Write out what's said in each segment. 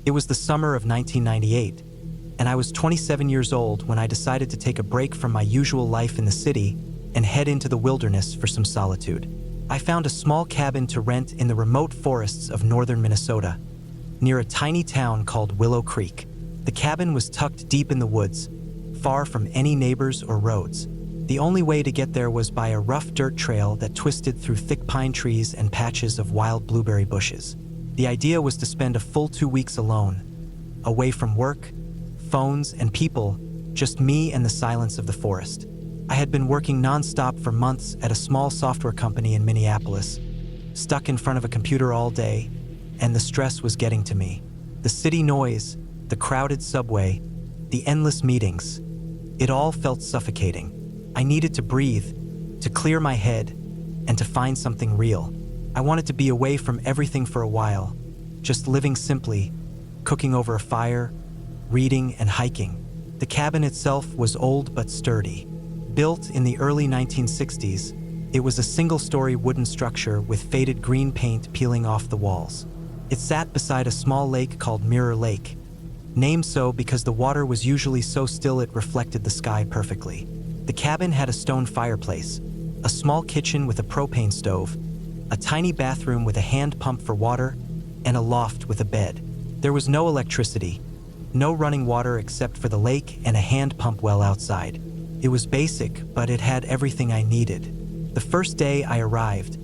It was the summer of 1998, and I was 27 years old when I decided to take a break from my usual life in the city and head into the wilderness for some solitude. I found a small cabin to rent in the remote forests of northern Minnesota, near a tiny town called Willow Creek. The cabin was tucked deep in the woods, far from any neighbors or roads. The only way to get there was by a rough dirt trail that twisted through thick pine trees and patches of wild blueberry bushes. The idea was to spend a full 2 weeks alone, away from work, phones, and people, just me and the silence of the forest. I had been working non-stop for months at a small software company in Minneapolis, stuck in front of a computer all day, and the stress was getting to me. The city noise, the crowded subway, the endless meetings, it all felt suffocating. I needed to breathe, to clear my head, and to find something real. I wanted to be away from everything for a while, just living simply, cooking over a fire, reading and hiking. The cabin itself was old but sturdy. Built in the early 1960s, it was a single-story wooden structure with faded green paint peeling off the walls. It sat beside a small lake called Mirror Lake, named so because the water was usually so still it reflected the sky perfectly. The cabin had a stone fireplace, a small kitchen with a propane stove, a tiny bathroom with a hand pump for water, and a loft with a bed. There was no electricity, no running water except for the lake and a hand pump well outside. It was basic, but it had everything I needed. The first day I arrived,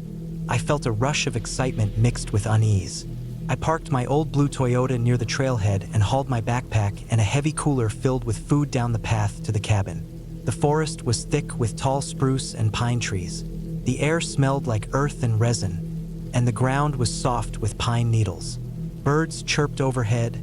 I felt a rush of excitement mixed with unease. I parked my old blue Toyota near the trailhead and hauled my backpack and a heavy cooler filled with food down the path to the cabin. The forest was thick with tall spruce and pine trees. The air smelled like earth and resin, and the ground was soft with pine needles. Birds chirped overhead,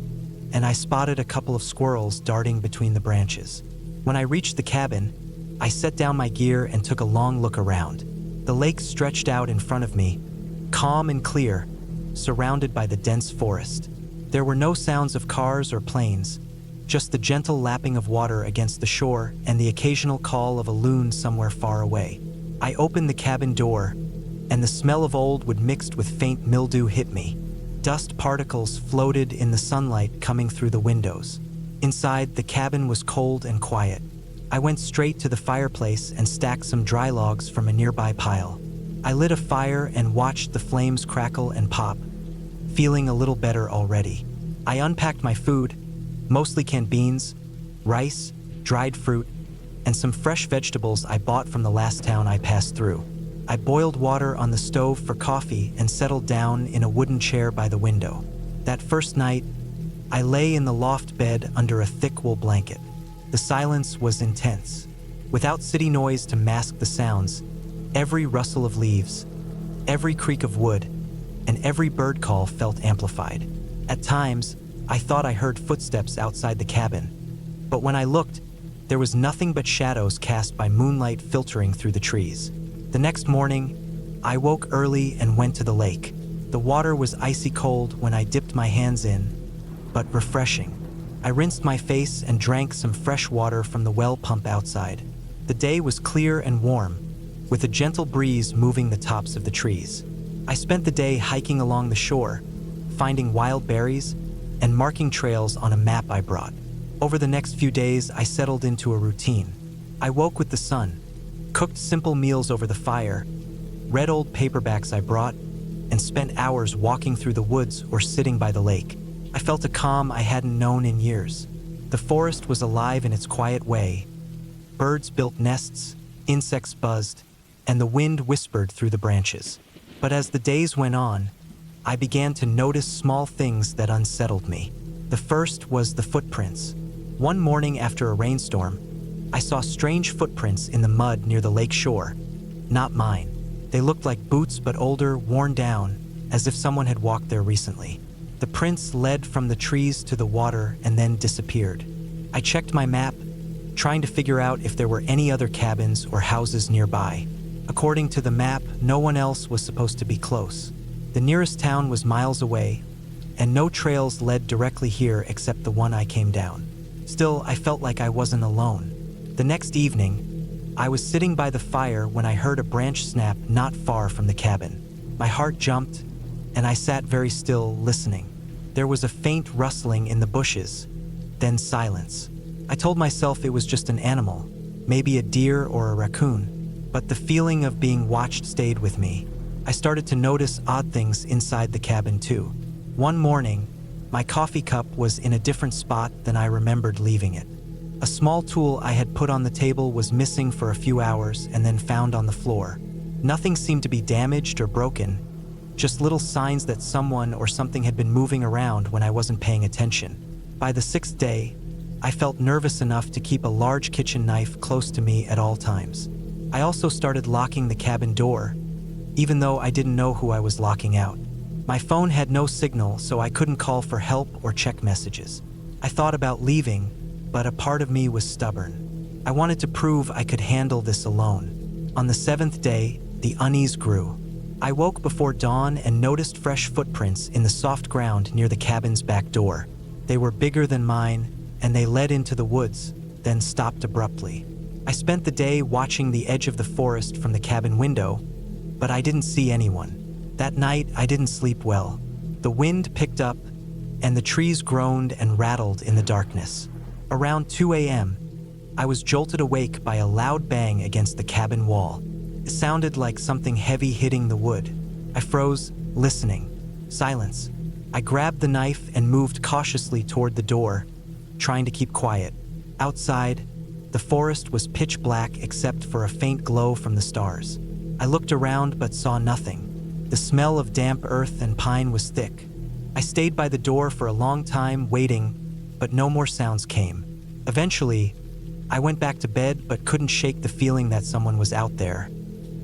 and I spotted a couple of squirrels darting between the branches. When I reached the cabin, I set down my gear and took a long look around. The lake stretched out in front of me, calm and clear, surrounded by the dense forest. There were no sounds of cars or planes, just the gentle lapping of water against the shore and the occasional call of a loon somewhere far away. I opened the cabin door, and the smell of old wood mixed with faint mildew hit me. Dust particles floated in the sunlight coming through the windows. Inside, the cabin was cold and quiet. I went straight to the fireplace and stacked some dry logs from a nearby pile. I lit a fire and watched the flames crackle and pop, feeling a little better already. I unpacked my food, mostly canned beans, rice, dried fruit, and some fresh vegetables I bought from the last town I passed through. I boiled water on the stove for coffee and settled down in a wooden chair by the window. That first night, I lay in the loft bed under a thick wool blanket. The silence was intense. Without city noise to mask the sounds, every rustle of leaves, every creak of wood, and every bird call felt amplified. At times, I thought I heard footsteps outside the cabin, but when I looked, there was nothing but shadows cast by moonlight filtering through the trees. The next morning, I woke early and went to the lake. The water was icy cold when I dipped my hands in, but refreshing. I rinsed my face and drank some fresh water from the well pump outside. The day was clear and warm, with a gentle breeze moving the tops of the trees. I spent the day hiking along the shore, finding wild berries, and marking trails on a map I brought. Over the next few days, I settled into a routine. I woke with the sun, cooked simple meals over the fire, read old paperbacks I brought, and spent hours walking through the woods or sitting by the lake. I felt a calm I hadn't known in years. The forest was alive in its quiet way. Birds built nests, insects buzzed, and the wind whispered through the branches. But as the days went on, I began to notice small things that unsettled me. The first was the footprints. One morning after a rainstorm, I saw strange footprints in the mud near the lake shore. Not mine. They looked like boots but older, worn down, as if someone had walked there recently. The prints led from the trees to the water and then disappeared. I checked my map, trying to figure out if there were any other cabins or houses nearby. According to the map, no one else was supposed to be close. The nearest town was miles away, and no trails led directly here except the one I came down. Still, I felt like I wasn't alone. The next evening, I was sitting by the fire when I heard a branch snap not far from the cabin. My heart jumped, and I sat very still, listening. There was a faint rustling in the bushes, then silence. I told myself it was just an animal, maybe a deer or a raccoon, but the feeling of being watched stayed with me. I started to notice odd things inside the cabin too. One morning, my coffee cup was in a different spot than I remembered leaving it. A small tool I had put on the table was missing for a few hours and then found on the floor. Nothing seemed to be damaged or broken, just little signs that someone or something had been moving around when I wasn't paying attention. By the 6th day, I felt nervous enough to keep a large kitchen knife close to me at all times. I also started locking the cabin door, even though I didn't know who I was locking out. My phone had no signal, so I couldn't call for help or check messages. I thought about leaving, but a part of me was stubborn. I wanted to prove I could handle this alone. On the 7th day, the unease grew. I woke before dawn and noticed fresh footprints in the soft ground near the cabin's back door. They were bigger than mine, and they led into the woods, then stopped abruptly. I spent the day watching the edge of the forest from the cabin window, but I didn't see anyone. That night, I didn't sleep well. The wind picked up, and the trees groaned and rattled in the darkness. Around 2 a.m., I was jolted awake by a loud bang against the cabin wall. It sounded like something heavy hitting the wood. I froze, listening. Silence. I grabbed the knife and moved cautiously toward the door, trying to keep quiet. Outside, the forest was pitch black except for a faint glow from the stars. I looked around but saw nothing. The smell of damp earth and pine was thick. I stayed by the door for a long time, waiting, but no more sounds came. Eventually, I went back to bed but couldn't shake the feeling that someone was out there,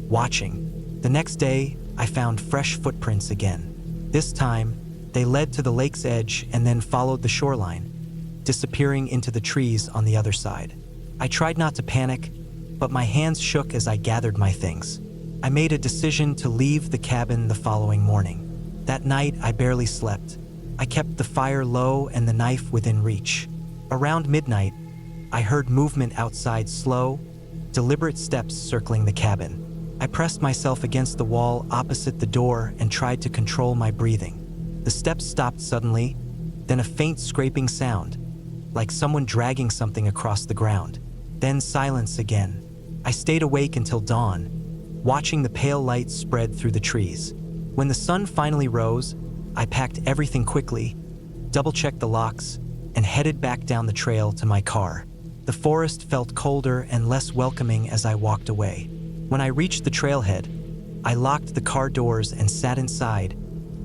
watching. The next day, I found fresh footprints again. This time, they led to the lake's edge and then followed the shoreline, disappearing into the trees on the other side. I tried not to panic, but my hands shook as I gathered my things. I made a decision to leave the cabin the following morning. That night, I barely slept. I kept the fire low and the knife within reach. Around midnight, I heard movement outside, slow, deliberate steps circling the cabin. I pressed myself against the wall opposite the door and tried to control my breathing. The steps stopped suddenly, then a faint scraping sound, like someone dragging something across the ground. Then silence again. I stayed awake until dawn, watching the pale light spread through the trees. When the sun finally rose, I packed everything quickly, double-checked the locks, and headed back down the trail to my car. The forest felt colder and less welcoming as I walked away. When I reached the trailhead, I locked the car doors and sat inside,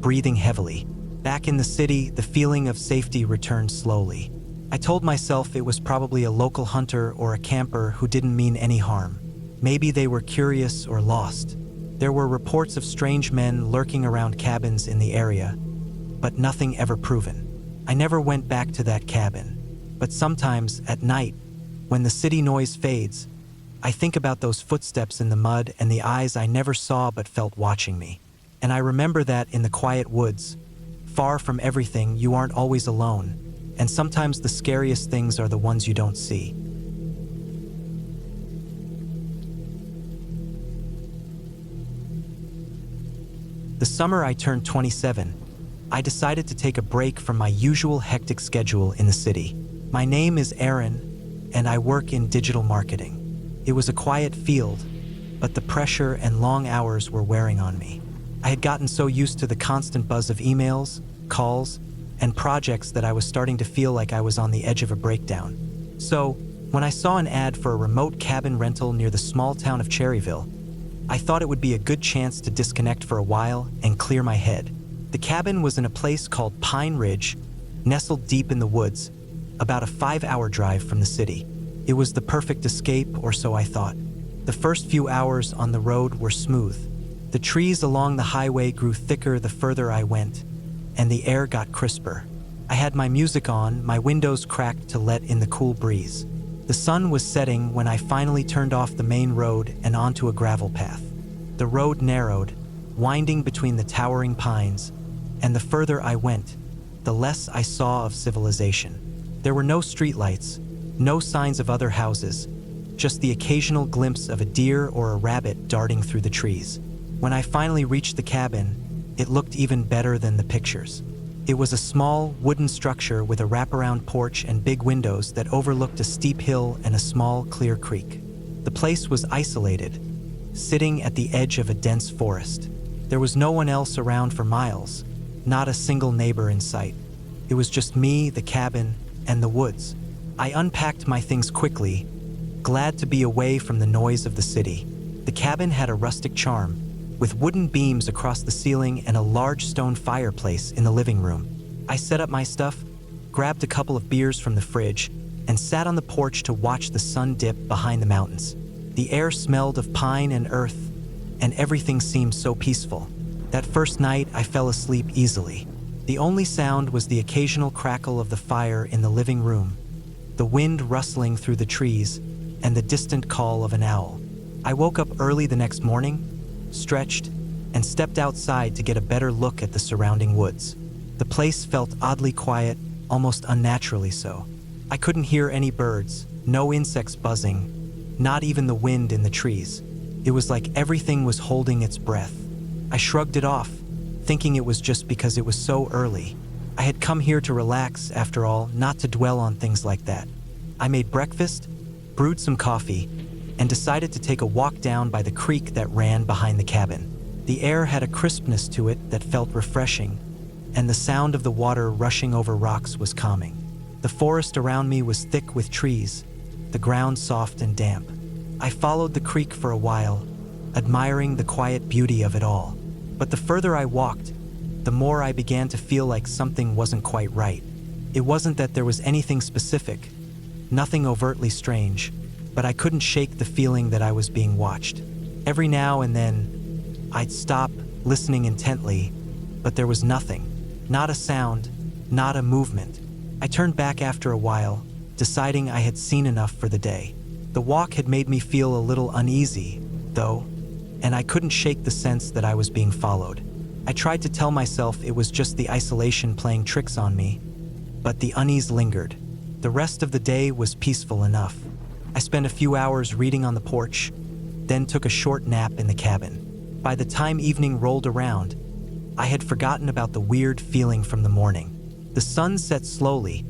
breathing heavily. Back in the city, the feeling of safety returned slowly. I told myself it was probably a local hunter or a camper who didn't mean any harm. Maybe they were curious or lost. There were reports of strange men lurking around cabins in the area, but nothing ever proven. I never went back to that cabin. But sometimes, at night, when the city noise fades, I think about those footsteps in the mud and the eyes I never saw but felt watching me. And I remember that in the quiet woods, far from everything, you aren't always alone, and sometimes the scariest things are the ones you don't see. The summer I turned 27, I decided to take a break from my usual hectic schedule in the city. My name is Aaron, and I work in digital marketing. It was a quiet field, but the pressure and long hours were wearing on me. I had gotten so used to the constant buzz of emails, calls, and projects that I was starting to feel like I was on the edge of a breakdown. So, when I saw an ad for a remote cabin rental near the small town of Cherryville, I thought it would be a good chance to disconnect for a while and clear my head. The cabin was in a place called Pine Ridge, nestled deep in the woods, about a 5-hour drive from the city. It was the perfect escape, or so I thought. The first few hours on the road were smooth. The trees along the highway grew thicker the further I went, and the air got crisper. I had my music on, my windows cracked to let in the cool breeze. The sun was setting when I finally turned off the main road and onto a gravel path. The road narrowed, winding between the towering pines, and the further I went, the less I saw of civilization. There were no streetlights, no signs of other houses, just the occasional glimpse of a deer or a rabbit darting through the trees. When I finally reached the cabin, it looked even better than the pictures. It was a small, wooden structure with a wraparound porch and big windows that overlooked a steep hill and a small, clear creek. The place was isolated, sitting at the edge of a dense forest. There was no one else around for miles, not a single neighbor in sight. It was just me, the cabin, and the woods. I unpacked my things quickly, glad to be away from the noise of the city. The cabin had a rustic charm, with wooden beams across the ceiling and a large stone fireplace in the living room. I set up my stuff, grabbed a couple of beers from the fridge, and sat on the porch to watch the sun dip behind the mountains. The air smelled of pine and earth, and everything seemed so peaceful. That first night, I fell asleep easily. The only sound was the occasional crackle of the fire in the living room, the wind rustling through the trees, and the distant call of an owl. I woke up early the next morning, stretched, and stepped outside to get a better look at the surrounding woods. The place felt oddly quiet, almost unnaturally so. I couldn't hear any birds, no insects buzzing, not even the wind in the trees. It was like everything was holding its breath. I shrugged it off, thinking it was just because it was so early. I had come here to relax, after all, not to dwell on things like that. I made breakfast, brewed some coffee, and decided to take a walk down by the creek that ran behind the cabin. The air had a crispness to it that felt refreshing, and the sound of the water rushing over rocks was calming. The forest around me was thick with trees, the ground soft and damp. I followed the creek for a while, admiring the quiet beauty of it all. But the further I walked, the more I began to feel like something wasn't quite right. It wasn't that there was anything specific, nothing overtly strange, but I couldn't shake the feeling that I was being watched. Every now and then, I'd stop, listening intently, but there was nothing. Not a sound, not a movement. I turned back after a while, deciding I had seen enough for the day. The walk had made me feel a little uneasy, though, and I couldn't shake the sense that I was being followed. I tried to tell myself it was just the isolation playing tricks on me, but the unease lingered. The rest of the day was peaceful enough. I spent a few hours reading on the porch, then took a short nap in the cabin. By the time evening rolled around, I had forgotten about the weird feeling from the morning. The sun set slowly,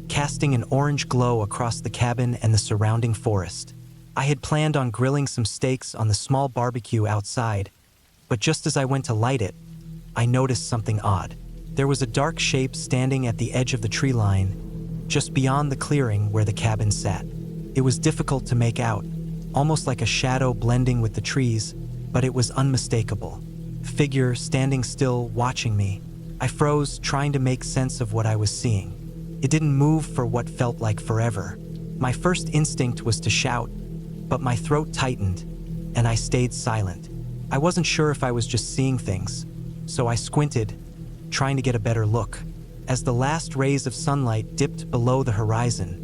casting an orange glow across the cabin and the surrounding forest. I had planned on grilling some steaks on the small barbecue outside, but just as I went to light it, I noticed something odd. There was a dark shape standing at the edge of the tree line, just beyond the clearing where the cabin sat. It was difficult to make out, almost like a shadow blending with the trees, but it was unmistakable. Figure standing still, watching me. I froze, trying to make sense of what I was seeing. It didn't move for what felt like forever. My first instinct was to shout, but my throat tightened, and I stayed silent. I wasn't sure if I was just seeing things, so I squinted, trying to get a better look. As the last rays of sunlight dipped below the horizon,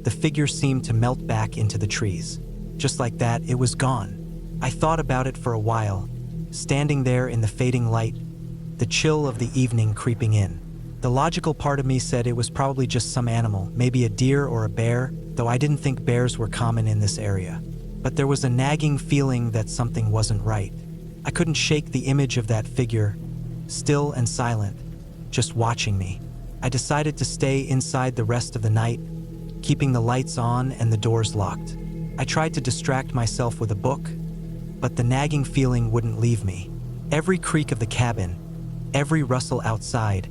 the figure seemed to melt back into the trees. Just like that, it was gone. I thought about it for a while, standing there in the fading light, the chill of the evening creeping in. The logical part of me said it was probably just some animal, maybe a deer or a bear, though I didn't think bears were common in this area. But there was a nagging feeling that something wasn't right. I couldn't shake the image of that figure, still and silent, just watching me. I decided to stay inside the rest of the night, keeping the lights on and the doors locked. I tried to distract myself with a book, but the nagging feeling wouldn't leave me. Every creak of the cabin, every rustle outside,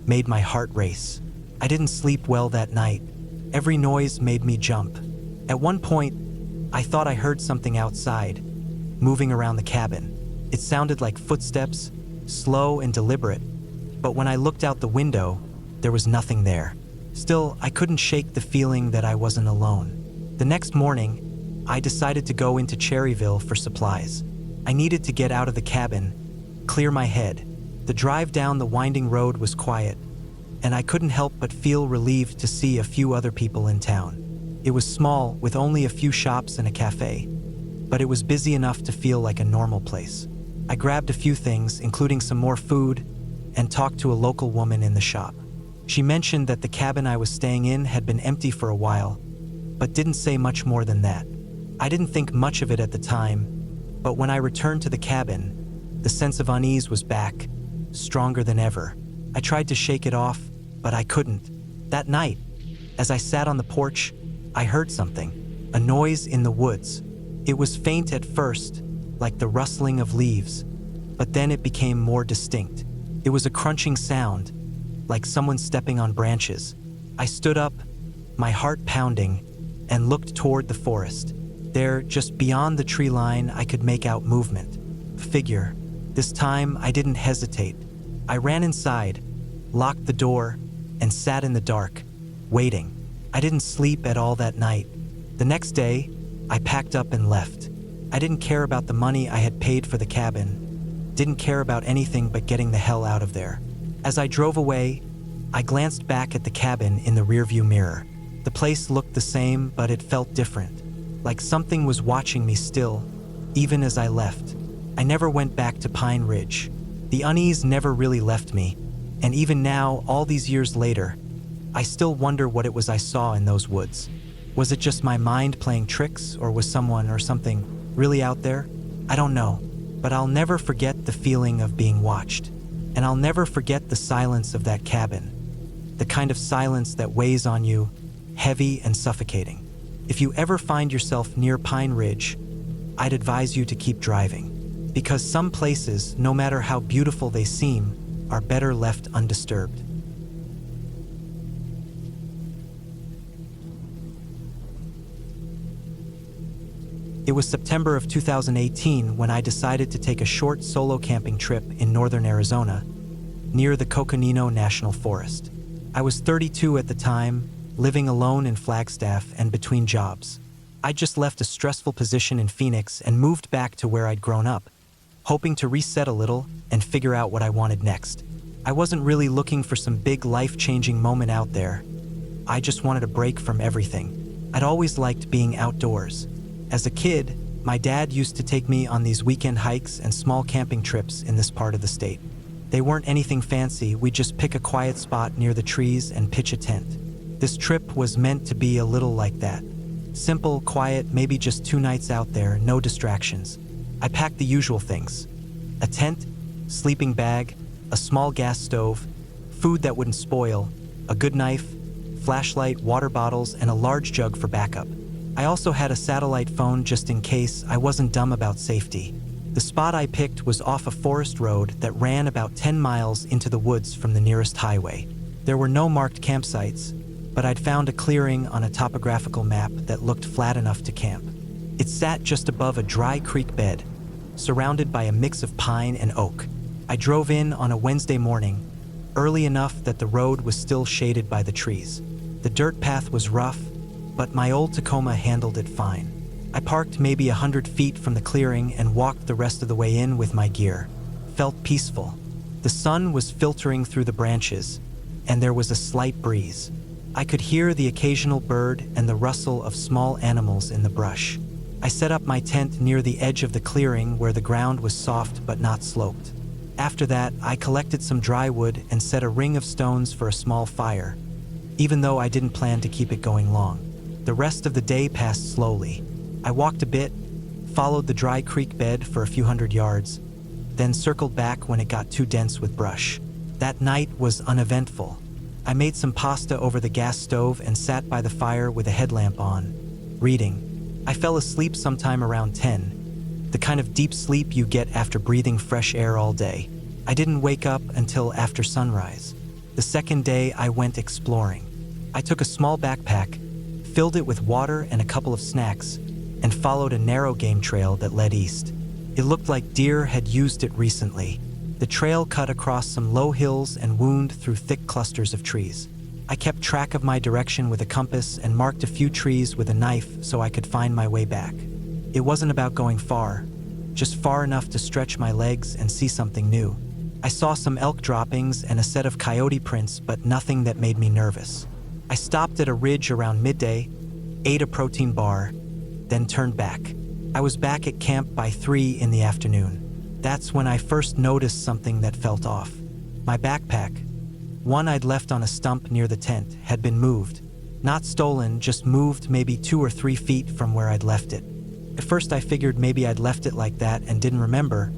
made my heart race. I didn't sleep well that night. Every noise made me jump. At one point, I thought I heard something outside, moving around the cabin. It sounded like footsteps, slow and deliberate, but when I looked out the window, there was nothing there. Still, I couldn't shake the feeling that I wasn't alone. The next morning, I decided to go into Cherryville for supplies. I needed to get out of the cabin, clear my head. The drive down the winding road was quiet, and I couldn't help but feel relieved to see a few other people in town. It was small, with only a few shops and a cafe, but it was busy enough to feel like a normal place. I grabbed a few things, including some more food, and talked to a local woman in the shop. She mentioned that the cabin I was staying in had been empty for a while, but didn't say much more than that. I didn't think much of it at the time, but when I returned to the cabin, the sense of unease was back, stronger than ever. I tried to shake it off, but I couldn't. That night, as I sat on the porch, I heard something, a noise in the woods. It was faint at first, like the rustling of leaves, but then it became more distinct. It was a crunching sound, like someone stepping on branches. I stood up, my heart pounding, and looked toward the forest. There, just beyond the tree line, I could make out movement. A figure. This time, I didn't hesitate. I ran inside, locked the door, and sat in the dark, waiting. I didn't sleep at all that night. The next day, I packed up and left. I didn't care about the money I had paid for the cabin, didn't care about anything but getting the hell out of there. As I drove away, I glanced back at the cabin in the rearview mirror. The place looked the same, but it felt different, like something was watching me still, even as I left. I never went back to Pine Ridge. The unease never really left me, and even now, all these years later, I still wonder what it was I saw in those woods. Was it just my mind playing tricks, or was someone or something really out there? I don't know, but I'll never forget the feeling of being watched. And I'll never forget the silence of that cabin. The kind of silence that weighs on you, heavy and suffocating. If you ever find yourself near Pine Ridge, I'd advise you to keep driving. Because some places, no matter how beautiful they seem, are better left undisturbed. It was September of 2018 when I decided to take a short solo camping trip in northern Arizona, near the Coconino National Forest. I was 32 at the time, living alone in Flagstaff and between jobs. I'd just left a stressful position in Phoenix and moved back to where I'd grown up, hoping to reset a little and figure out what I wanted next. I wasn't really looking for some big life-changing moment out there. I just wanted a break from everything. I'd always liked being outdoors. As a kid, my dad used to take me on these weekend hikes and small camping trips in this part of the state. They weren't anything fancy, we'd just pick a quiet spot near the trees and pitch a tent. This trip was meant to be a little like that. Simple, quiet, maybe just 2 nights out there, no distractions. I packed the usual things: a tent, sleeping bag, a small gas stove, food that wouldn't spoil, a good knife, flashlight, water bottles, and a large jug for backup. I also had a satellite phone just in case. I wasn't dumb about safety. The spot I picked was off a forest road that ran about 10 miles into the woods from the nearest highway. There were no marked campsites, but I'd found a clearing on a topographical map that looked flat enough to camp. It sat just above a dry creek bed, surrounded by a mix of pine and oak. I drove in on a Wednesday morning, early enough that the road was still shaded by the trees. The dirt path was rough, but my old Tacoma handled it fine. I parked maybe 100 feet from the clearing and walked the rest of the way in with my gear. Felt peaceful. The sun was filtering through the branches, and there was a slight breeze. I could hear the occasional bird and the rustle of small animals in the brush. I set up my tent near the edge of the clearing where the ground was soft but not sloped. After that, I collected some dry wood and set a ring of stones for a small fire, even though I didn't plan to keep it going long. The rest of the day passed slowly. I walked a bit, followed the dry creek bed for a few hundred yards, then circled back when it got too dense with brush. That night was uneventful. I made some pasta over the gas stove and sat by the fire with a headlamp on, reading. I fell asleep sometime around 10, the kind of deep sleep you get after breathing fresh air all day. I didn't wake up until after sunrise. The second day, I went exploring. I took a small backpack, filled it with water and a couple of snacks, and followed a narrow game trail that led east. It looked like deer had used it recently. The trail cut across some low hills and wound through thick clusters of trees. I kept track of my direction with a compass and marked a few trees with a knife so I could find my way back. It wasn't about going far, just far enough to stretch my legs and see something new. I saw some elk droppings and a set of coyote prints, but nothing that made me nervous. I stopped at a ridge around midday, ate a protein bar, then turned back. I was back at camp by 3 in the afternoon. That's when I first noticed something that felt off. My backpack, one I'd left on a stump near the tent, had been moved. Not stolen, just moved maybe 2 or 3 feet from where I'd left it. At first I figured maybe I'd left it like that and didn't remember,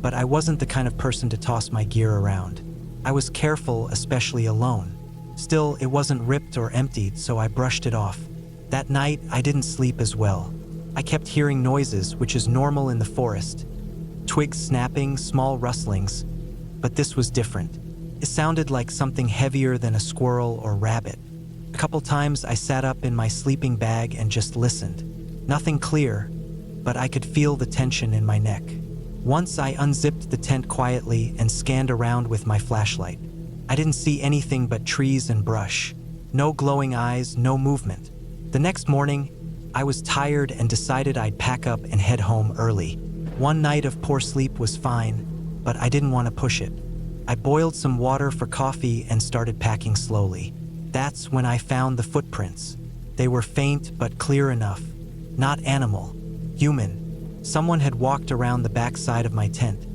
but I wasn't the kind of person to toss my gear around. I was careful, especially alone. Still, it wasn't ripped or emptied, so I brushed it off. That night, I didn't sleep as well. I kept hearing noises, which is normal in the forest. Twigs snapping, small rustlings. But this was different. It sounded like something heavier than a squirrel or rabbit. A couple times I sat up in my sleeping bag and just listened. Nothing clear, but I could feel the tension in my neck. Once I unzipped the tent quietly and scanned around with my flashlight. I didn't see anything but trees and brush. No glowing eyes, no movement. The next morning, I was tired and decided I'd pack up and head home early. One night of poor sleep was fine, but I didn't want to push it. I boiled some water for coffee and started packing slowly. That's when I found the footprints. They were faint but clear enough. Not animal, human. Someone had walked around the backside of my tent,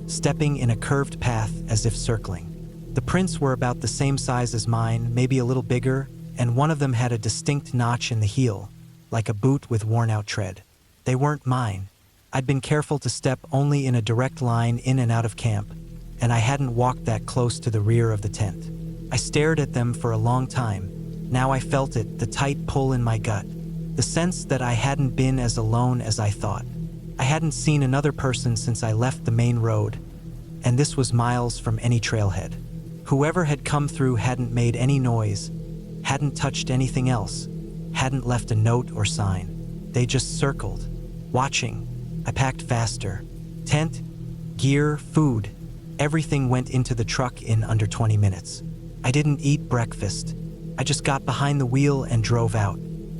stepping in a curved path as if circling. The prints were about the same size as mine, maybe a little bigger, and one of them had a distinct notch in the heel, like a boot with worn-out tread. They weren't mine. I'd been careful to step only in a direct line in and out of camp, and I hadn't walked that close to the rear of the tent. I stared at them for a long time. Now I felt it, the tight pull in my gut, the sense that I hadn't been as alone as I thought. I hadn't seen another person since I left the main road, and this was miles from any trailhead. Whoever had come through hadn't made any noise, hadn't touched anything else, hadn't left a note or sign. They just circled, watching. I packed faster. Tent, gear, food, everything went into the truck in under 20 minutes. I didn't eat breakfast. I just got behind the wheel and drove out.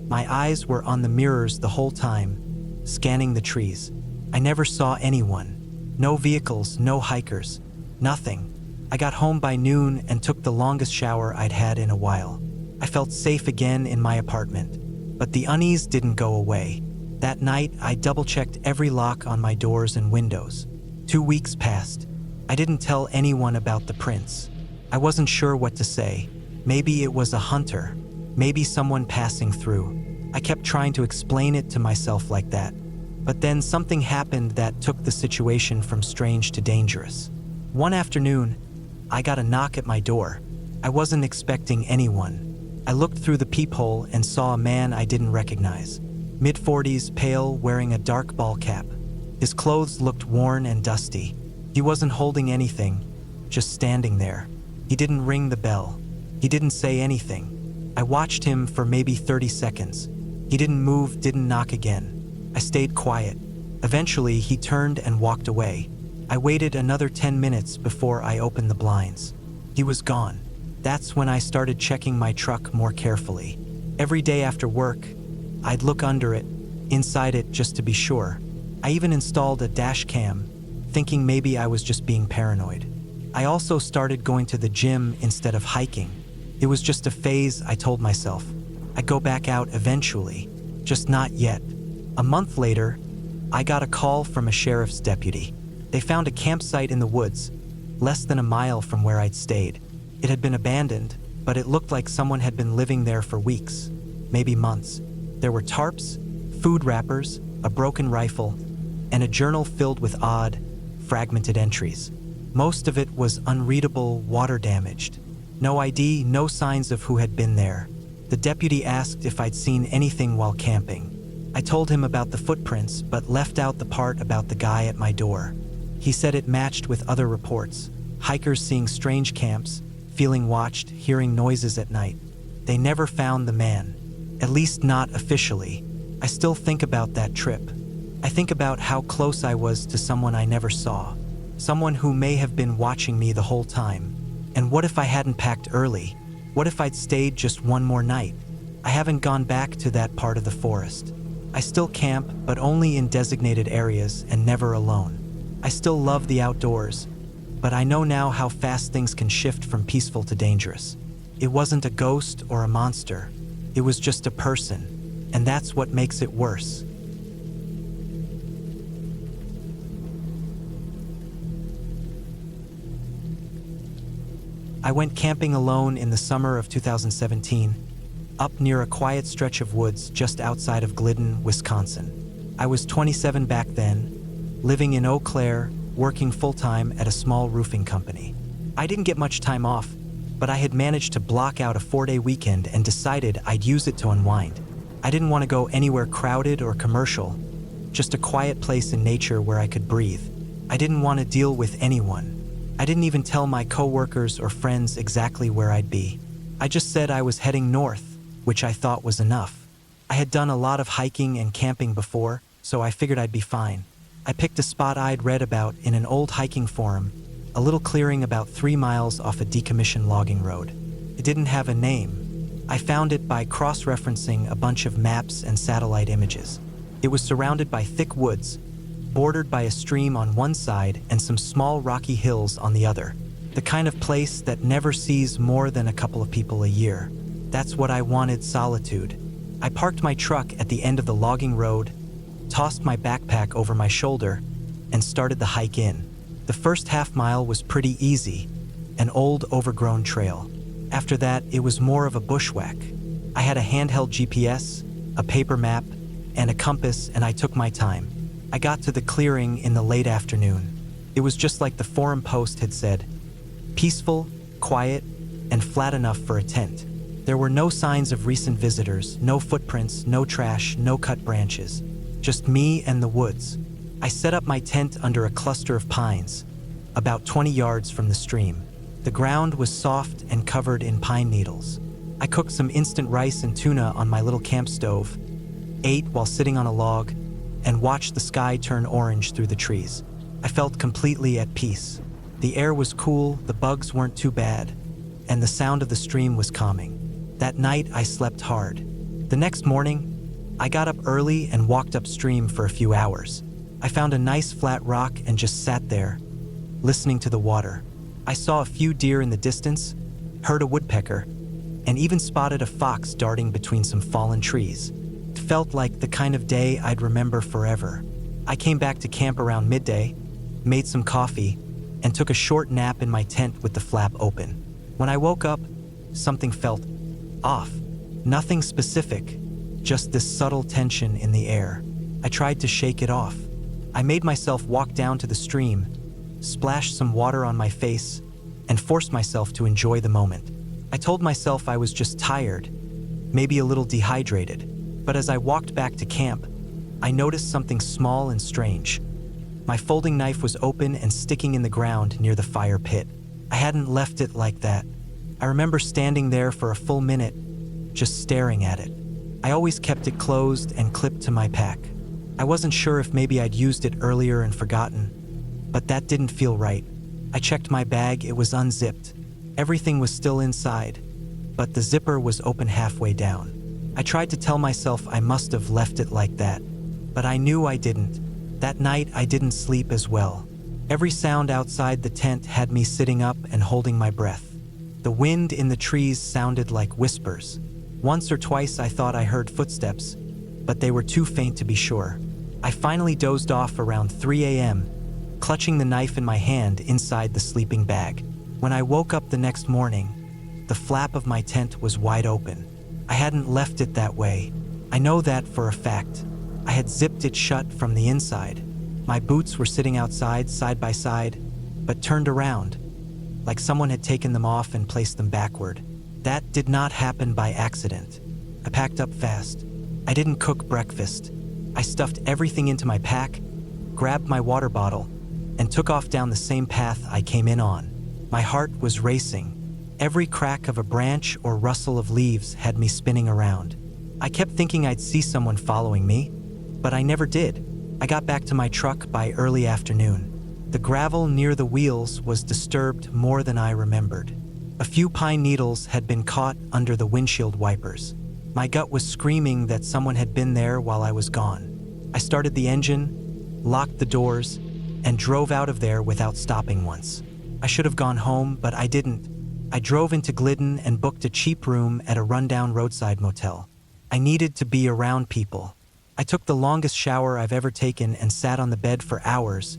My eyes were on the mirrors the whole time, scanning the trees. I never saw anyone. No vehicles, no hikers, nothing. I got home by noon and took the longest shower I'd had in a while. I felt safe again in my apartment, but the unease didn't go away. That night, I double-checked every lock on my doors and windows. 2 weeks passed. I didn't tell anyone about the prints. I wasn't sure what to say. Maybe it was a hunter. Maybe someone passing through. I kept trying to explain it to myself like that. But then something happened that took the situation from strange to dangerous. One afternoon, I got a knock at my door. I wasn't expecting anyone. I looked through the peephole and saw a man I didn't recognize. Mid-40s, pale, wearing a dark ball cap. His clothes looked worn and dusty. He wasn't holding anything, just standing there. He didn't ring the bell. He didn't say anything. I watched him for maybe 30 seconds. He didn't move, didn't knock again. I stayed quiet. Eventually, he turned and walked away. I waited another 10 minutes before I opened the blinds. He was gone. That's when I started checking my truck more carefully. Every day after work, I'd look under it, inside it, just to be sure. I even installed a dash cam, thinking maybe I was just being paranoid. I also started going to the gym instead of hiking. It was just a phase, I told myself. I'd go back out eventually, just not yet. A month later, I got a call from a sheriff's deputy. They found a campsite in the woods, less than a mile from where I'd stayed. It had been abandoned, but it looked like someone had been living there for weeks, maybe months. There were tarps, food wrappers, a broken rifle, and a journal filled with odd, fragmented entries. Most of it was unreadable, water-damaged. No ID, no signs of who had been there. The deputy asked if I'd seen anything while camping. I told him about the footprints, but left out the part about the guy at my door. He said it matched with other reports. Hikers seeing strange camps, feeling watched, hearing noises at night. They never found the man, at least not officially. I still think about that trip. I think about how close I was to someone I never saw, someone who may have been watching me the whole time. And what if I hadn't packed early? What if I'd stayed just one more night? I haven't gone back to that part of the forest. I still camp, but only in designated areas and never alone. I still love the outdoors, but I know now how fast things can shift from peaceful to dangerous. It wasn't a ghost or a monster. It was just a person, and that's what makes it worse. I went camping alone in the summer of 2017, up near a quiet stretch of woods just outside of Glidden, Wisconsin. I was 27 back then, living in Eau Claire, working full-time at a small roofing company. I didn't get much time off, but I had managed to block out a 4-day weekend and decided I'd use it to unwind. I didn't want to go anywhere crowded or commercial, just a quiet place in nature where I could breathe. I didn't want to deal with anyone. I didn't even tell my coworkers or friends exactly where I'd be. I just said I was heading north, which I thought was enough. I had done a lot of hiking and camping before, so I figured I'd be fine. I picked a spot I'd read about in an old hiking forum, a little clearing about 3 miles off a decommissioned logging road. It didn't have a name. I found it by cross-referencing a bunch of maps and satellite images. It was surrounded by thick woods, bordered by a stream on one side and some small rocky hills on the other. The kind of place that never sees more than a couple of people a year. That's what I wanted: solitude. I parked my truck at the end of the logging road, tossed my backpack over my shoulder, and started the hike in. The first half-mile was pretty easy, an old, overgrown trail. After that, it was more of a bushwhack. I had a handheld GPS, a paper map, and a compass, and I took my time. I got to the clearing in the late afternoon. It was just like the forum post had said: peaceful, quiet, and flat enough for a tent. There were no signs of recent visitors, no footprints, no trash, no cut branches. Just me and the woods. I set up my tent under a cluster of pines, about 20 yards from the stream. The ground was soft and covered in pine needles. I cooked some instant rice and tuna on my little camp stove, ate while sitting on a log, and watched the sky turn orange through the trees. I felt completely at peace. The air was cool, the bugs weren't too bad, and the sound of the stream was calming. That night, I slept hard. The next morning, I got up early and walked upstream for a few hours. I found a nice flat rock and just sat there, listening to the water. I saw a few deer in the distance, heard a woodpecker, and even spotted a fox darting between some fallen trees. It felt like the kind of day I'd remember forever. I came back to camp around midday, made some coffee, and took a short nap in my tent with the flap open. When I woke up, something felt off. Nothing specific, just this subtle tension in the air. I tried to shake it off. I made myself walk down to the stream, splash some water on my face, and forced myself to enjoy the moment. I told myself I was just tired, maybe a little dehydrated. But as I walked back to camp, I noticed something small and strange. My folding knife was open and sticking in the ground near the fire pit. I hadn't left it like that. I remember standing there for a full minute, just staring at it. I always kept it closed and clipped to my pack. I wasn't sure if maybe I'd used it earlier and forgotten, but that didn't feel right. I checked my bag, it was unzipped. Everything was still inside, but the zipper was open halfway down. I tried to tell myself I must have left it like that, but I knew I didn't. That night, I didn't sleep as well. Every sound outside the tent had me sitting up and holding my breath. The wind in the trees sounded like whispers. Once or twice I thought I heard footsteps, but they were too faint to be sure. I finally dozed off around 3 a.m., clutching the knife in my hand inside the sleeping bag. When I woke up the next morning, the flap of my tent was wide open. I hadn't left it that way. I know that for a fact. I had zipped it shut from the inside. My boots were sitting outside, side by side, but turned around, like someone had taken them off and placed them backward. That did not happen by accident. I packed up fast. I didn't cook breakfast. I stuffed everything into my pack, grabbed my water bottle, and took off down the same path I came in on. My heart was racing. Every crack of a branch or rustle of leaves had me spinning around. I kept thinking I'd see someone following me, but I never did. I got back to my truck by early afternoon. The gravel near the wheels was disturbed more than I remembered. A few pine needles had been caught under the windshield wipers. My gut was screaming that someone had been there while I was gone. I started the engine, locked the doors, and drove out of there without stopping once. I should have gone home, but I didn't. I drove into Glidden and booked a cheap room at a rundown roadside motel. I needed to be around people. I took the longest shower I've ever taken and sat on the bed for hours,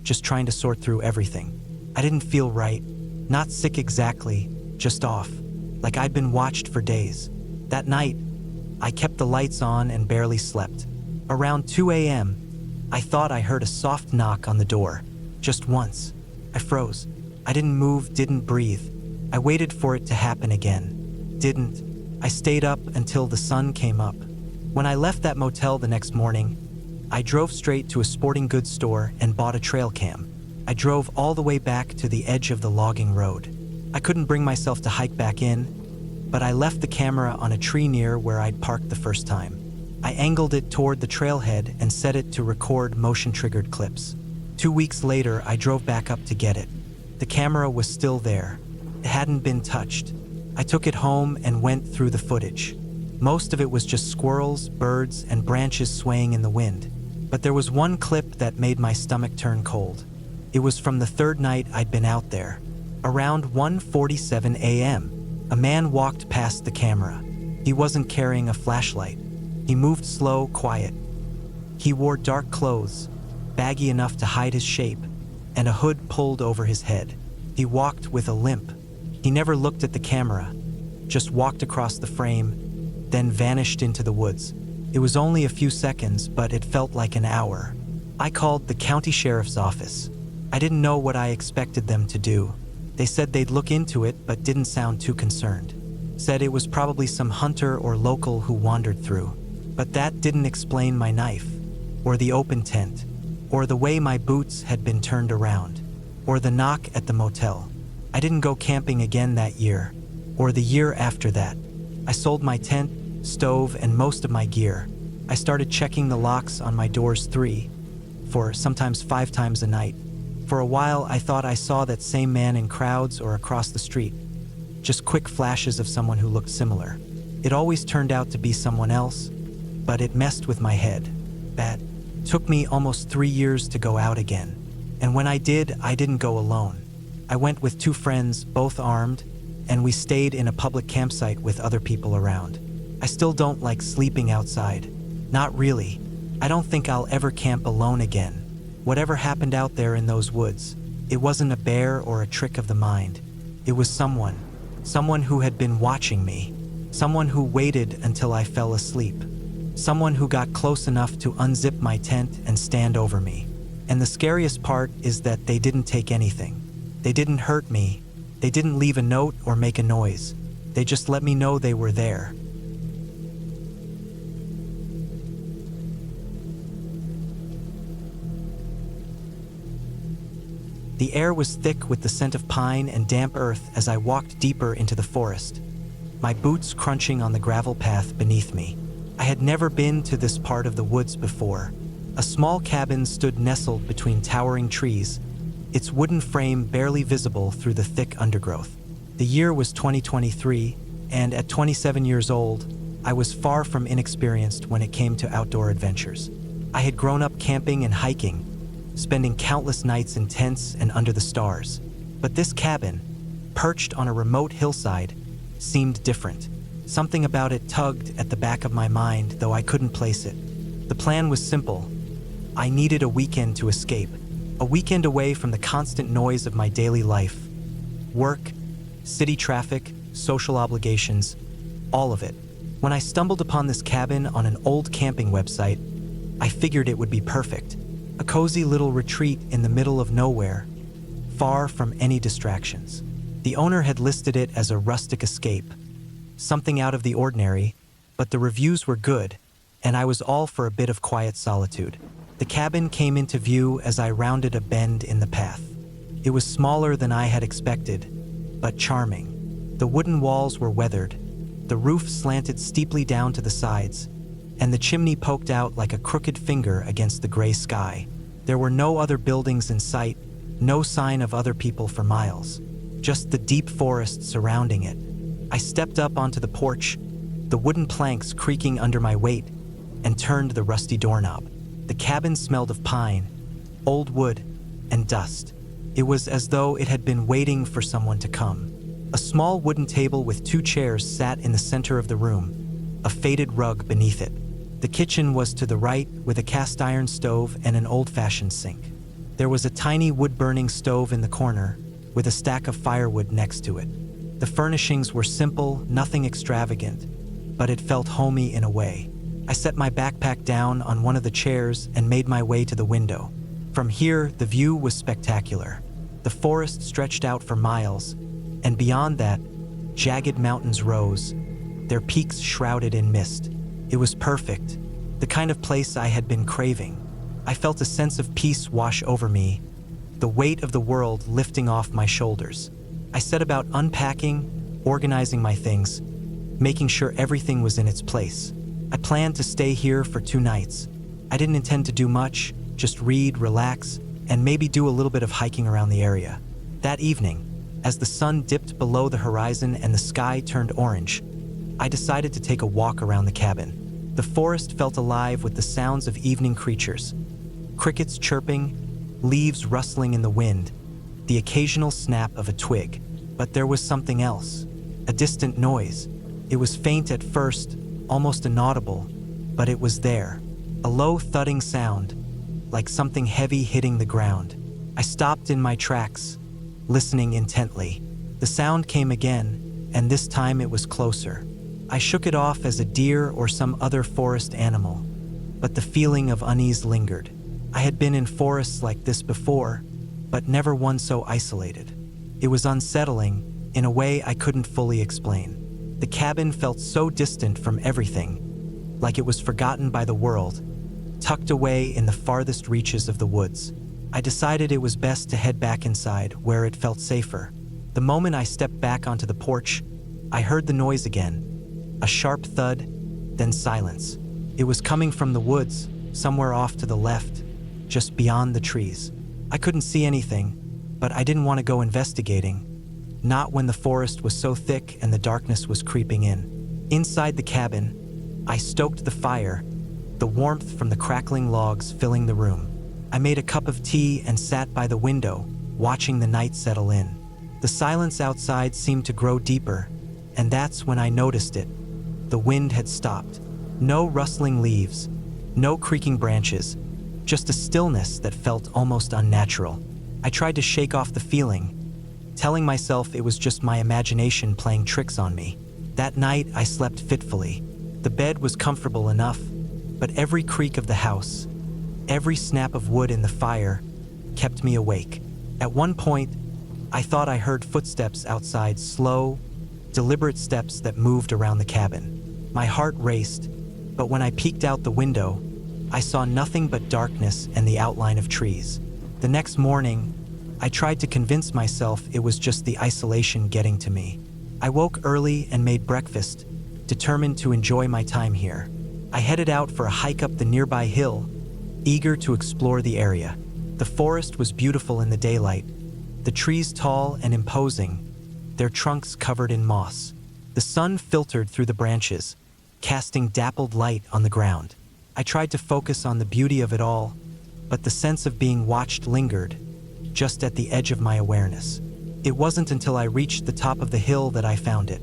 just trying to sort through everything. I didn't feel right. Not sick exactly, just off, like I'd been watched for days. That night, I kept the lights on and barely slept. Around 2 a.m., I thought I heard a soft knock on the door. Just once. I froze. I didn't move, didn't breathe. I waited for it to happen again. Didn't. I stayed up until the sun came up. When I left that motel the next morning, I drove straight to a sporting goods store and bought a trail cam. I drove all the way back to the edge of the logging road. I couldn't bring myself to hike back in, but I left the camera on a tree near where I'd parked the first time. I angled it toward the trailhead and set it to record motion-triggered clips. 2 weeks later, I drove back up to get it. The camera was still there. It hadn't been touched. I took it home and went through the footage. Most of it was just squirrels, birds, and branches swaying in the wind. But there was one clip that made my stomach turn cold. It was from the third night I'd been out there. Around 1:47 a.m., a man walked past the camera. He wasn't carrying a flashlight. He moved slow, quiet. He wore dark clothes, baggy enough to hide his shape, and a hood pulled over his head. He walked with a limp. He never looked at the camera, just walked across the frame, then vanished into the woods. It was only a few seconds, but it felt like an hour. I called the county sheriff's office. I didn't know what I expected them to do. They said they'd look into it, but didn't sound too concerned. Said it was probably some hunter or local who wandered through. But that didn't explain my knife, or the open tent, or the way my boots had been turned around, or the knock at the motel. I didn't go camping again that year, or the year after that. I sold my tent, stove, and most of my gear. I started checking the locks on my doors 3, 4, sometimes 5 times a night. For a while, I thought I saw that same man in crowds or across the street. Just quick flashes of someone who looked similar. It always turned out to be someone else, but it messed with my head. That took me almost 3 years to go out again. And when I did, I didn't go alone. I went with 2 friends, both armed, and we stayed in a public campsite with other people around. I still don't like sleeping outside. Not really. I don't think I'll ever camp alone again. Whatever happened out there in those woods, it wasn't a bear or a trick of the mind. It was someone who had been watching me, someone who waited until I fell asleep, someone who got close enough to unzip my tent and stand over me. And the scariest part is that they didn't take anything. They didn't hurt me. They didn't leave a note or make a noise. They just let me know they were there. The air was thick with the scent of pine and damp earth as I walked deeper into the forest, my boots crunching on the gravel path beneath me. I had never been to this part of the woods before. A small cabin stood nestled between towering trees, its wooden frame barely visible through the thick undergrowth. The year was 2023, and at 27 years old, I was far from inexperienced when it came to outdoor adventures. I had grown up camping and hiking, spending countless nights in tents and under the stars. But this cabin, perched on a remote hillside, seemed different. Something about it tugged at the back of my mind, though I couldn't place it. The plan was simple. I needed a weekend to escape, a weekend away from the constant noise of my daily life. Work, city traffic, social obligations, all of it. When I stumbled upon this cabin on an old camping website, I figured it would be perfect. A cozy little retreat in the middle of nowhere, far from any distractions. The owner had listed it as a rustic escape, something out of the ordinary, but the reviews were good, and I was all for a bit of quiet solitude. The cabin came into view as I rounded a bend in the path. It was smaller than I had expected, but charming. The wooden walls were weathered, the roof slanted steeply down to the sides, and the chimney poked out like a crooked finger against the gray sky. There were no other buildings in sight, no sign of other people for miles, just the deep forest surrounding it. I stepped up onto the porch, the wooden planks creaking under my weight, and turned the rusty doorknob. The cabin smelled of pine, old wood, and dust. It was as though it had been waiting for someone to come. A small wooden table with 2 chairs sat in the center of the room, a faded rug beneath it. The kitchen was to the right, with a cast-iron stove and an old-fashioned sink. There was a tiny wood-burning stove in the corner, with a stack of firewood next to it. The furnishings were simple, nothing extravagant, but it felt homey in a way. I set my backpack down on one of the chairs and made my way to the window. From here, the view was spectacular. The forest stretched out for miles, and beyond that, jagged mountains rose, their peaks shrouded in mist. It was perfect, the kind of place I had been craving. I felt a sense of peace wash over me, the weight of the world lifting off my shoulders. I set about unpacking, organizing my things, making sure everything was in its place. I planned to stay here for 2 nights. I didn't intend to do much, just read, relax, and maybe do a little bit of hiking around the area. That evening, as the sun dipped below the horizon and the sky turned orange, I decided to take a walk around the cabin. The forest felt alive with the sounds of evening creatures, crickets chirping, leaves rustling in the wind, the occasional snap of a twig. But there was something else, a distant noise. It was faint at first, almost inaudible, but it was there. A low thudding sound, like something heavy hitting the ground. I stopped in my tracks, listening intently. The sound came again, and this time it was closer. I shook it off as a deer or some other forest animal, but the feeling of unease lingered. I had been in forests like this before, but never one so isolated. It was unsettling, in a way I couldn't fully explain. The cabin felt so distant from everything, like it was forgotten by the world, tucked away in the farthest reaches of the woods. I decided it was best to head back inside, where it felt safer. The moment I stepped back onto the porch, I heard the noise again, a sharp thud, then silence. It was coming from the woods, somewhere off to the left, just beyond the trees. I couldn't see anything, but I didn't want to go investigating, not when the forest was so thick and the darkness was creeping in. Inside the cabin, I stoked the fire, the warmth from the crackling logs filling the room. I made a cup of tea and sat by the window, watching the night settle in. The silence outside seemed to grow deeper, and that's when I noticed it. The wind had stopped. No rustling leaves, no creaking branches, just a stillness that felt almost unnatural. I tried to shake off the feeling, telling myself it was just my imagination playing tricks on me. That night, I slept fitfully. The bed was comfortable enough, but every creak of the house, every snap of wood in the fire, kept me awake. At one point, I thought I heard footsteps outside, slow, deliberate steps that moved around the cabin. My heart raced, but when I peeked out the window, I saw nothing but darkness and the outline of trees. The next morning, I tried to convince myself it was just the isolation getting to me. I woke early and made breakfast, determined to enjoy my time here. I headed out for a hike up the nearby hill, eager to explore the area. The forest was beautiful in the daylight, the trees tall and imposing, their trunks covered in moss. The sun filtered through the branches, casting dappled light on the ground. I tried to focus on the beauty of it all, but the sense of being watched lingered, just at the edge of my awareness. It wasn't until I reached the top of the hill that I found it.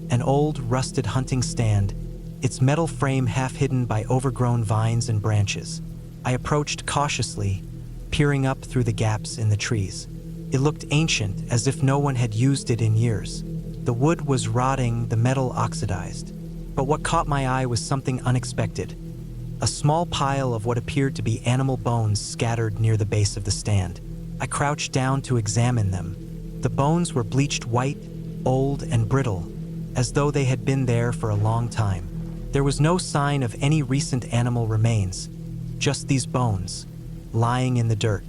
An old, rusted hunting stand, its metal frame half hidden by overgrown vines and branches. I approached cautiously, peering up through the gaps in the trees. It looked ancient, as if no one had used it in years. The wood was rotting, the metal oxidized. But what caught my eye was something unexpected. A small pile of what appeared to be animal bones scattered near the base of the stand. I crouched down to examine them. The bones were bleached white, old and brittle, as though they had been there for a long time. There was no sign of any recent animal remains, just these bones, lying in the dirt.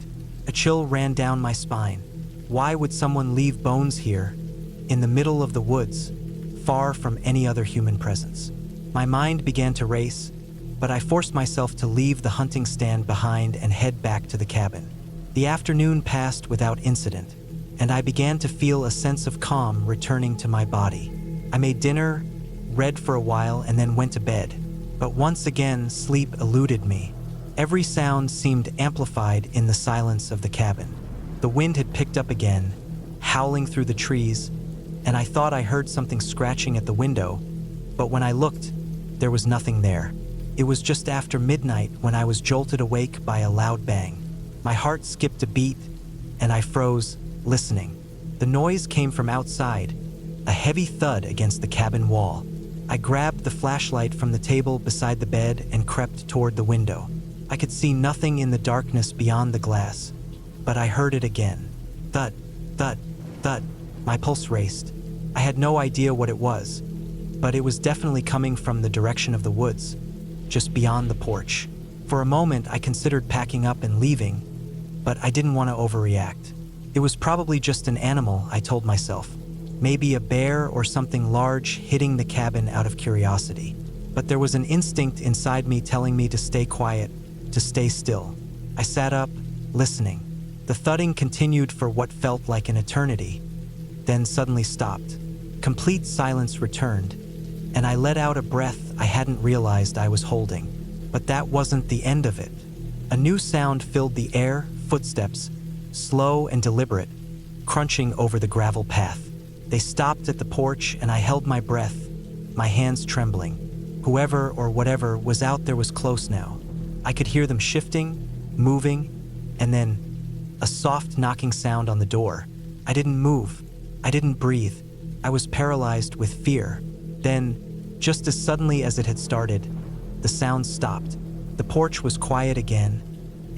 A chill ran down my spine. Why would someone leave bones here, in the middle of the woods, far from any other human presence? My mind began to race, but I forced myself to leave the hunting stand behind and head back to the cabin. The afternoon passed without incident, and I began to feel a sense of calm returning to my body. I made dinner, read for a while, and then went to bed. But once again, sleep eluded me. Every sound seemed amplified in the silence of the cabin. The wind had picked up again, howling through the trees, and I thought I heard something scratching at the window, but when I looked, there was nothing there. It was just after midnight when I was jolted awake by a loud bang. My heart skipped a beat, and I froze, listening. The noise came from outside, a heavy thud against the cabin wall. I grabbed the flashlight from the table beside the bed and crept toward the window. I could see nothing in the darkness beyond the glass, but I heard it again. Thud, thud, thud. My pulse raced. I had no idea what it was, but it was definitely coming from the direction of the woods, just beyond the porch. For a moment, I considered packing up and leaving, but I didn't want to overreact. It was probably just an animal, I told myself. Maybe a bear or something large hitting the cabin out of curiosity. But there was an instinct inside me telling me to stay quiet, to stay still. I sat up, listening. The thudding continued for what felt like an eternity, then suddenly stopped. Complete silence returned, and I let out a breath I hadn't realized I was holding. But that wasn't the end of it. A new sound filled the air, footsteps, slow and deliberate, crunching over the gravel path. They stopped at the porch and I held my breath, my hands trembling. Whoever or whatever was out there was close now. I could hear them shifting, moving, and then a soft knocking sound on the door. I didn't move. I didn't breathe. I was paralyzed with fear. Then, just as suddenly as it had started, the sound stopped. The porch was quiet again,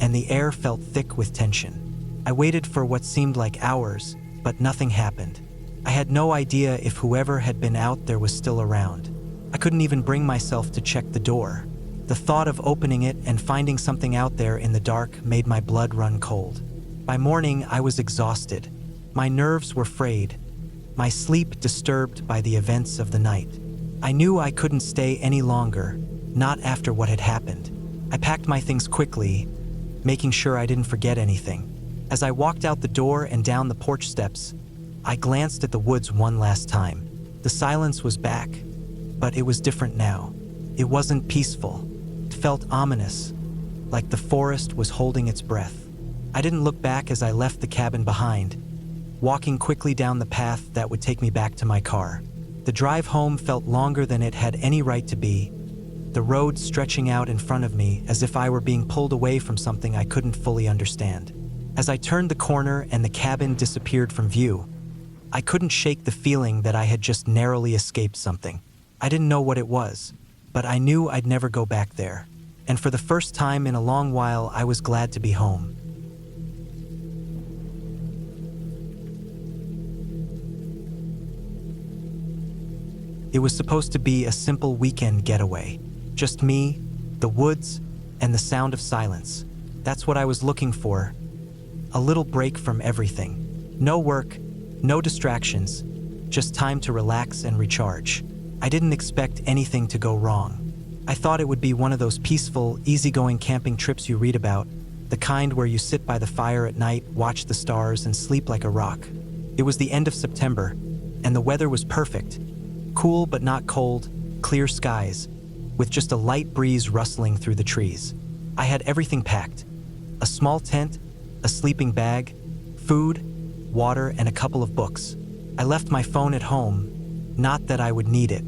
and the air felt thick with tension. I waited for what seemed like hours, but nothing happened. I had no idea if whoever had been out there was still around. I couldn't even bring myself to check the door. The thought of opening it and finding something out there in the dark made my blood run cold. By morning, I was exhausted. My nerves were frayed, my sleep disturbed by the events of the night. I knew I couldn't stay any longer, not after what had happened. I packed my things quickly, making sure I didn't forget anything. As I walked out the door and down the porch steps, I glanced at the woods one last time. The silence was back, but it was different now. It wasn't peaceful. It felt ominous, like the forest was holding its breath. I didn't look back as I left the cabin behind, walking quickly down the path that would take me back to my car. The drive home felt longer than it had any right to be, the road stretching out in front of me as if I were being pulled away from something I couldn't fully understand. As I turned the corner and the cabin disappeared from view, I couldn't shake the feeling that I had just narrowly escaped something. I didn't know what it was, but I knew I'd never go back there. And for the first time in a long while, I was glad to be home. It was supposed to be a simple weekend getaway. Just me, the woods, and the sound of silence. That's what I was looking for. A little break from everything. No work, no distractions, just time to relax and recharge. I didn't expect anything to go wrong. I thought it would be one of those peaceful, easygoing camping trips you read about, the kind where you sit by the fire at night, watch the stars, and sleep like a rock. It was the end of September, and the weather was perfect. Cool but not cold, clear skies, with just a light breeze rustling through the trees. I had everything packed. A small tent, a sleeping bag, food, water, and a couple of books. I left my phone at home, not that I would need it.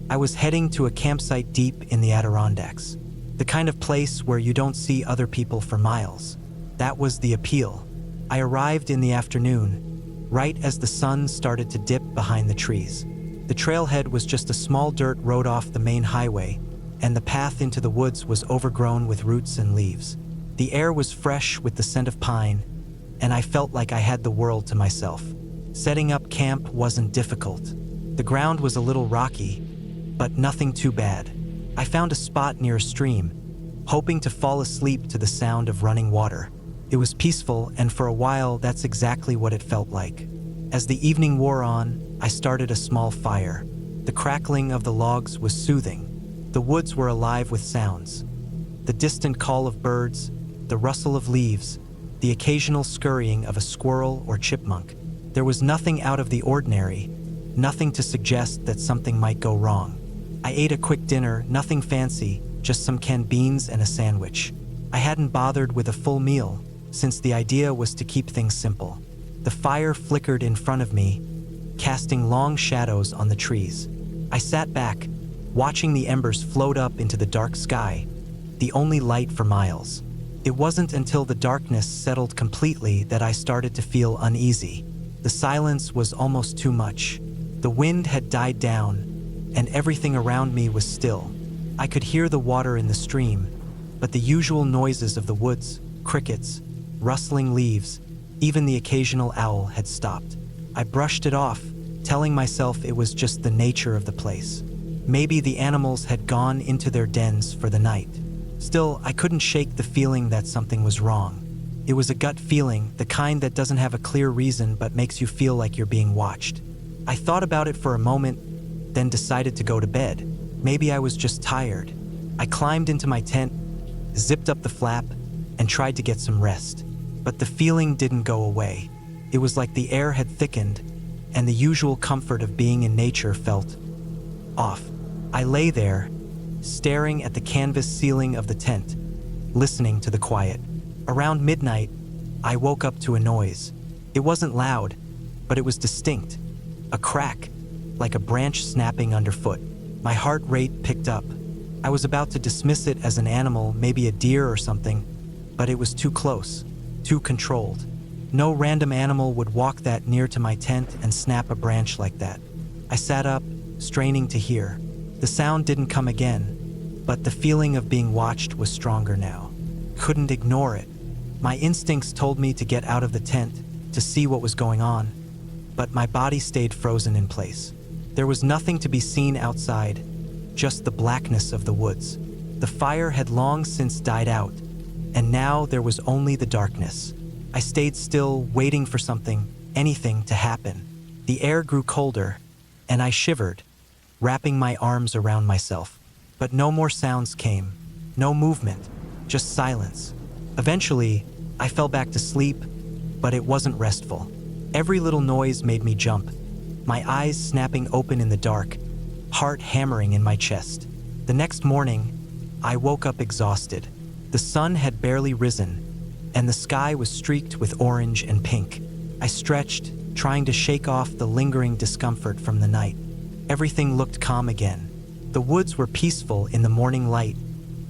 I was heading to a campsite deep in the Adirondacks, the kind of place where you don't see other people for miles. That was the appeal. I arrived in the afternoon, right as the sun started to dip behind the trees. The trailhead was just a small dirt road off the main highway, and the path into the woods was overgrown with roots and leaves. The air was fresh with the scent of pine, and I felt like I had the world to myself. Setting up camp wasn't difficult. The ground was a little rocky, but nothing too bad. I found a spot near a stream, hoping to fall asleep to the sound of running water. It was peaceful, and for a while, that's exactly what it felt like. As the evening wore on, I started a small fire. The crackling of the logs was soothing. The woods were alive with sounds. The distant call of birds, the rustle of leaves, the occasional scurrying of a squirrel or chipmunk. There was nothing out of the ordinary, nothing to suggest that something might go wrong. I ate a quick dinner, nothing fancy, just some canned beans and a sandwich. I hadn't bothered with a full meal, since the idea was to keep things simple. The fire flickered in front of me, casting long shadows on the trees. I sat back, watching the embers float up into the dark sky, the only light for miles. It wasn't until the darkness settled completely that I started to feel uneasy. The silence was almost too much. The wind had died down, and everything around me was still. I could hear the water in the stream, but the usual noises of the woods, crickets, rustling leaves, Even the occasional owl had stopped. I brushed it off, telling myself it was just the nature of the place. Maybe the animals had gone into their dens for the night. Still, I couldn't shake the feeling that something was wrong. It was a gut feeling, the kind that doesn't have a clear reason but makes you feel like you're being watched. I thought about it for a moment, then decided to go to bed. Maybe I was just tired. I climbed into my tent, zipped up the flap, and tried to get some rest. But the feeling didn't go away. It was like the air had thickened, and the usual comfort of being in nature felt off. I lay there, staring at the canvas ceiling of the tent, listening to the quiet. Around midnight, I woke up to a noise. It wasn't loud, but it was distinct. A crack, like a branch snapping underfoot. My heart rate picked up. I was about to dismiss it as an animal, maybe a deer or something, but it was too close, too controlled. No random animal would walk that near to my tent and snap a branch like that. I sat up, straining to hear. The sound didn't come again, but the feeling of being watched was stronger now. Couldn't ignore it. My instincts told me to get out of the tent, to see what was going on, but my body stayed frozen in place. There was nothing to be seen outside, just the blackness of the woods. The fire had long since died out, and now there was only the darkness. I stayed still, waiting for something, anything to happen. The air grew colder, and I shivered, wrapping my arms around myself. But no more sounds came, no movement, just silence. Eventually, I fell back to sleep, but it wasn't restful. Every little noise made me jump, my eyes snapping open in the dark, heart hammering in my chest. The next morning, I woke up exhausted. The sun had barely risen, and the sky was streaked with orange and pink. I stretched, trying to shake off the lingering discomfort from the night. Everything looked calm again. The woods were peaceful in the morning light,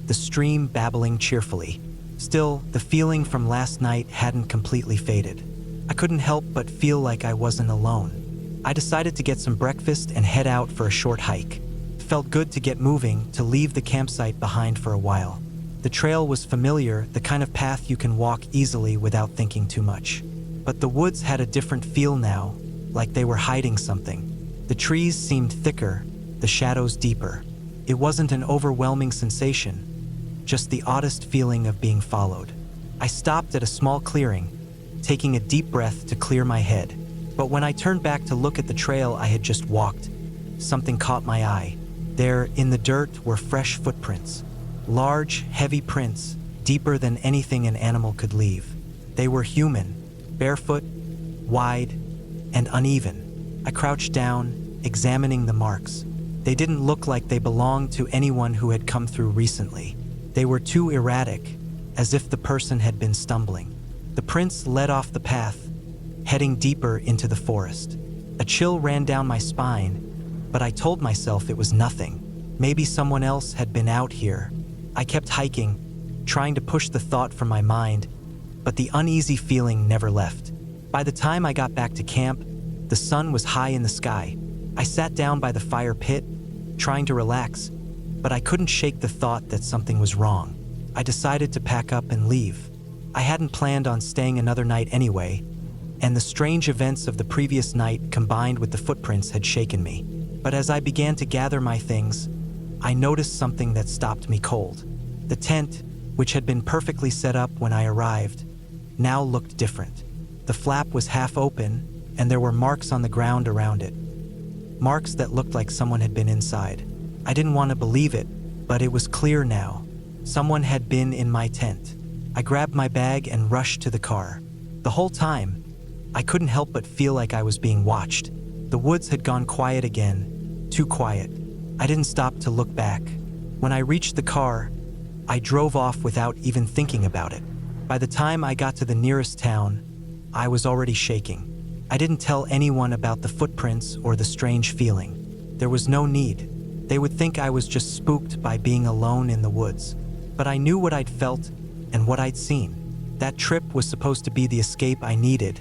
the stream babbling cheerfully. Still, the feeling from last night hadn't completely faded. I couldn't help but feel like I wasn't alone. I decided to get some breakfast and head out for a short hike. It felt good to get moving, to leave the campsite behind for a while. The trail was familiar, the kind of path you can walk easily without thinking too much. But the woods had a different feel now, like they were hiding something. The trees seemed thicker, the shadows deeper. It wasn't an overwhelming sensation, just the oddest feeling of being followed. I stopped at a small clearing, taking a deep breath to clear my head. But when I turned back to look at the trail I had just walked, something caught my eye. There, in the dirt, were fresh footprints. Large, heavy prints, deeper than anything an animal could leave. They were human, barefoot, wide, and uneven. I crouched down, examining the marks. They didn't look like they belonged to anyone who had come through recently. They were too erratic, as if the person had been stumbling. The prints led off the path, heading deeper into the forest. A chill ran down my spine, but I told myself it was nothing. Maybe someone else had been out here. I kept hiking, trying to push the thought from my mind, but the uneasy feeling never left. By the time I got back to camp, the sun was high in the sky. I sat down by the fire pit, trying to relax, but I couldn't shake the thought that something was wrong. I decided to pack up and leave. I hadn't planned on staying another night anyway, and the strange events of the previous night combined with the footprints had shaken me. But as I began to gather my things, I noticed something that stopped me cold. The tent, which had been perfectly set up when I arrived, now looked different. The flap was half open, and there were marks on the ground around it. Marks that looked like someone had been inside. I didn't want to believe it, but it was clear now. Someone had been in my tent. I grabbed my bag and rushed to the car. The whole time, I couldn't help but feel like I was being watched. The woods had gone quiet again, too quiet. I didn't stop to look back. When I reached the car, I drove off without even thinking about it. By the time I got to the nearest town, I was already shaking. I didn't tell anyone about the footprints or the strange feeling. There was no need. They would think I was just spooked by being alone in the woods. But I knew what I'd felt and what I'd seen. That trip was supposed to be the escape I needed,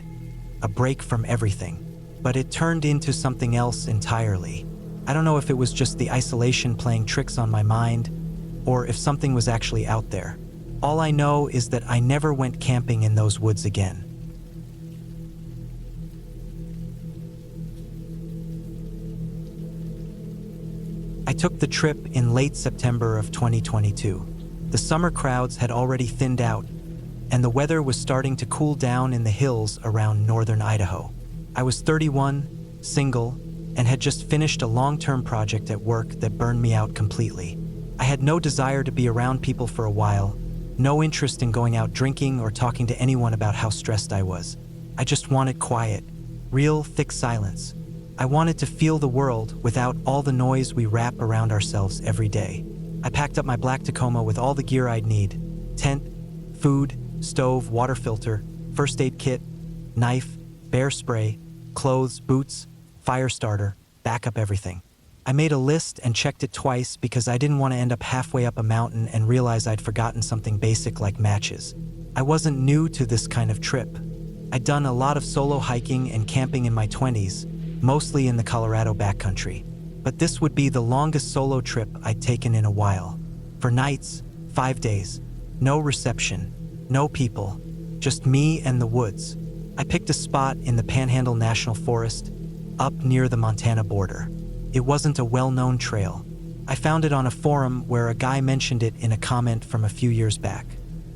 a break from everything. But it turned into something else entirely. I don't know if it was just the isolation playing tricks on my mind, or if something was actually out there. All I know is that I never went camping in those woods again. I took the trip in late September of 2022. The summer crowds had already thinned out, and the weather was starting to cool down in the hills around northern Idaho. I was 31, single, and had just finished a long-term project at work that burned me out completely. I had no desire to be around people for a while, no interest in going out drinking or talking to anyone about how stressed I was. I just wanted quiet, real, thick silence. I wanted to feel the world without all the noise we wrap around ourselves every day. I packed up my black Tacoma with all the gear I'd need: tent, food, stove, water filter, first aid kit, knife, bear spray, clothes, boots, fire starter, backup everything. I made a list and checked it twice because I didn't want to end up halfway up a mountain and realize I'd forgotten something basic like matches. I wasn't new to this kind of trip. I'd done a lot of solo hiking and camping in my 20s, mostly in the Colorado backcountry. But this would be the longest solo trip I'd taken in a while. For nights, 5 days, no reception, no people, just me and the woods. I picked a spot in the Panhandle National Forest, up near the Montana border. It wasn't a well-known trail. I found it on a forum where a guy mentioned it in a comment from a few years back.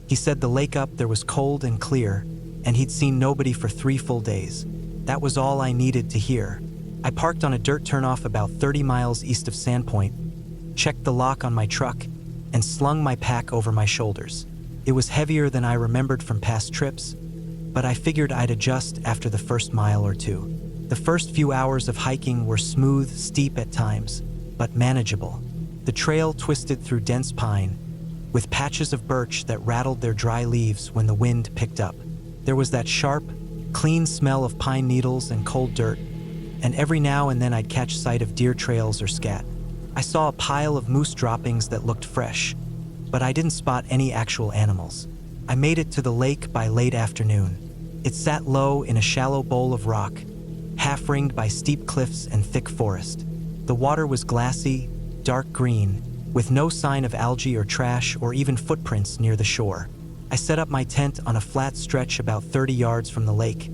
He said the lake up there was cold and clear, and he'd seen nobody for 3 full days. That was all I needed to hear. I parked on a dirt turnoff about 30 miles east of Sandpoint, checked the lock on my truck, and slung my pack over my shoulders. It was heavier than I remembered from past trips, but I figured I'd adjust after the first mile or two. The first few hours of hiking were smooth, steep at times, but manageable. The trail twisted through dense pine, with patches of birch that rattled their dry leaves when the wind picked up. There was that sharp, clean smell of pine needles and cold dirt, and every now and then I'd catch sight of deer trails or scat. I saw a pile of moose droppings that looked fresh, but I didn't spot any actual animals. I made it to the lake by late afternoon. It sat low in a shallow bowl of rock, half ringed by steep cliffs and thick forest. The water was glassy, dark green, with no sign of algae or trash or even footprints near the shore. I set up my tent on a flat stretch about 30 yards from the lake,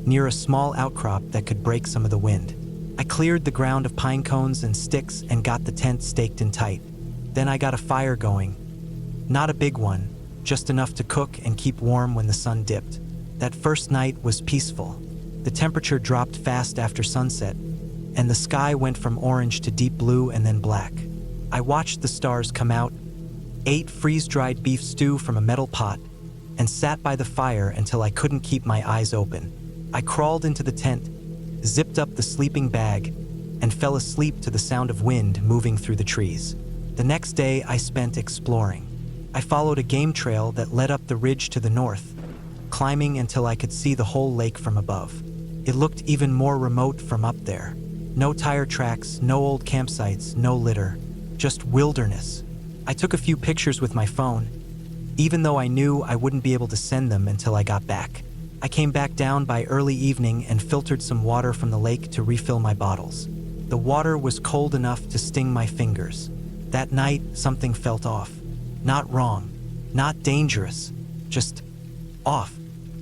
near a small outcrop that could break some of the wind. I cleared the ground of pine cones and sticks and got the tent staked in tight. Then I got a fire going. Not a big one, just enough to cook and keep warm when the sun dipped. That first night was peaceful. The temperature dropped fast after sunset, and the sky went from orange to deep blue and then black. I watched the stars come out, ate freeze-dried beef stew from a metal pot, and sat by the fire until I couldn't keep my eyes open. I crawled into the tent, zipped up the sleeping bag, and fell asleep to the sound of wind moving through the trees. The next day I spent exploring. I followed a game trail that led up the ridge to the north, climbing until I could see the whole lake from above. It looked even more remote from up there. No tire tracks, no old campsites, no litter, just wilderness. I took a few pictures with my phone, even though I knew I wouldn't be able to send them until I got back. I came back down by early evening and filtered some water from the lake to refill my bottles. The water was cold enough to sting my fingers. That night, something felt off. Not wrong, not dangerous, just off.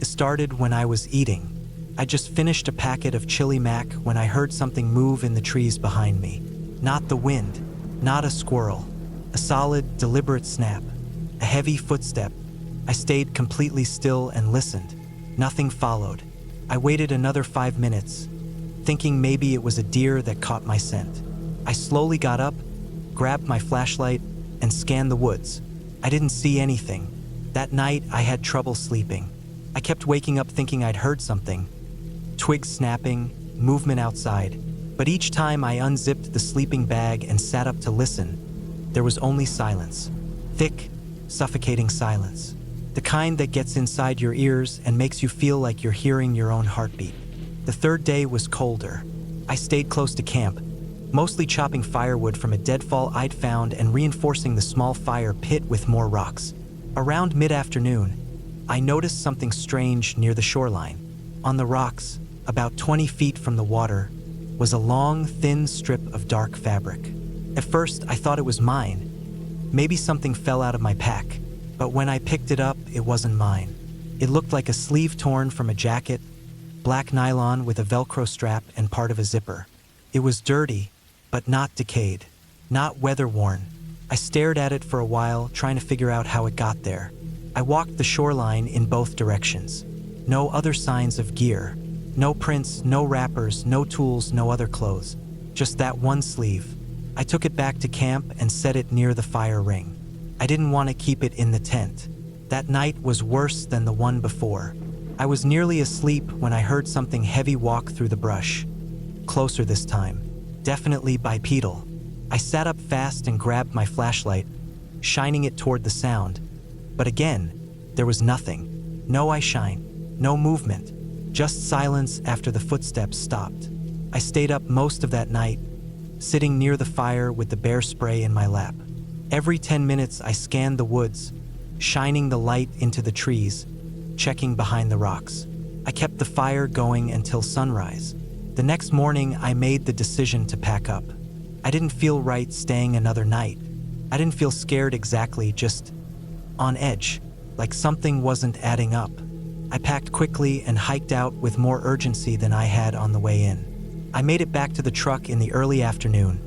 It started when I was eating. I just finished a packet of chili mac when I heard something move in the trees behind me. Not the wind, not a squirrel. A solid, deliberate snap. A heavy footstep. I stayed completely still and listened. Nothing followed. I waited another 5 minutes, thinking maybe it was a deer that caught my scent. I slowly got up, grabbed my flashlight, and scanned the woods. I didn't see anything. That night, I had trouble sleeping. I kept waking up thinking I'd heard something. Twigs snapping, movement outside. But each time I unzipped the sleeping bag and sat up to listen, there was only silence. Thick, suffocating silence. The kind that gets inside your ears and makes you feel like you're hearing your own heartbeat. The third day was colder. I stayed close to camp, mostly chopping firewood from a deadfall I'd found and reinforcing the small fire pit with more rocks. Around mid-afternoon, I noticed something strange near the shoreline. On the rocks, about 20 feet from the water, was a long, thin strip of dark fabric. At first, I thought it was mine. Maybe something fell out of my pack, but when I picked it up, it wasn't mine. It looked like a sleeve torn from a jacket, black nylon with a Velcro strap and part of a zipper. It was dirty, but not decayed. not weather-worn. I stared at it for a while, trying to figure out how it got there. I walked the shoreline in both directions. No other signs of gear. No prints, no wrappers, no tools, no other clothes. Just that one sleeve. I took it back to camp and set it near the fire ring. I didn't want to keep it in the tent. That night was worse than the one before. I was nearly asleep when I heard something heavy walk through the brush. Closer this time. Definitely bipedal. I sat up fast and grabbed my flashlight, shining it toward the sound. But again, there was nothing. No eye shine, no movement, just silence after the footsteps stopped. I stayed up most of that night, sitting near the fire with the bear spray in my lap. Every 10 minutes I scanned the woods, shining the light into the trees, checking behind the rocks. I kept the fire going until sunrise. The next morning I made the decision to pack up. I didn't feel right staying another night. I didn't feel scared exactly, just on edge, like something wasn't adding up. I packed quickly and hiked out with more urgency than I had on the way in. I made it back to the truck in the early afternoon,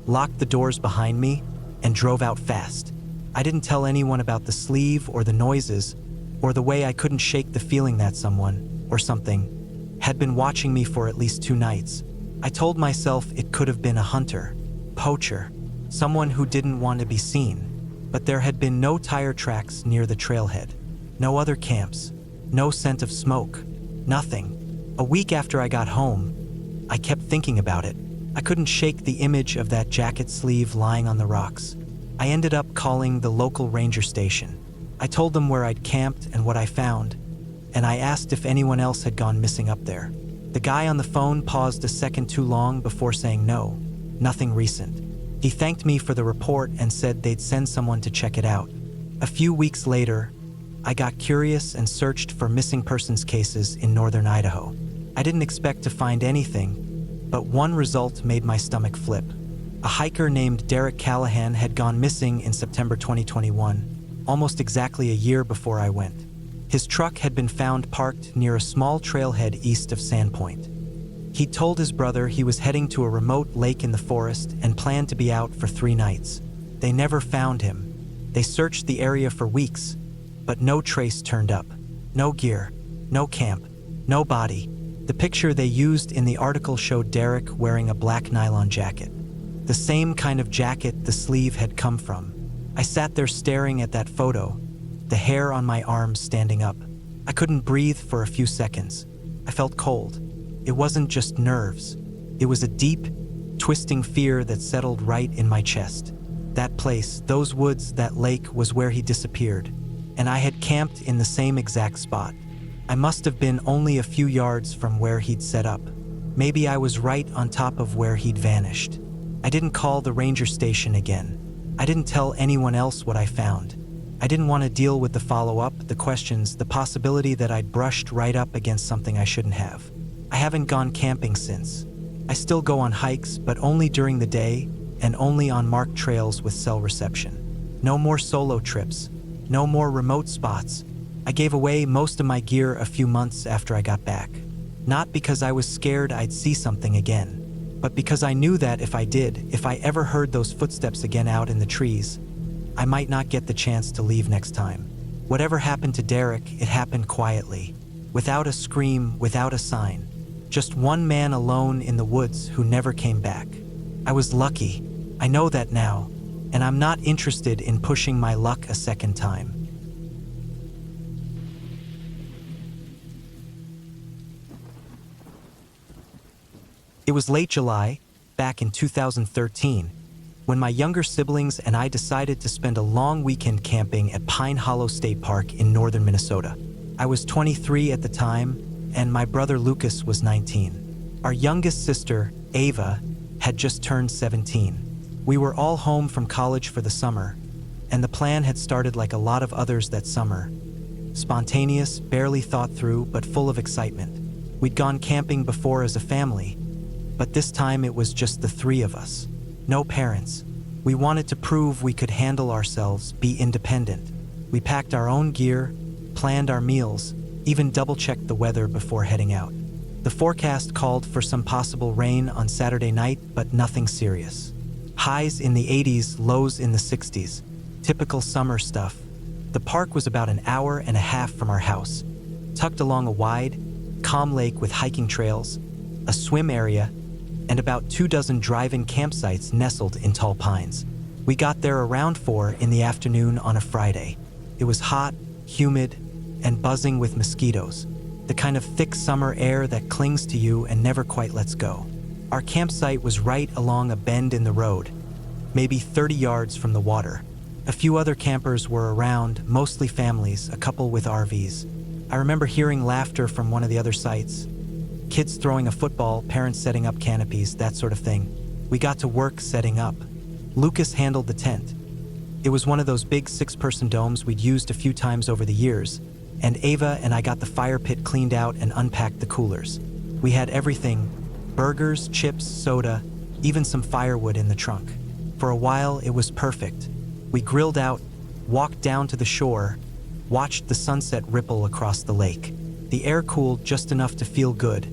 locked the doors behind me, and drove out fast. I didn't tell anyone about the sleeve or the noises, or the way I couldn't shake the feeling that someone, or something, had been watching me for at least 2 nights. I told myself it could have been a hunter, poacher, someone who didn't want to be seen. But there had been no tire tracks near the trailhead, no other camps, no scent of smoke, nothing. A week after I got home, I kept thinking about it. I couldn't shake the image of that jacket sleeve lying on the rocks. I ended up calling the local ranger station. I told them where I'd camped and what I found, and I asked if anyone else had gone missing up there. The guy on the phone paused a second too long before saying no, nothing recent. He thanked me for the report and said they'd send someone to check it out. A few weeks later, I got curious and searched for missing persons cases in northern Idaho. I didn't expect to find anything, but one result made my stomach flip. A hiker named Derek Callahan had gone missing in September 2021, almost exactly a year before I went. His truck had been found parked near a small trailhead east of Sandpoint. He'd told his brother he was heading to a remote lake in the forest and planned to be out for 3 nights. They never found him. They searched the area for weeks, but no trace turned up. No gear, no camp, no body. The picture they used in the article showed Derek wearing a black nylon jacket. The same kind of jacket the sleeve had come from. I sat there staring at that photo, the hair on my arms standing up. I couldn't breathe for a few seconds. I felt cold. It wasn't just nerves. It was a deep, twisting fear that settled right in my chest. That place, those woods, that lake was where he disappeared, and I had camped in the same exact spot. I must have been only a few yards from where he'd set up. Maybe I was right on top of where he'd vanished. I didn't call the ranger station again. I didn't tell anyone else what I found. I didn't want to deal with the follow-up, the questions, the possibility that I'd brushed right up against something I shouldn't have. I haven't gone camping since. I still go on hikes, but only during the day and only on marked trails with cell reception. No more solo trips, no more remote spots. I gave away most of my gear a few months after I got back. Not because I was scared I'd see something again, but because I knew that if I ever heard those footsteps again out in the trees, I might not get the chance to leave next time. Whatever happened to Derek, it happened quietly, without a scream, without a sign. Just one man alone in the woods who never came back. I was lucky. I know that now, and I'm not interested in pushing my luck a second time. It was late July, back in 2013, when my younger siblings and I decided to spend a long weekend camping at Pine Hollow State Park in northern Minnesota. I was 23 at the time, and my brother Lucas was 19. Our youngest sister, Ava, had just turned 17. We were all home from college for the summer, and the plan had started like a lot of others that summer. Spontaneous, barely thought through, but full of excitement. We'd gone camping before as a family, but this time it was just the 3 of us. No parents. We wanted to prove we could handle ourselves, be independent. We packed our own gear, planned our meals, even double-checked the weather before heading out. The forecast called for some possible rain on Saturday night, but nothing serious. Highs in the 80s, lows in the 60s. Typical summer stuff. The park was about an hour and a half from our house, tucked along a wide, calm lake with hiking trails, a swim area, and about 24 drive-in campsites nestled in tall pines. We got there around 4 in the afternoon on a Friday. It was hot, humid, and buzzing with mosquitoes, the kind of thick summer air that clings to you and never quite lets go. Our campsite was right along a bend in the road, maybe 30 yards from the water. A few other campers were around, mostly families, a couple with RVs. I remember hearing laughter from one of the other sites. Kids throwing a football, parents setting up canopies, that sort of thing. We got to work setting up. Lucas handled the tent. It was one of those big 6-person domes we'd used a few times over the years, and Ava and I got the fire pit cleaned out and unpacked the coolers. We had everything: burgers, chips, soda, even some firewood in the trunk. For a while, it was perfect. We grilled out, walked down to the shore, watched the sunset ripple across the lake. The air cooled just enough to feel good,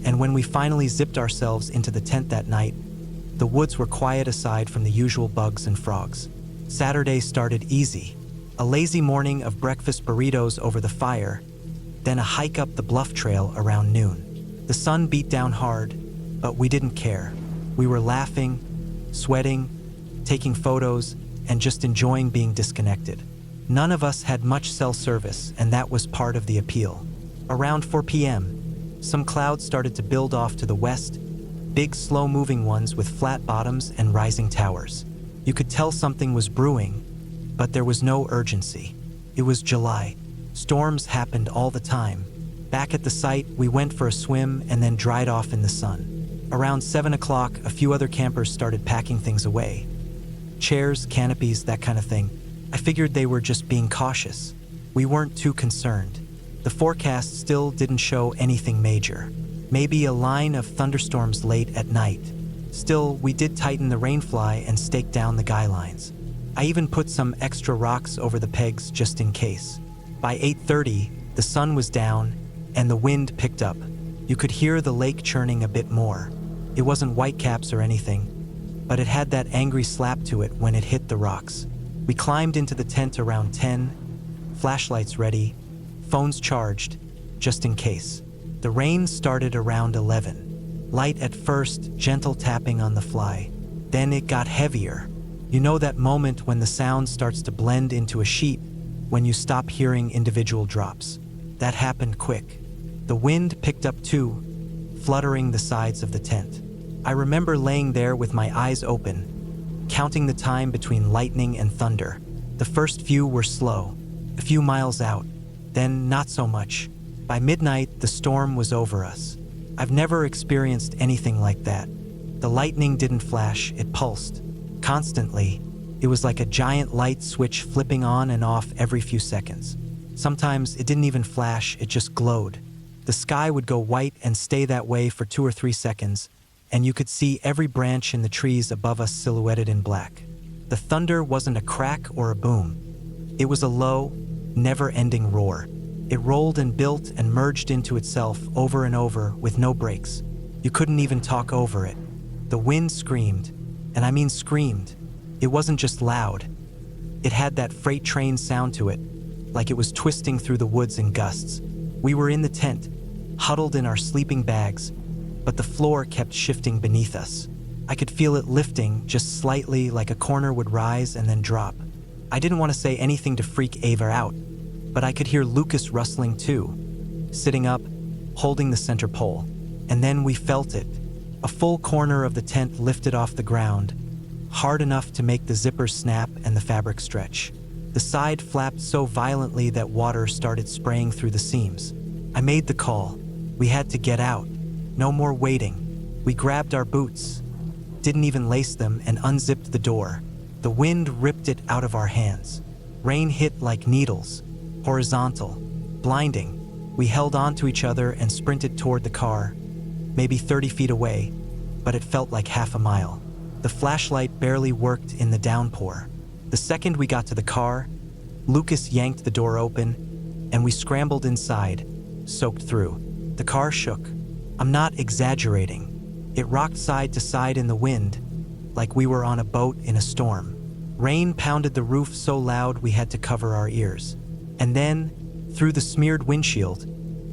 and when we finally zipped ourselves into the tent that night, the woods were quiet aside from the usual bugs and frogs. Saturday started easy. A lazy morning of breakfast burritos over the fire, then a hike up the bluff trail around noon. The sun beat down hard, but we didn't care. We were laughing, sweating, taking photos, and just enjoying being disconnected. None of us had much cell service, and that was part of the appeal. Around 4 p.m., some clouds started to build off to the west, big slow-moving ones with flat bottoms and rising towers. You could tell something was brewing, but there was no urgency. It was July. Storms happened all the time. Back at the site, we went for a swim and then dried off in the sun. Around 7 o'clock, a few other campers started packing things away. Chairs, canopies, that kind of thing. I figured they were just being cautious. We weren't too concerned. The forecast still didn't show anything major. Maybe a line of thunderstorms late at night. Still, we did tighten the rainfly and stake down the guy lines. I even put some extra rocks over the pegs just in case. By 8:30, the sun was down and the wind picked up. You could hear the lake churning a bit more. It wasn't whitecaps or anything, but it had that angry slap to it when it hit the rocks. We climbed into the tent around 10, flashlights ready, phones charged, just in case. The rain started around 11. Light at first, gentle tapping on the fly. Then it got heavier. You know that moment when the sound starts to blend into a sheet, when you stop hearing individual drops. That happened quick. The wind picked up too, fluttering the sides of the tent. I remember laying there with my eyes open, counting the time between lightning and thunder. The first few were slow, a few miles out, then not so much. By midnight, the storm was over us. I've never experienced anything like that. The lightning didn't flash, it pulsed. Constantly, it was like a giant light switch flipping on and off every few seconds. Sometimes it didn't even flash, it just glowed. The sky would go white and stay that way for 2 or 3 seconds, and you could see every branch in the trees above us silhouetted in black. The thunder wasn't a crack or a boom. It was a low, never-ending roar. It rolled and built and merged into itself over and over with no breaks. You couldn't even talk over it. The wind screamed, and I mean screamed. It wasn't just loud. It had that freight train sound to it, like it was twisting through the woods in gusts. We were in the tent, huddled in our sleeping bags, but the floor kept shifting beneath us. I could feel it lifting just slightly, like a corner would rise and then drop. I didn't want to say anything to freak Ava out, but I could hear Lucas rustling too, sitting up, holding the center pole. And then we felt it. A full corner of the tent lifted off the ground, hard enough to make the zippers snap and the fabric stretch. The side flapped so violently that water started spraying through the seams. I made the call. We had to get out. No more waiting. We grabbed our boots, didn't even lace them, and unzipped the door. The wind ripped it out of our hands. Rain hit like needles, horizontal, blinding. We held on to each other and sprinted toward the car, maybe 30 feet away, but it felt like half a mile. The flashlight barely worked in the downpour. The second we got to the car, Lucas yanked the door open, and we scrambled inside, soaked through. The car shook. I'm not exaggerating. It rocked side to side in the wind, like we were on a boat in a storm. Rain pounded the roof so loud we had to cover our ears. And then, through the smeared windshield,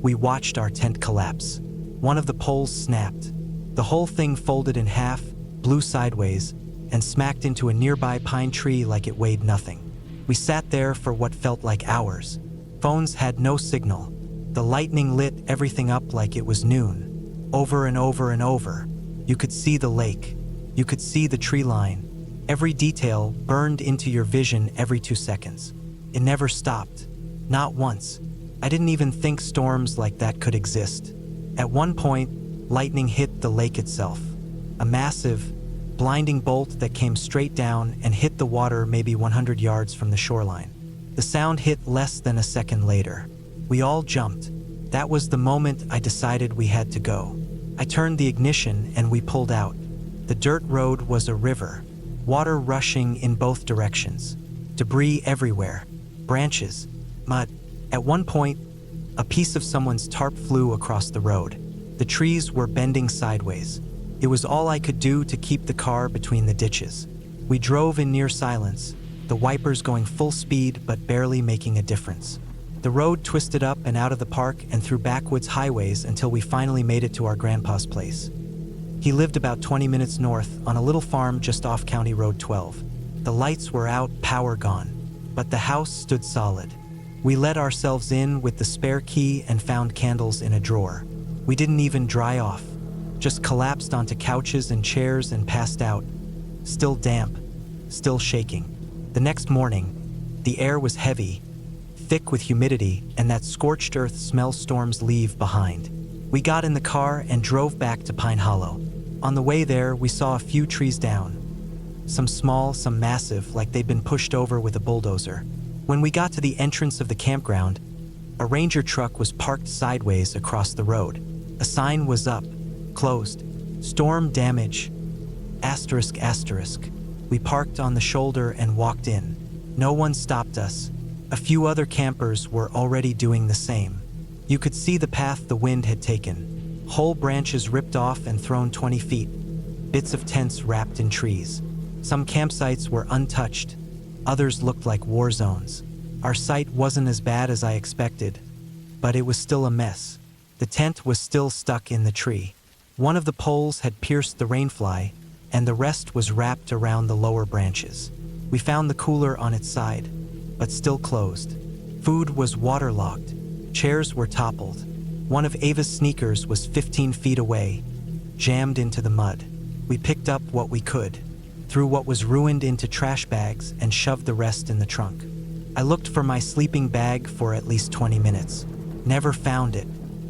we watched our tent collapse. One of the poles snapped. The whole thing folded in half, blew sideways, and smacked into a nearby pine tree like it weighed nothing. We sat there for what felt like hours. Phones had no signal. The lightning lit everything up like it was noon. Over and over and over. You could see the lake. You could see the tree line. Every detail burned into your vision every 2 seconds. It never stopped. Not once. I didn't even think storms like that could exist. At one point, lightning hit the lake itself. A massive, blinding bolt that came straight down and hit the water maybe 100 yards from the shoreline. The sound hit less than a second later. We all jumped. That was the moment I decided we had to go. I turned the ignition and we pulled out. The dirt road was a river, water rushing in both directions, debris everywhere, branches, mud. At one point, a piece of someone's tarp flew across the road. The trees were bending sideways. It was all I could do to keep the car between the ditches. We drove in near silence, the wipers going full speed but barely making a difference. The road twisted up and out of the park and through backwoods highways until we finally made it to our grandpa's place. He lived about 20 minutes north on a little farm just off County Road 12. The lights were out, power gone, but the house stood solid. We let ourselves in with the spare key and found candles in a drawer. We didn't even dry off, just collapsed onto couches and chairs and passed out, still damp, still shaking. The next morning, the air was heavy, thick with humidity and that scorched earth smell storms leave behind. We got in the car and drove back to Pine Hollow. On the way there, we saw a few trees down. Some small, some massive, like they'd been pushed over with a bulldozer. When we got to the entrance of the campground, a ranger truck was parked sideways across the road. A sign was up, closed, storm damage, ***. We parked on the shoulder and walked in. No one stopped us. A few other campers were already doing the same. You could see the path the wind had taken. Whole branches ripped off and thrown 20 feet. Bits of tents wrapped in trees. Some campsites were untouched. Others looked like war zones. Our site wasn't as bad as I expected, but it was still a mess. The tent was still stuck in the tree. One of the poles had pierced the rainfly, and the rest was wrapped around the lower branches. We found the cooler on its side, but still closed. Food was waterlogged. Chairs were toppled. One of Ava's sneakers was 15 feet away, jammed into the mud. We picked up what we could, threw what was ruined into trash bags, and shoved the rest in the trunk. I looked for my sleeping bag for at least 20 minutes. Never found it.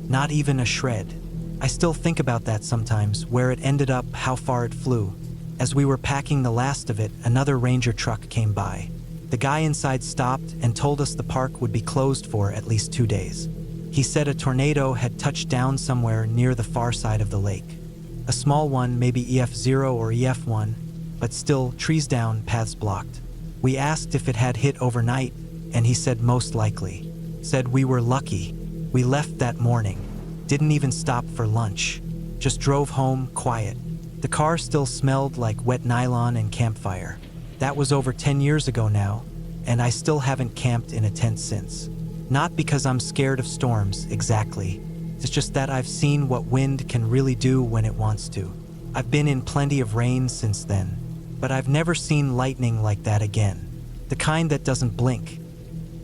Not even a shred. I still think about that sometimes, where it ended up, how far it flew. As we were packing the last of it, another ranger truck came by. The guy inside stopped and told us the park would be closed for at least 2 days. He said a tornado had touched down somewhere near the far side of the lake. A small one, maybe EF0 or EF1, but still, trees down, paths blocked. We asked if it had hit overnight, and he said most likely. Said we were lucky. We left that morning. Didn't even stop for lunch. Just drove home, quiet. The car still smelled like wet nylon and campfire. That was over 10 years ago now, and I still haven't camped in a tent since. Not because I'm scared of storms, exactly. It's just that I've seen what wind can really do when it wants to. I've been in plenty of rain since then, but I've never seen lightning like that again. The kind that doesn't blink.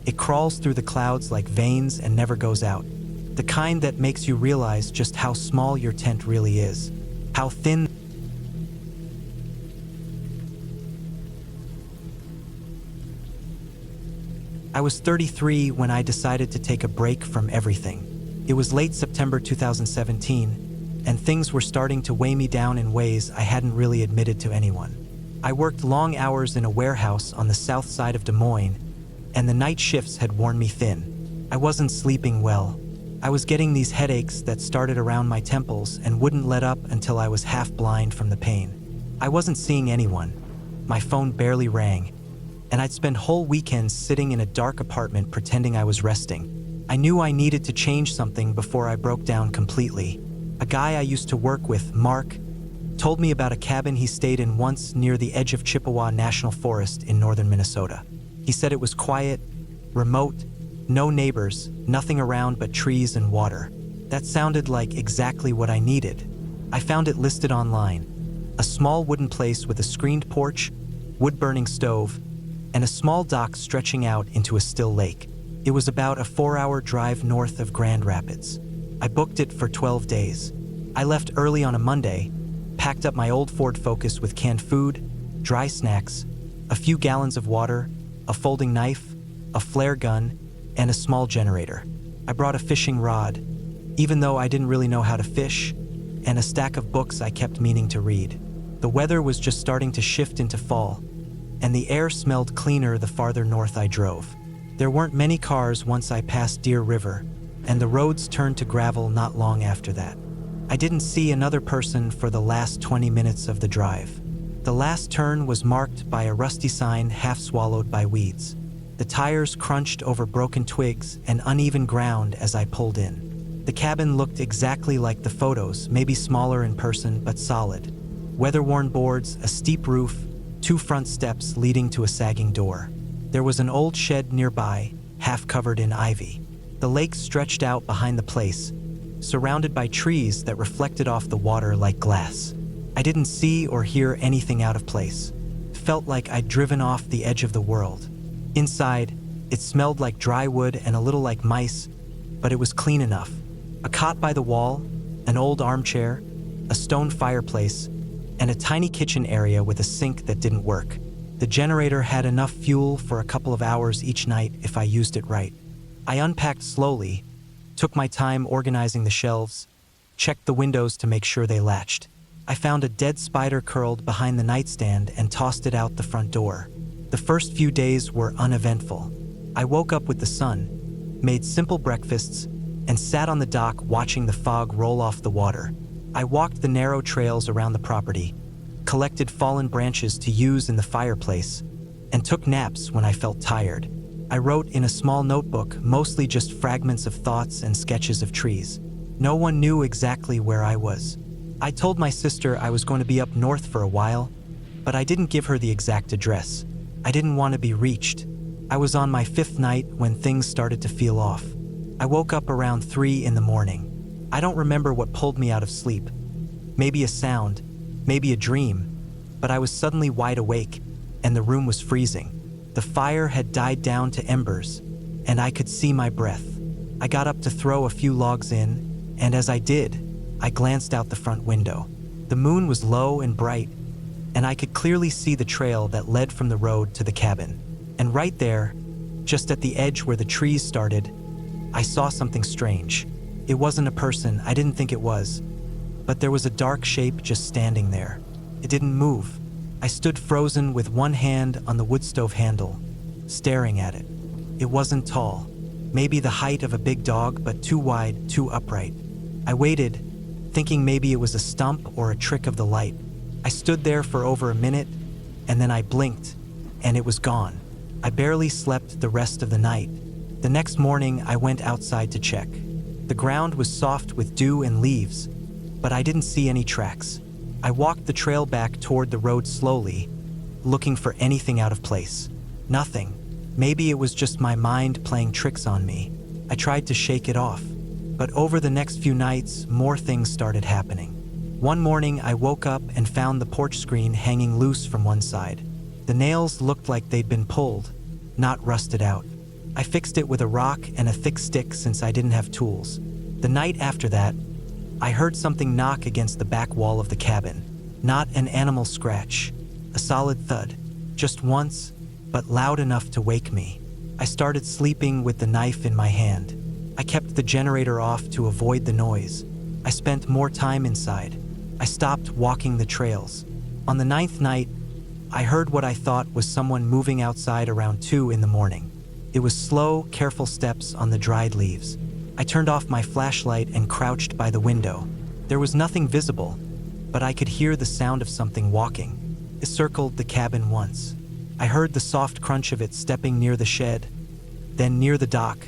It crawls through the clouds like veins and never goes out. The kind that makes you realize just how small your tent really is. How thin. I was 33 when I decided to take a break from everything. It was late September 2017, and things were starting to weigh me down in ways I hadn't really admitted to anyone. I worked long hours in a warehouse on the south side of Des Moines, and the night shifts had worn me thin. I wasn't sleeping well. I was getting these headaches that started around my temples and wouldn't let up until I was half blind from the pain. I wasn't seeing anyone. My phone barely rang, and I'd spend whole weekends sitting in a dark apartment pretending I was resting. I knew I needed to change something before I broke down completely. A guy I used to work with, Mark, told me about a cabin he stayed in once near the edge of Chippewa National Forest in northern Minnesota. He said it was quiet, remote, no neighbors, nothing around but trees and water. That sounded like exactly what I needed. I found it listed online. A small wooden place with a screened porch, wood-burning stove, and a small dock stretching out into a still lake. It was about a 4-hour drive north of Grand Rapids. I booked it for 12 days. I left early on a Monday, packed up my old Ford Focus with canned food, dry snacks, a few gallons of water, a folding knife, a flare gun, and a small generator. I brought a fishing rod, even though I didn't really know how to fish, and a stack of books I kept meaning to read. The weather was just starting to shift into fall, and the air smelled cleaner the farther north I drove. There weren't many cars once I passed Deer River, and the roads turned to gravel not long after that. I didn't see another person for the last 20 minutes of the drive. The last turn was marked by a rusty sign half swallowed by weeds. The tires crunched over broken twigs and uneven ground as I pulled in. The cabin looked exactly like the photos, maybe smaller in person but solid. Weather-worn boards, a steep roof, 2 front steps leading to a sagging door. There was an old shed nearby, half covered in ivy. The lake stretched out behind the place, surrounded by trees that reflected off the water like glass. I didn't see or hear anything out of place. Felt like I'd driven off the edge of the world. Inside, it smelled like dry wood and a little like mice, but it was clean enough. A cot by the wall, an old armchair, a stone fireplace, and a tiny kitchen area with a sink that didn't work. The generator had enough fuel for a couple of hours each night if I used it right. I unpacked slowly, took my time organizing the shelves, checked the windows to make sure they latched. I found a dead spider curled behind the nightstand and tossed it out the front door. The first few days were uneventful. I woke up with the sun, made simple breakfasts, and sat on the dock watching the fog roll off the water. I walked the narrow trails around the property, collected fallen branches to use in the fireplace, and took naps when I felt tired. I wrote in a small notebook, mostly just fragments of thoughts and sketches of trees. No one knew exactly where I was. I told my sister I was going to be up north for a while, but I didn't give her the exact address. I didn't want to be reached. I was on my 5th night when things started to feel off. I woke up around 3 in the morning. I don't remember what pulled me out of sleep. Maybe a sound, maybe a dream, but I was suddenly wide awake, and the room was freezing. The fire had died down to embers, and I could see my breath. I got up to throw a few logs in, and as I did, I glanced out the front window. The moon was low and bright, and I could clearly see the trail that led from the road to the cabin. And right there, just at the edge where the trees started, I saw something strange. It wasn't a person, I didn't think it was, but there was a dark shape just standing there. It didn't move. I stood frozen with one hand on the wood stove handle, staring at it. It wasn't tall, maybe the height of a big dog, but too wide, too upright. I waited, thinking maybe it was a stump or a trick of the light. I stood there for over a minute, and then I blinked, and it was gone. I barely slept the rest of the night. The next morning, I went outside to check. The ground was soft with dew and leaves, but I didn't see any tracks. I walked the trail back toward the road slowly, looking for anything out of place. Nothing. Maybe it was just my mind playing tricks on me. I tried to shake it off, but over the next few nights, more things started happening. One morning, I woke up and found the porch screen hanging loose from one side. The nails looked like they'd been pulled, not rusted out. I fixed it with a rock and a thick stick since I didn't have tools. The night after that, I heard something knock against the back wall of the cabin. Not an animal scratch, a solid thud. Just once, but loud enough to wake me. I started sleeping with the knife in my hand. I kept the generator off to avoid the noise. I spent more time inside. I stopped walking the trails. On the 9th night, I heard what I thought was someone moving outside around 2 in the morning. It was slow, careful steps on the dried leaves. I turned off my flashlight and crouched by the window. There was nothing visible, but I could hear the sound of something walking. It circled the cabin once. I heard the soft crunch of it stepping near the shed, then near the dock,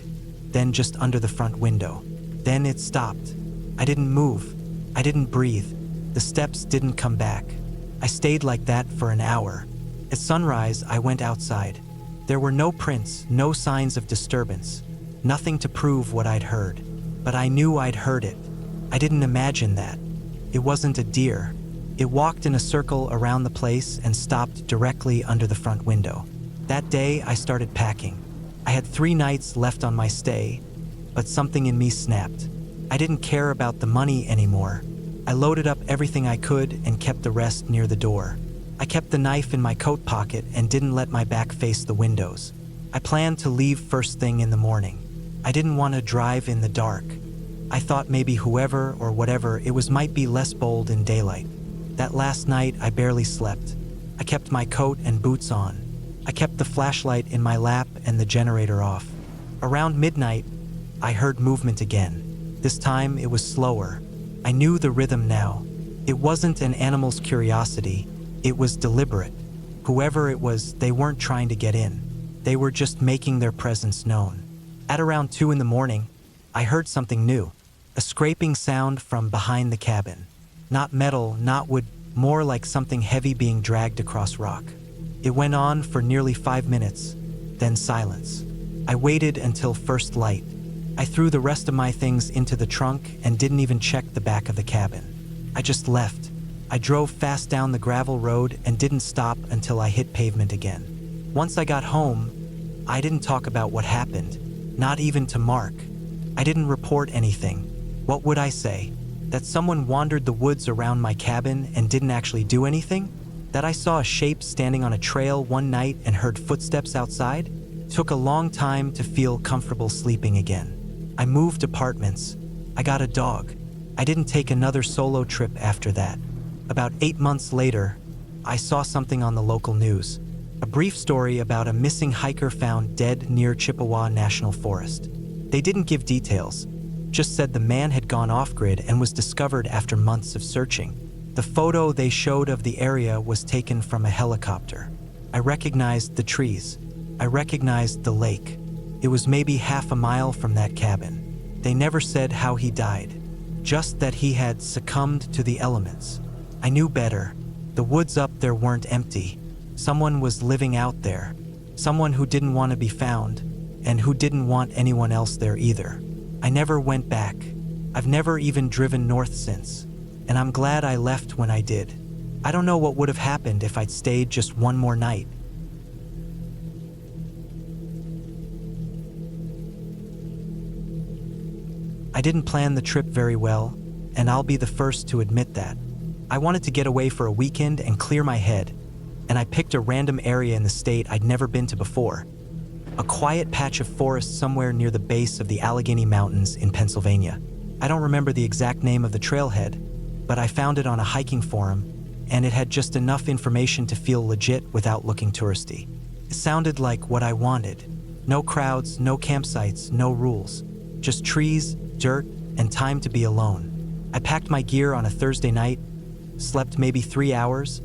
then just under the front window. Then it stopped. I didn't move. I didn't breathe. The steps didn't come back. I stayed like that for an hour. At sunrise, I went outside. There were no prints, no signs of disturbance, nothing to prove what I'd heard. But I knew I'd heard it. I didn't imagine that. It wasn't a deer. It walked in a circle around the place and stopped directly under the front window. That day, I started packing. I had 3 nights left on my stay, but something in me snapped. I didn't care about the money anymore. I loaded up everything I could and kept the rest near the door. I kept the knife in my coat pocket and didn't let my back face the windows. I planned to leave first thing in the morning. I didn't want to drive in the dark. I thought maybe whoever or whatever it was might be less bold in daylight. That last night, I barely slept. I kept my coat and boots on. I kept the flashlight in my lap and the generator off. Around midnight, I heard movement again. This time, it was slower. I knew the rhythm now. It wasn't an animal's curiosity. It was deliberate. Whoever it was, they weren't trying to get in. They were just making their presence known. At around 2 in the morning, I heard something new. A scraping sound from behind the cabin. Not metal, not wood, more like something heavy being dragged across rock. It went on for nearly 5 minutes, then silence. I waited until first light. I threw the rest of my things into the trunk and didn't even check the back of the cabin. I just left. I drove fast down the gravel road and didn't stop until I hit pavement again. Once I got home, I didn't talk about what happened, not even to Mark. I didn't report anything. What would I say? That someone wandered the woods around my cabin and didn't actually do anything? That I saw a shape standing on a trail one night and heard footsteps outside? Took a long time to feel comfortable sleeping again. I moved apartments. I got a dog. I didn't take another solo trip after that. About 8 months later, I saw something on the local news. A brief story about a missing hiker found dead near Chippewa National Forest. They didn't give details, just said the man had gone off-grid and was discovered after months of searching. The photo they showed of the area was taken from a helicopter. I recognized the trees. I recognized the lake. It was maybe half a mile from that cabin. They never said how he died, just that he had succumbed to the elements. I knew better. The woods up there weren't empty. Someone was living out there. Someone who didn't want to be found, and who didn't want anyone else there either. I never went back. I've never even driven north since, and I'm glad I left when I did. I don't know what would have happened if I'd stayed just one more night. I didn't plan the trip very well, and I'll be the first to admit that. I wanted to get away for a weekend and clear my head, and I picked a random area in the state I'd never been to before. A quiet patch of forest somewhere near the base of the Allegheny Mountains in Pennsylvania. I don't remember the exact name of the trailhead, but I found it on a hiking forum, and it had just enough information to feel legit without looking touristy. It sounded like what I wanted. No crowds, no campsites, no rules. Just trees, dirt, and time to be alone. I packed my gear on a Thursday night, slept maybe 3 hours,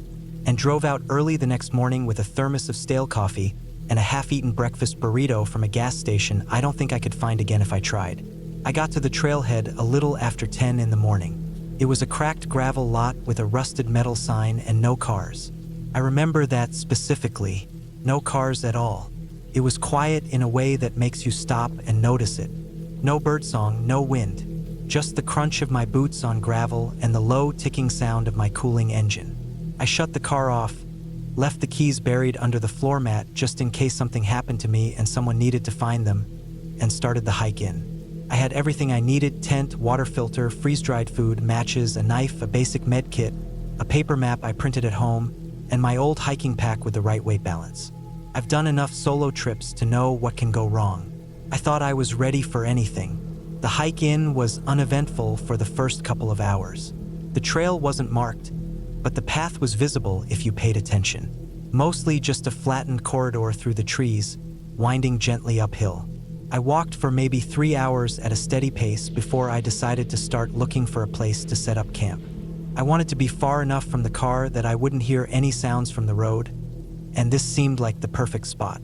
and drove out early the next morning with a thermos of stale coffee and a half-eaten breakfast burrito from a gas station I don't think I could find again if I tried. I got to the trailhead a little after 10 in the morning. It was a cracked gravel lot with a rusted metal sign and no cars. I remember that specifically. No cars at all. It was quiet in a way that makes you stop and notice it. No birdsong, no wind. Just the crunch of my boots on gravel and the low ticking sound of my cooling engine. I shut the car off, left the keys buried under the floor mat just in case something happened to me and someone needed to find them, and started the hike in. I had everything I needed: tent, water filter, freeze-dried food, matches, a knife, a basic med kit, a paper map I printed at home, and my old hiking pack with the right weight balance. I've done enough solo trips to know what can go wrong. I thought I was ready for anything. The hike in was uneventful for the first couple of hours. The trail wasn't marked, but the path was visible if you paid attention. Mostly just a flattened corridor through the trees, winding gently uphill. I walked for maybe 3 hours at a steady pace before I decided to start looking for a place to set up camp. I wanted to be far enough from the car that I wouldn't hear any sounds from the road, and this seemed like the perfect spot.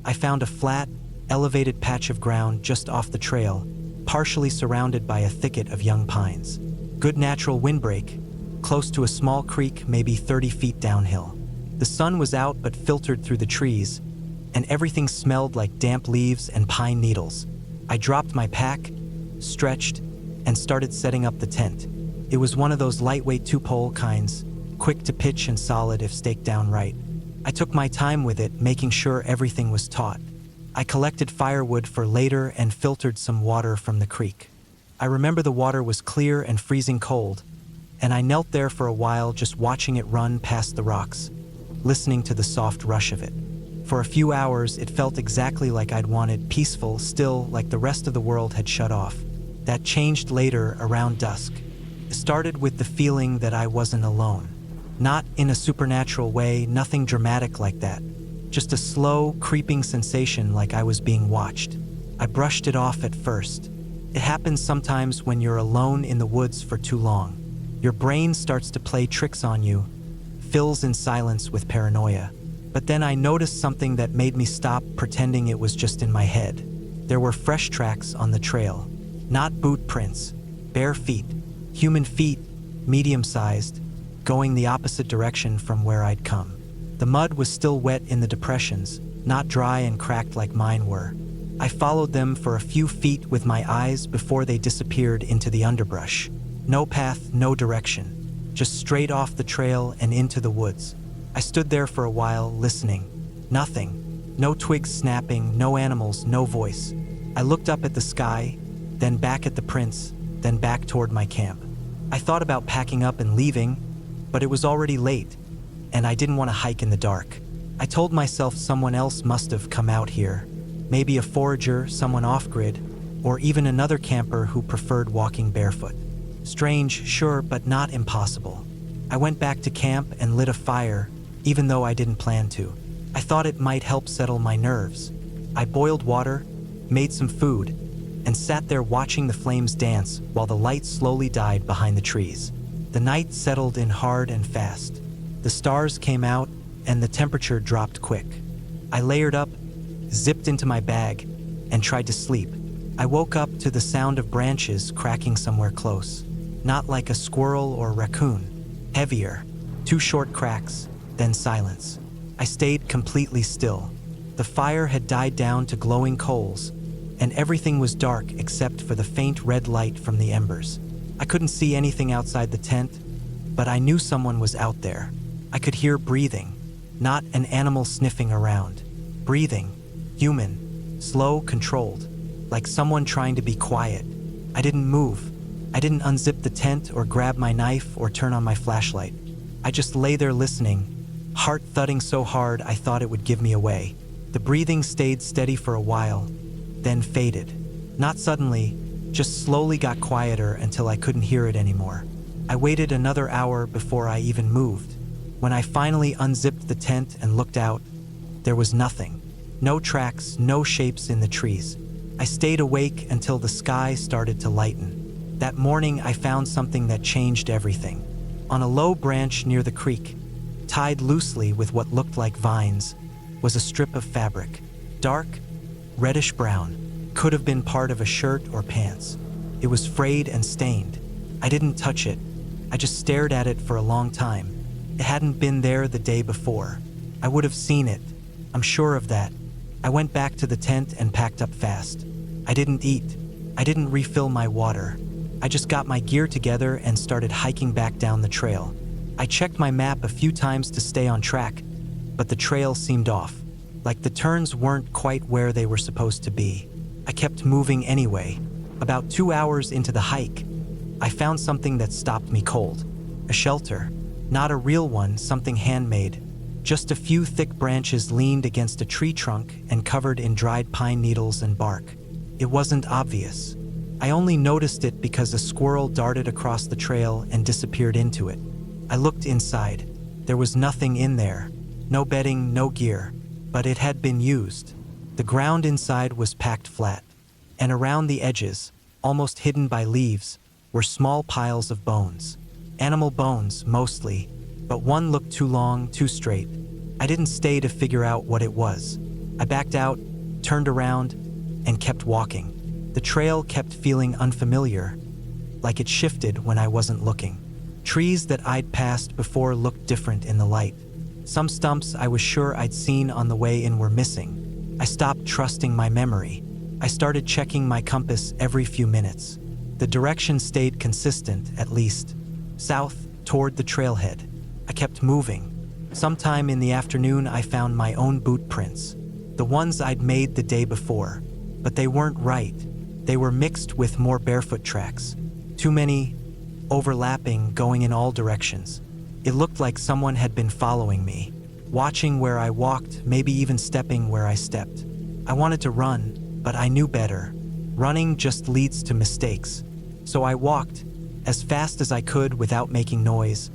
I found a flat, elevated patch of ground just off the trail, partially surrounded by a thicket of young pines. Good natural windbreak, close to a small creek maybe 30 feet downhill. The sun was out but filtered through the trees, and everything smelled like damp leaves and pine needles. I dropped my pack, stretched, and started setting up the tent. It was one of those lightweight two-pole kinds, quick to pitch and solid if staked down right. I took my time with it, making sure everything was taut. I collected firewood for later and filtered some water from the creek. I remember the water was clear and freezing cold, and I knelt there for a while just watching it run past the rocks, listening to the soft rush of it. For a few hours, it felt exactly like I'd wanted, peaceful, still, like the rest of the world had shut off. That changed later around dusk. It started with the feeling that I wasn't alone. Not in a supernatural way, nothing dramatic like that. Just a slow, creeping sensation like I was being watched. I brushed it off at first. It happens sometimes when you're alone in the woods for too long. Your brain starts to play tricks on you, fills in silence with paranoia. But then I noticed something that made me stop pretending it was just in my head. There were fresh tracks on the trail. Not boot prints, bare feet, human feet, medium-sized, going the opposite direction from where I'd come. The mud was still wet in the depressions, not dry and cracked like mine were. I followed them for a few feet with my eyes before they disappeared into the underbrush. No path, no direction, just straight off the trail and into the woods. I stood there for a while, listening. Nothing. No twigs snapping, no animals, no voice. I looked up at the sky, then back at the prints, then back toward my camp. I thought about packing up and leaving, but it was already late, and I didn't want to hike in the dark. I told myself someone else must have come out here. Maybe a forager, someone off-grid, or even another camper who preferred walking barefoot. Strange, sure, but not impossible. I went back to camp and lit a fire, even though I didn't plan to. I thought it might help settle my nerves. I boiled water, made some food, and sat there watching the flames dance while the light slowly died behind the trees. The night settled in hard and fast. The stars came out, and the temperature dropped quick. I layered up, zipped into my bag, and tried to sleep. I woke up to the sound of branches cracking somewhere close. Not like a squirrel or raccoon. Heavier. 2 short cracks, then silence. I stayed completely still. The fire had died down to glowing coals, and everything was dark except for the faint red light from the embers. I couldn't see anything outside the tent, but I knew someone was out there. I could hear breathing, not an animal sniffing around. Breathing, human, slow, controlled, like someone trying to be quiet. I didn't move. I didn't unzip the tent or grab my knife or turn on my flashlight. I just lay there listening, heart thudding so hard I thought it would give me away. The breathing stayed steady for a while, then faded. Not suddenly, just slowly got quieter until I couldn't hear it anymore. I waited another hour before I even moved. When I finally unzipped the tent and looked out, there was nothing. No tracks, no shapes in the trees. I stayed awake until the sky started to lighten. That morning, I found something that changed everything. On a low branch near the creek, tied loosely with what looked like vines, was a strip of fabric. Dark, reddish-brown, could have been part of a shirt or pants. It was frayed and stained. I didn't touch it. I just stared at it for a long time. It hadn't been there the day before. I would have seen it. I'm sure of that. I went back to the tent and packed up fast. I didn't eat. I didn't refill my water. I just got my gear together and started hiking back down the trail. I checked my map a few times to stay on track, but the trail seemed off, like the turns weren't quite where they were supposed to be. I kept moving anyway. About 2 hours into the hike, I found something that stopped me cold. A shelter. Not a real one, something handmade. Just a few thick branches leaned against a tree trunk and covered in dried pine needles and bark. It wasn't obvious. I only noticed it because a squirrel darted across the trail and disappeared into it. I looked inside. There was nothing in there. No bedding, no gear. But it had been used. The ground inside was packed flat. And around the edges, almost hidden by leaves, were small piles of bones. Animal bones, mostly, but one looked too long, too straight. I didn't stay to figure out what it was. I backed out, turned around, and kept walking. The trail kept feeling unfamiliar, like it shifted when I wasn't looking. Trees that I'd passed before looked different in the light. Some stumps I was sure I'd seen on the way in were missing. I stopped trusting my memory. I started checking my compass every few minutes. The direction stayed consistent, at least. South, toward the trailhead. I kept moving. Sometime in the afternoon, I found my own boot prints. The ones I'd made the day before. But they weren't right. They were mixed with more barefoot tracks. Too many, overlapping, going in all directions. It looked like someone had been following me, watching where I walked, maybe even stepping where I stepped. I wanted to run, but I knew better. Running just leads to mistakes. So I walked, as fast as I could without making noise,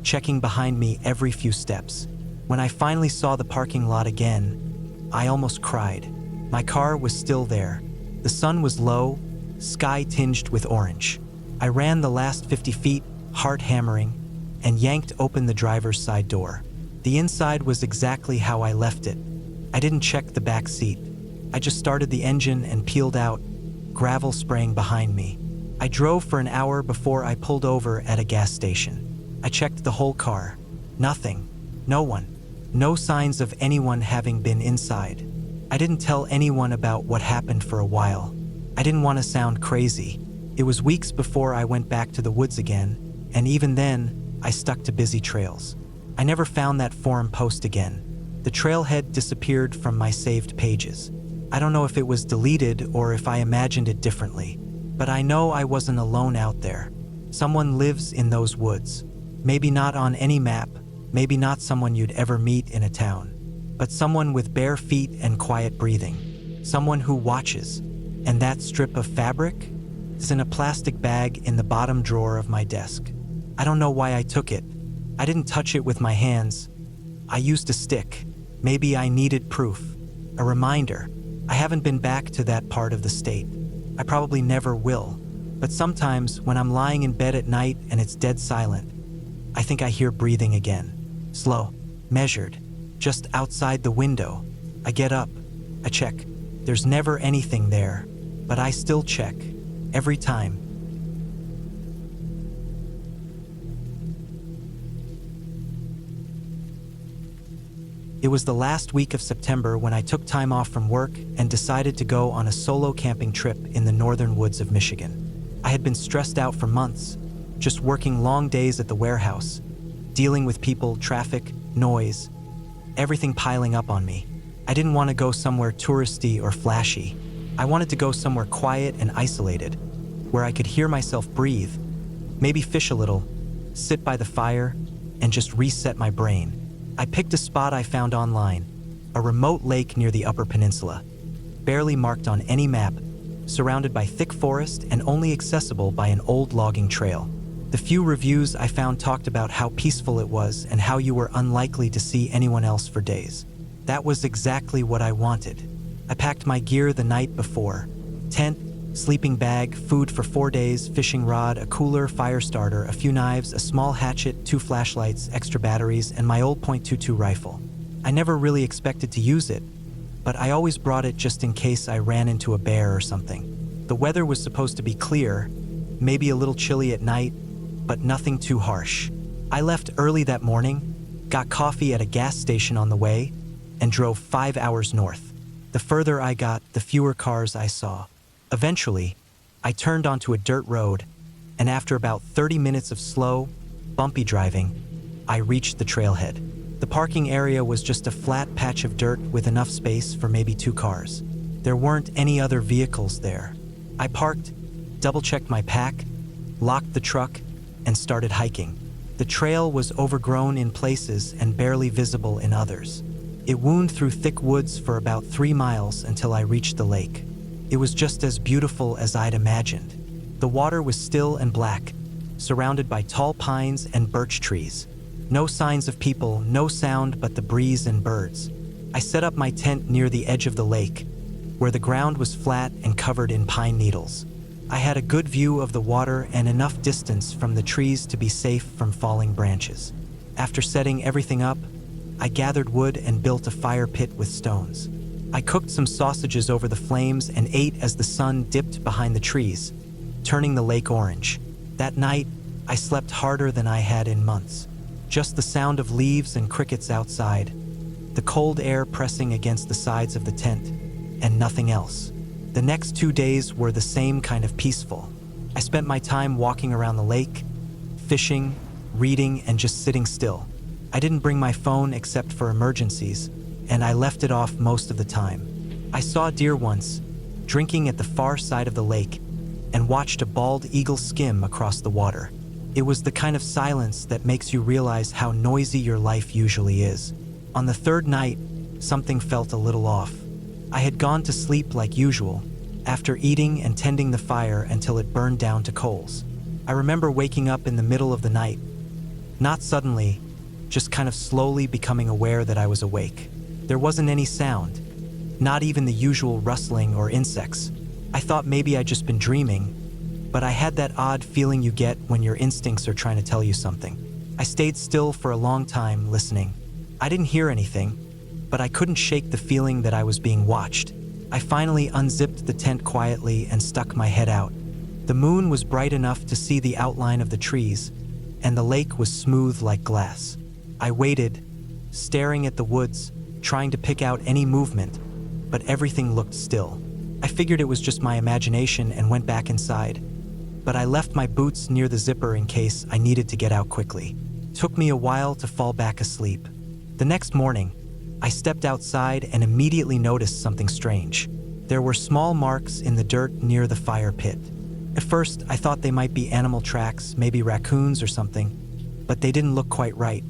checking behind me every few steps. When I finally saw the parking lot again, I almost cried. My car was still there. The sun was low, sky tinged with orange. I ran the last 50 feet, heart hammering, and yanked open the driver's side door. The inside was exactly how I left it. I didn't check the back seat. I just started the engine and peeled out, gravel spraying behind me. I drove for an hour before I pulled over at a gas station. I checked the whole car. Nothing. No one. No signs of anyone having been inside. I didn't tell anyone about what happened for a while. I didn't want to sound crazy. It was weeks before I went back to the woods again, and even then, I stuck to busy trails. I never found that forum post again. The trailhead disappeared from my saved pages. I don't know if it was deleted or if I imagined it differently, but I know I wasn't alone out there. Someone lives in those woods. Maybe not on any map, maybe not someone you'd ever meet in a town, but someone with bare feet and quiet breathing. Someone who watches. And that strip of fabric is in a plastic bag in the bottom drawer of my desk. I don't know why I took it. I didn't touch it with my hands. I used a stick. Maybe I needed proof. A reminder. I haven't been back to that part of the state. I probably never will. But sometimes when I'm lying in bed at night and it's dead silent, I think I hear breathing again. Slow, measured, just outside the window. I get up. I check. There's never anything there, but I still check. Every time. It was the last week of September when I took time off from work and decided to go on a solo camping trip in the northern woods of Michigan. I had been stressed out for months, just working long days at the warehouse, dealing with people, traffic, noise, everything piling up on me. I didn't want to go somewhere touristy or flashy. I wanted to go somewhere quiet and isolated, where I could hear myself breathe, maybe fish a little, sit by the fire, and just reset my brain. I picked a spot I found online, a remote lake near the Upper Peninsula, barely marked on any map, surrounded by thick forest and only accessible by an old logging trail. The few reviews I found talked about how peaceful it was and how you were unlikely to see anyone else for days. That was exactly what I wanted. I packed my gear the night before. Tent, sleeping bag, food for 4 days, fishing rod, a cooler, fire starter, a few knives, a small hatchet, 2 flashlights, extra batteries, and my old .22 rifle. I never really expected to use it, but I always brought it just in case I ran into a bear or something. The weather was supposed to be clear, maybe a little chilly at night, but nothing too harsh. I left early that morning, got coffee at a gas station on the way, and drove 5 hours north. The further I got, the fewer cars I saw. Eventually, I turned onto a dirt road, and after about 30 minutes of slow, bumpy driving, I reached the trailhead. The parking area was just a flat patch of dirt with enough space for maybe 2 cars. There weren't any other vehicles there. I parked, double-checked my pack, locked the truck, and started hiking. The trail was overgrown in places and barely visible in others. It wound through thick woods for about 3 miles until I reached the lake. It was just as beautiful as I'd imagined. The water was still and black, surrounded by tall pines and birch trees. No signs of people, no sound but the breeze and birds. I set up my tent near the edge of the lake, where the ground was flat and covered in pine needles. I had a good view of the water and enough distance from the trees to be safe from falling branches. After setting everything up, I gathered wood and built a fire pit with stones. I cooked some sausages over the flames and ate as the sun dipped behind the trees, turning the lake orange. That night, I slept harder than I had in months. Just the sound of leaves and crickets outside, the cold air pressing against the sides of the tent, and nothing else. The next 2 days were the same kind of peaceful. I spent my time walking around the lake, fishing, reading, and just sitting still. I didn't bring my phone except for emergencies, and I left it off most of the time. I saw a deer once, drinking at the far side of the lake, and watched a bald eagle skim across the water. It was the kind of silence that makes you realize how noisy your life usually is. On the third night, something felt a little off. I had gone to sleep like usual, after eating and tending the fire until it burned down to coals. I remember waking up in the middle of the night, not suddenly, just kind of slowly becoming aware that I was awake. There wasn't any sound, not even the usual rustling or insects. I thought maybe I'd just been dreaming, but I had that odd feeling you get when your instincts are trying to tell you something. I stayed still for a long time, listening. I didn't hear anything, but I couldn't shake the feeling that I was being watched. I finally unzipped the tent quietly and stuck my head out. The moon was bright enough to see the outline of the trees, and the lake was smooth like glass. I waited, staring at the woods, trying to pick out any movement, but everything looked still. I figured it was just my imagination and went back inside, but I left my boots near the zipper in case I needed to get out quickly. It took me a while to fall back asleep. The next morning, I stepped outside and immediately noticed something strange. There were small marks in the dirt near the fire pit. At first, I thought they might be animal tracks, maybe raccoons or something, but they didn't look quite right.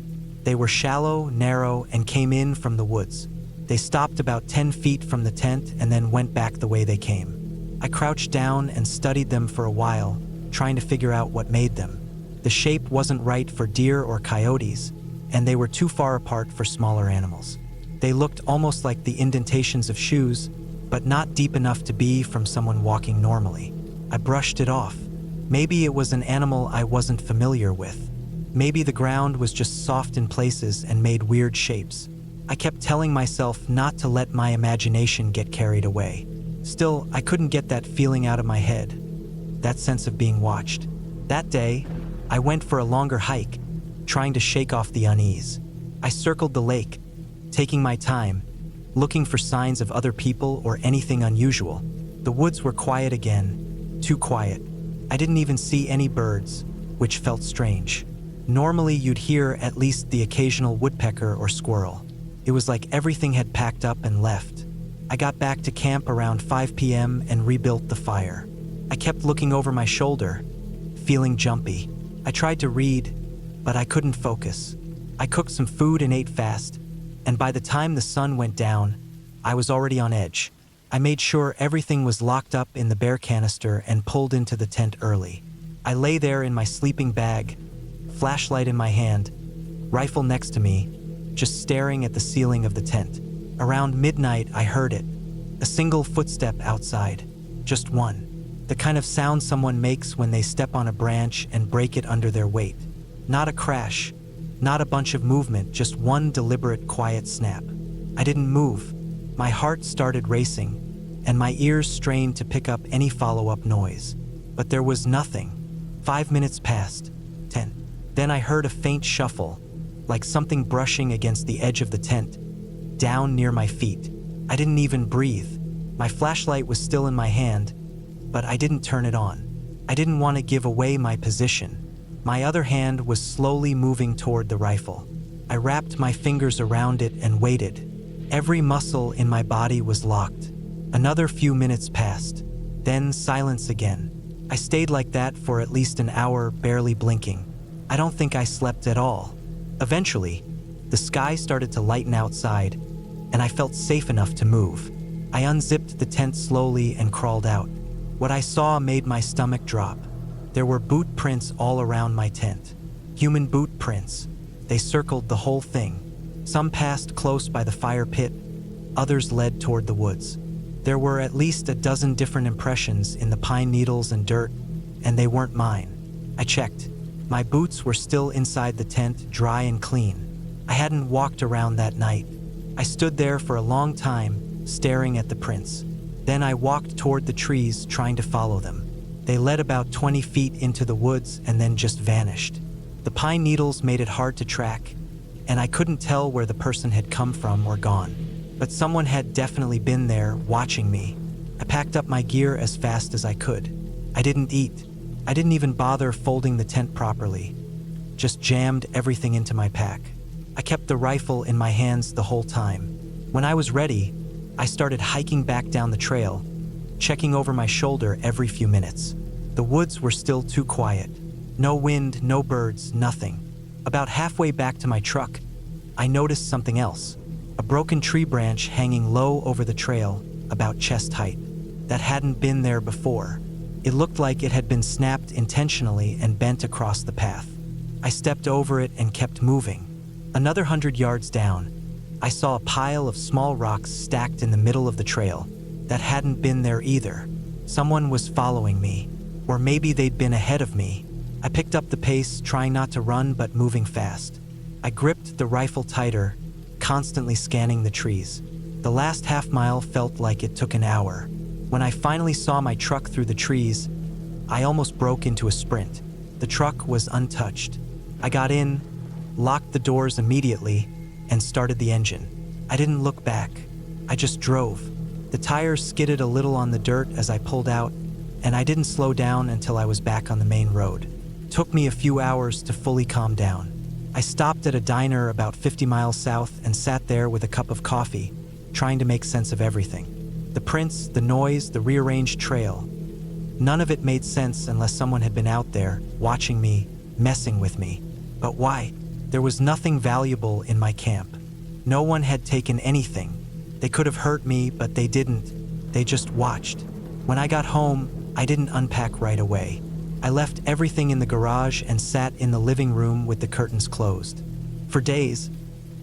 They were shallow, narrow, and came in from the woods. They stopped about 10 feet from the tent and then went back the way they came. I crouched down and studied them for a while, trying to figure out what made them. The shape wasn't right for deer or coyotes, and they were too far apart for smaller animals. They looked almost like the indentations of shoes, but not deep enough to be from someone walking normally. I brushed it off. Maybe it was an animal I wasn't familiar with. Maybe the ground was just soft in places and made weird shapes. I kept telling myself not to let my imagination get carried away. Still, I couldn't get that feeling out of my head, that sense of being watched. That day, I went for a longer hike, trying to shake off the unease. I circled the lake, taking my time, looking for signs of other people or anything unusual. The woods were quiet again, too quiet. I didn't even see any birds, which felt strange. Normally, you'd hear at least the occasional woodpecker or squirrel. It was like everything had packed up and left. I got back to camp around 5 p.m. and rebuilt the fire. I kept looking over my shoulder, feeling jumpy. I tried to read, but I couldn't focus. I cooked some food and ate fast, and by the time the sun went down, I was already on edge. I made sure everything was locked up in the bear canister and pulled into the tent early. I lay there in my sleeping bag, flashlight in my hand, rifle next to me, just staring at the ceiling of the tent. Around midnight, I heard it. A single footstep outside. Just one. The kind of sound someone makes when they step on a branch and break it under their weight. Not a crash, not a bunch of movement, just one deliberate, quiet snap. I didn't move. My heart started racing, and my ears strained to pick up any follow-up noise. But there was nothing. 5 minutes passed. 10. Then I heard a faint shuffle, like something brushing against the edge of the tent, down near my feet. I didn't even breathe. My flashlight was still in my hand, but I didn't turn it on. I didn't want to give away my position. My other hand was slowly moving toward the rifle. I wrapped my fingers around it and waited. Every muscle in my body was locked. Another few minutes passed. Then silence again. I stayed like that for at least an hour, barely blinking. I don't think I slept at all. Eventually, the sky started to lighten outside, and I felt safe enough to move. I unzipped the tent slowly and crawled out. What I saw made my stomach drop. There were boot prints all around my tent. Human boot prints. They circled the whole thing. Some passed close by the fire pit, others led toward the woods. There were at least a dozen different impressions in the pine needles and dirt, and they weren't mine. I checked. My boots were still inside the tent, dry and clean. I hadn't walked around that night. I stood there for a long time, staring at the prints. Then I walked toward the trees, trying to follow them. They led about 20 feet into the woods and then just vanished. The pine needles made it hard to track, and I couldn't tell where the person had come from or gone. But someone had definitely been there, watching me. I packed up my gear as fast as I could. I didn't eat. I didn't even bother folding the tent properly. Just jammed everything into my pack. I kept the rifle in my hands the whole time. When I was ready, I started hiking back down the trail, checking over my shoulder every few minutes. The woods were still too quiet. No wind, no birds, nothing. About halfway back to my truck, I noticed something else. A broken tree branch hanging low over the trail, about chest height. That hadn't been there before. It looked like it had been snapped intentionally and bent across the path. I stepped over it and kept moving. Another 100 yards down, I saw a pile of small rocks stacked in the middle of the trail. That hadn't been there either. Someone was following me, or maybe they'd been ahead of me. I picked up the pace, trying not to run but moving fast. I gripped the rifle tighter, constantly scanning the trees. The last half mile felt like it took an hour. When I finally saw my truck through the trees, I almost broke into a sprint. The truck was untouched. I got in, locked the doors immediately, and started the engine. I didn't look back. I just drove. The tires skidded a little on the dirt as I pulled out, and I didn't slow down until I was back on the main road. It took me a few hours to fully calm down. I stopped at a diner about 50 miles south and sat there with a cup of coffee, trying to make sense of everything. The prints, the noise, the rearranged trail. None of it made sense unless someone had been out there, watching me, messing with me. But why? There was nothing valuable in my camp. No one had taken anything. They could have hurt me, but they didn't. They just watched. When I got home, I didn't unpack right away. I left everything in the garage and sat in the living room with the curtains closed. For days,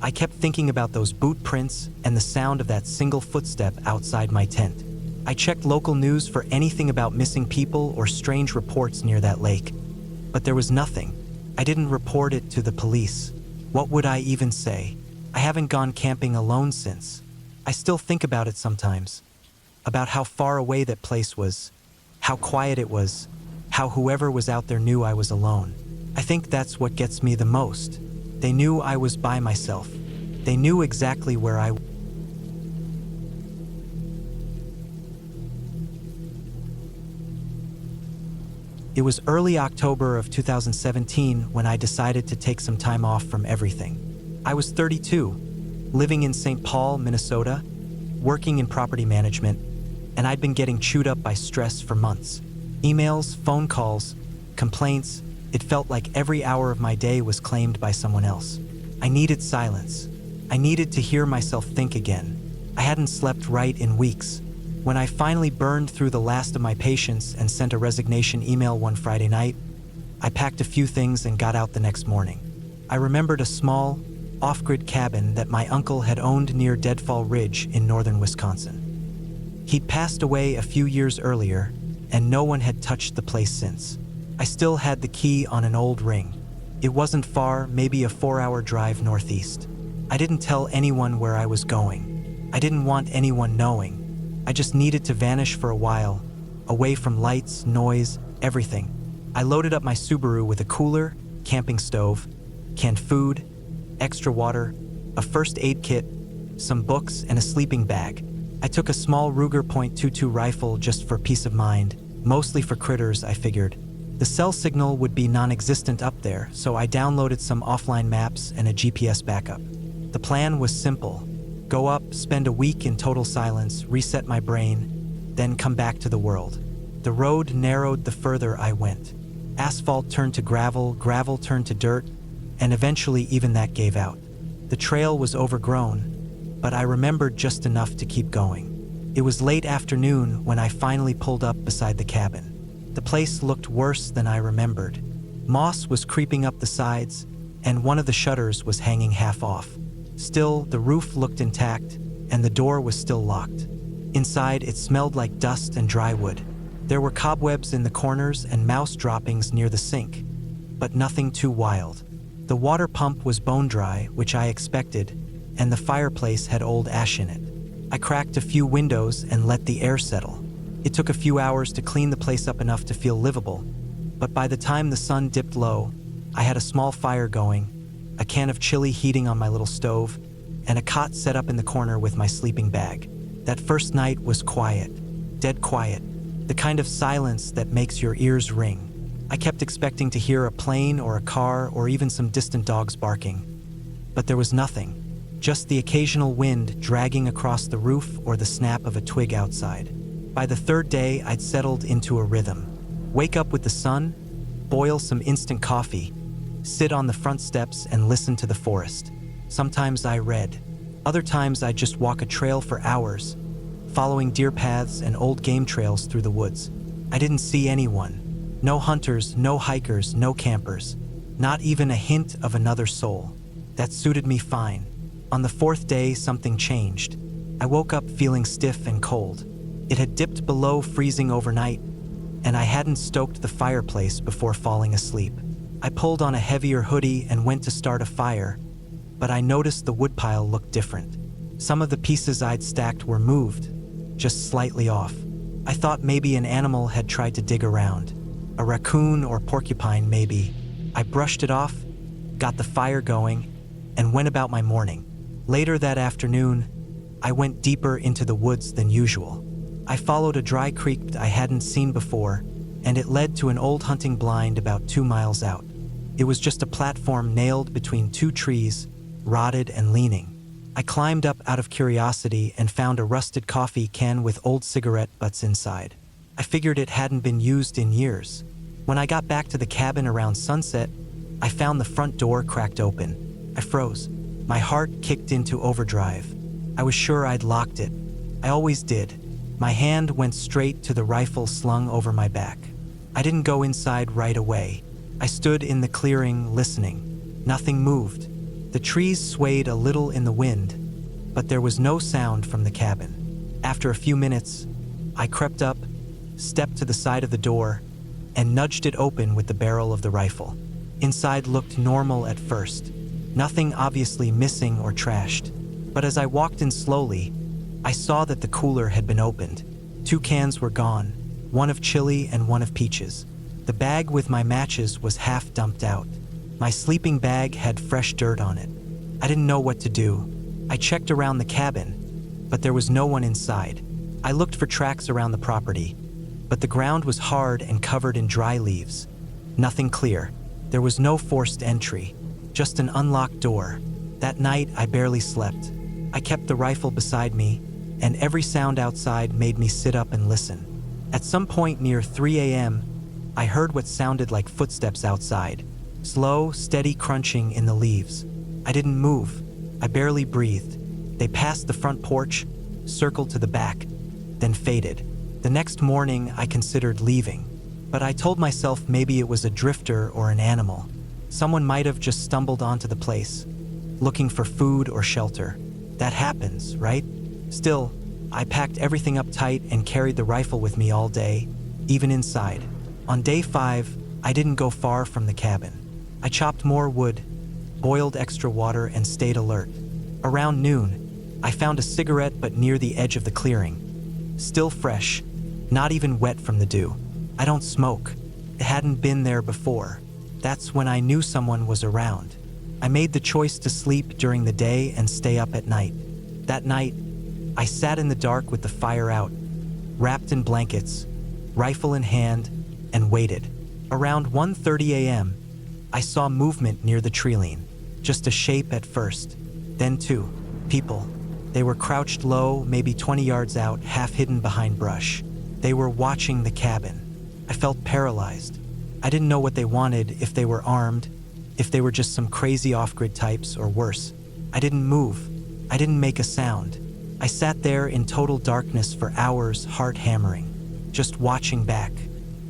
I kept thinking about those boot prints and the sound of that single footstep outside my tent. I checked local news for anything about missing people or strange reports near that lake. But there was nothing. I didn't report it to the police. What would I even say? I haven't gone camping alone since. I still think about it sometimes. About how far away that place was, how quiet it was, how whoever was out there knew I was alone. I think that's what gets me the most. They knew I was by myself. They knew exactly where I was. It was early October of 2017 when I decided to take some time off from everything. I was 32, living in St. Paul, Minnesota, working in property management, and I'd been getting chewed up by stress for months. Emails, phone calls, complaints. It felt like every hour of my day was claimed by someone else. I needed silence. I needed to hear myself think again. I hadn't slept right in weeks. When I finally burned through the last of my patience and sent a resignation email one Friday night, I packed a few things and got out the next morning. I remembered a small, off-grid cabin that my uncle had owned near Deadfall Ridge in northern Wisconsin. He'd passed away a few years earlier, and no one had touched the place since. I still had the key on an old ring. It wasn't far, maybe a 4-hour drive northeast. I didn't tell anyone where I was going. I didn't want anyone knowing. I just needed to vanish for a while, away from lights, noise, everything. I loaded up my Subaru with a cooler, camping stove, canned food, extra water, a first aid kit, some books, and a sleeping bag. I took a small Ruger .22 rifle just for peace of mind, mostly for critters, I figured. The cell signal would be non-existent up there, so I downloaded some offline maps and a GPS backup. The plan was simple. Go up, spend a week in total silence, reset my brain, then come back to the world. The road narrowed the further I went. Asphalt turned to gravel, gravel turned to dirt, and eventually even that gave out. The trail was overgrown, but I remembered just enough to keep going. It was late afternoon when I finally pulled up beside the cabin. The place looked worse than I remembered. Moss was creeping up the sides, and one of the shutters was hanging half off. Still, the roof looked intact, and the door was still locked. Inside, it smelled like dust and dry wood. There were cobwebs in the corners and mouse droppings near the sink, but nothing too wild. The water pump was bone dry, which I expected, and the fireplace had old ash in it. I cracked a few windows and let the air settle. It took a few hours to clean the place up enough to feel livable, but by the time the sun dipped low, I had a small fire going, a can of chili heating on my little stove, and a cot set up in the corner with my sleeping bag. That first night was quiet, dead quiet, the kind of silence that makes your ears ring. I kept expecting to hear a plane or a car or even some distant dogs barking. But there was nothing, just the occasional wind dragging across the roof or the snap of a twig outside. By the third day, I'd settled into a rhythm. Wake up with the sun, boil some instant coffee, sit on the front steps and listen to the forest. Sometimes I read. Other times I'd just walk a trail for hours, following deer paths and old game trails through the woods. I didn't see anyone. No hunters, no hikers, no campers. Not even a hint of another soul. That suited me fine. On the fourth day, something changed. I woke up feeling stiff and cold. It had dipped below freezing overnight, and I hadn't stoked the fireplace before falling asleep. I pulled on a heavier hoodie and went to start a fire, but I noticed the woodpile looked different. Some of the pieces I'd stacked were moved, just slightly off. I thought maybe an animal had tried to dig around. A raccoon or porcupine, maybe. I brushed it off, got the fire going, and went about my morning. Later that afternoon, I went deeper into the woods than usual. I followed a dry creek I hadn't seen before, and it led to an old hunting blind about 2 miles out. It was just a platform nailed between two trees, rotted and leaning. I climbed up out of curiosity and found a rusted coffee can with old cigarette butts inside. I figured it hadn't been used in years. When I got back to the cabin around sunset, I found the front door cracked open. I froze. My heart kicked into overdrive. I was sure I'd locked it. I always did. My hand went straight to the rifle slung over my back. I didn't go inside right away. I stood in the clearing, listening. Nothing moved. The trees swayed a little in the wind, but there was no sound from the cabin. After a few minutes, I crept up, stepped to the side of the door, and nudged it open with the barrel of the rifle. Inside looked normal at first. Nothing obviously missing or trashed. But as I walked in slowly, I saw that the cooler had been opened. 2 cans were gone, one of chili and one of peaches. The bag with my matches was half dumped out. My sleeping bag had fresh dirt on it. I didn't know what to do. I checked around the cabin, but there was no one inside. I looked for tracks around the property, but the ground was hard and covered in dry leaves. Nothing clear. There was no forced entry, just an unlocked door. That night, I barely slept. I kept the rifle beside me, and every sound outside made me sit up and listen. At some point near 3 a.m., I heard what sounded like footsteps outside. Slow, steady crunching in the leaves. I didn't move. I barely breathed. They passed the front porch, circled to the back, then faded. The next morning, I considered leaving, but I told myself maybe it was a drifter or an animal. Someone might have just stumbled onto the place, looking for food or shelter. That happens, right? Still, I packed everything up tight and carried the rifle with me all day, even inside. On day 5, I didn't go far from the cabin. I chopped more wood, boiled extra water, and stayed alert. Around noon, I found a cigarette but near the edge of the clearing. Still fresh, not even wet from the dew. I don't smoke. It hadn't been there before. That's when I knew someone was around. I made the choice to sleep during the day and stay up at night. That night, I sat in the dark with the fire out, wrapped in blankets, rifle in hand, and waited. Around 1:30 a.m., I saw movement near the treeline. Just a shape at first, then 2 people. They were crouched low, maybe 20 yards out, half hidden behind brush. They were watching the cabin. I felt paralyzed. I didn't know what they wanted, if they were armed, if they were just some crazy off-grid types, or worse. I didn't move. I didn't make a sound. I sat there in total darkness for hours, heart hammering, just watching back.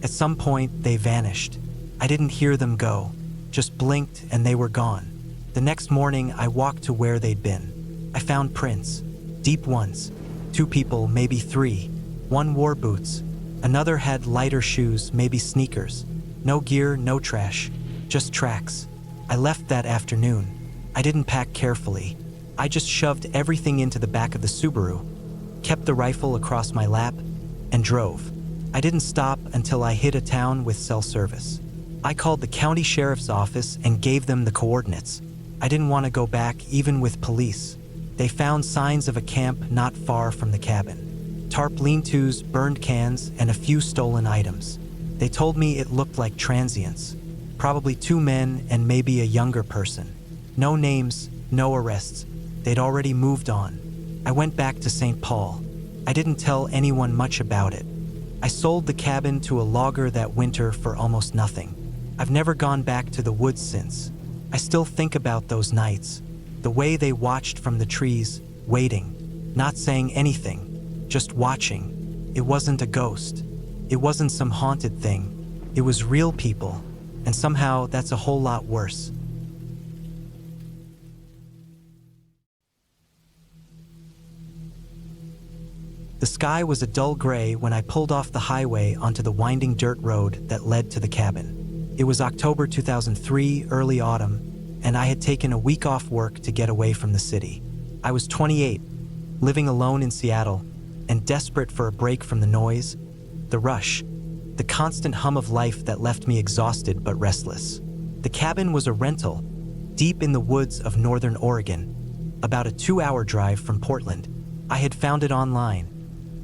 At some point, they vanished. I didn't hear them go, just blinked and they were gone. The next morning, I walked to where they'd been. I found prints, deep ones. 2 people, maybe 3. One wore boots. Another had lighter shoes, maybe sneakers. No gear, no trash, just tracks. I left that afternoon. I didn't pack carefully. I just shoved everything into the back of the Subaru, kept the rifle across my lap, and drove. I didn't stop until I hit a town with cell service. I called the county sheriff's office and gave them the coordinates. I didn't want to go back even with police. They found signs of a camp not far from the cabin. Tarp lean-tos, burned cans, and a few stolen items. They told me it looked like transients. Probably 2 men and maybe a younger person. No names, no arrests. They'd already moved on. I went back to St. Paul. I didn't tell anyone much about it. I sold the cabin to a logger that winter for almost nothing. I've never gone back to the woods since. I still think about those nights, the way they watched from the trees, waiting, not saying anything, just watching. It wasn't a ghost. It wasn't some haunted thing. It was real people, and somehow that's a whole lot worse. The sky was a dull gray when I pulled off the highway onto the winding dirt road that led to the cabin. It was October 2003, early autumn, and I had taken a week off work to get away from the city. I was 28, living alone in Seattle, and desperate for a break from the noise, the rush, the constant hum of life that left me exhausted but restless. The cabin was a rental, deep in the woods of northern Oregon, about a 2-hour drive from Portland. I had found it online.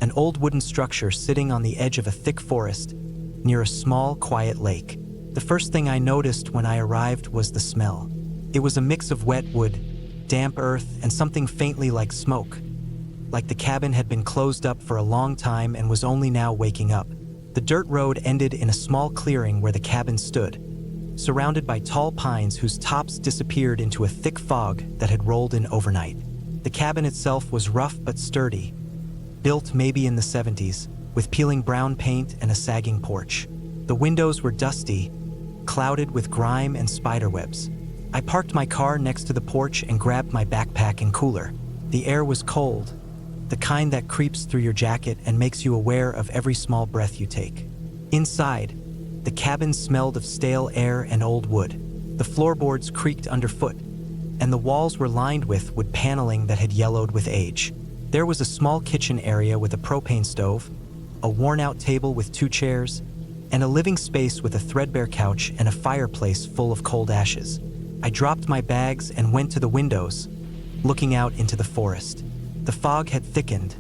An old wooden structure sitting on the edge of a thick forest near a small, quiet lake. The first thing I noticed when I arrived was the smell. It was a mix of wet wood, damp earth, and something faintly like smoke, like the cabin had been closed up for a long time and was only now waking up. The dirt road ended in a small clearing where the cabin stood, surrounded by tall pines whose tops disappeared into a thick fog that had rolled in overnight. The cabin itself was rough but sturdy, built maybe in the 70s, with peeling brown paint and a sagging porch. The windows were dusty, clouded with grime and spiderwebs. I parked my car next to the porch and grabbed my backpack and cooler. The air was cold, the kind that creeps through your jacket and makes you aware of every small breath you take. Inside, the cabin smelled of stale air and old wood. The floorboards creaked underfoot, and the walls were lined with wood paneling that had yellowed with age. There was a small kitchen area with a propane stove, a worn-out table with 2 chairs, and a living space with a threadbare couch and a fireplace full of cold ashes. I dropped my bags and went to the windows, looking out into the forest. The fog had thickened,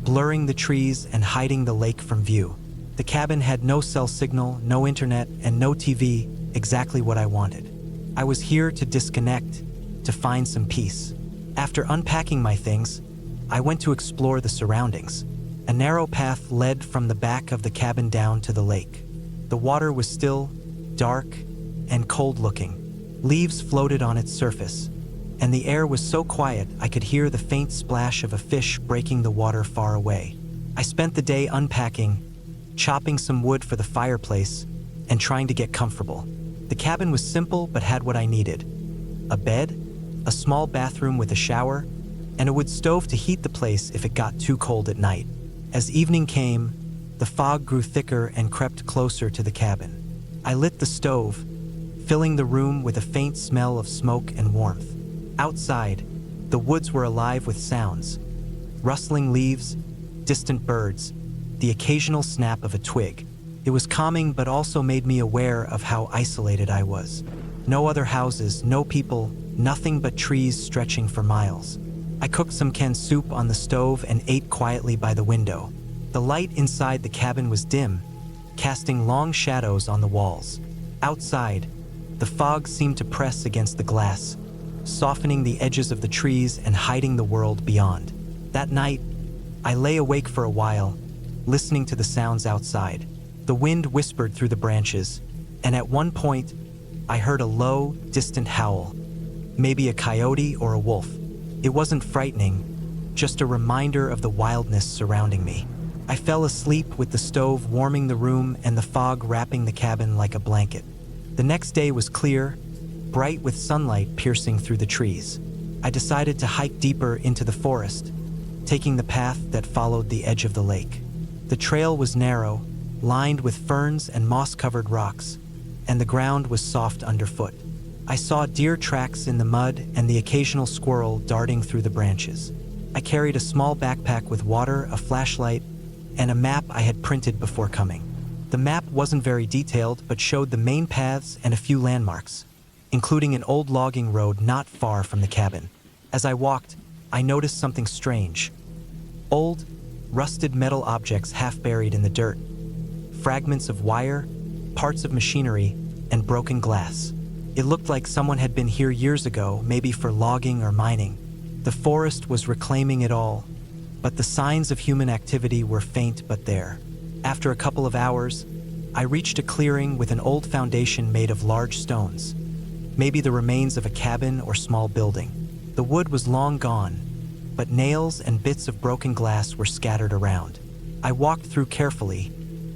blurring the trees and hiding the lake from view. The cabin had no cell signal, no internet, and no TV, exactly what I wanted. I was here to disconnect, to find some peace. After unpacking my things, I went to explore the surroundings. A narrow path led from the back of the cabin down to the lake. The water was still, dark, and cold-looking. Leaves floated on its surface, and the air was so quiet I could hear the faint splash of a fish breaking the water far away. I spent the day unpacking, chopping some wood for the fireplace, and trying to get comfortable. The cabin was simple but had what I needed: a bed, a small bathroom with a shower, and a wood stove to heat the place if it got too cold at night. As evening came, the fog grew thicker and crept closer to the cabin. I lit the stove, filling the room with a faint smell of smoke and warmth. Outside, the woods were alive with sounds: rustling leaves, distant birds, the occasional snap of a twig. It was calming but also made me aware of how isolated I was. No other houses, no people, nothing but trees stretching for miles. I cooked some canned soup on the stove and ate quietly by the window. The light inside the cabin was dim, casting long shadows on the walls. Outside, the fog seemed to press against the glass, softening the edges of the trees and hiding the world beyond. That night, I lay awake for a while, listening to the sounds outside. The wind whispered through the branches, and at one point, I heard a low, distant howl, maybe a coyote or a wolf. It wasn't frightening, just a reminder of the wildness surrounding me. I fell asleep with the stove warming the room and the fog wrapping the cabin like a blanket. The next day was clear, bright with sunlight piercing through the trees. I decided to hike deeper into the forest, taking the path that followed the edge of the lake. The trail was narrow, lined with ferns and moss-covered rocks, and the ground was soft underfoot. I saw deer tracks in the mud and the occasional squirrel darting through the branches. I carried a small backpack with water, a flashlight, and a map I had printed before coming. The map wasn't very detailed, but showed the main paths and a few landmarks, including an old logging road not far from the cabin. As I walked, I noticed something strange. Old, rusted metal objects half buried in the dirt. Fragments of wire, parts of machinery, and broken glass. It looked like someone had been here years ago, maybe for logging or mining. The forest was reclaiming it all, but the signs of human activity were faint but there. After a couple of hours, I reached a clearing with an old foundation made of large stones, maybe the remains of a cabin or small building. The wood was long gone, but nails and bits of broken glass were scattered around. I walked through carefully,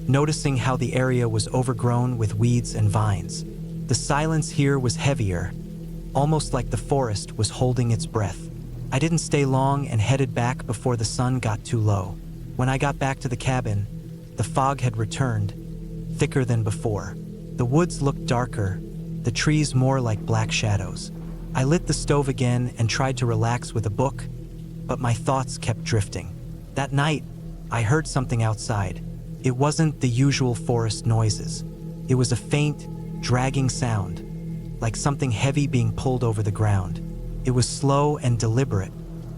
noticing how the area was overgrown with weeds and vines. The silence here was heavier, almost like the forest was holding its breath. I didn't stay long and headed back before the sun got too low. When I got back to the cabin, the fog had returned, thicker than before. The woods looked darker, the trees more like black shadows. I lit the stove again and tried to relax with a book, but my thoughts kept drifting. That night, I heard something outside. It wasn't the usual forest noises. It was a faint, dragging sound, like something heavy being pulled over the ground. It was slow and deliberate.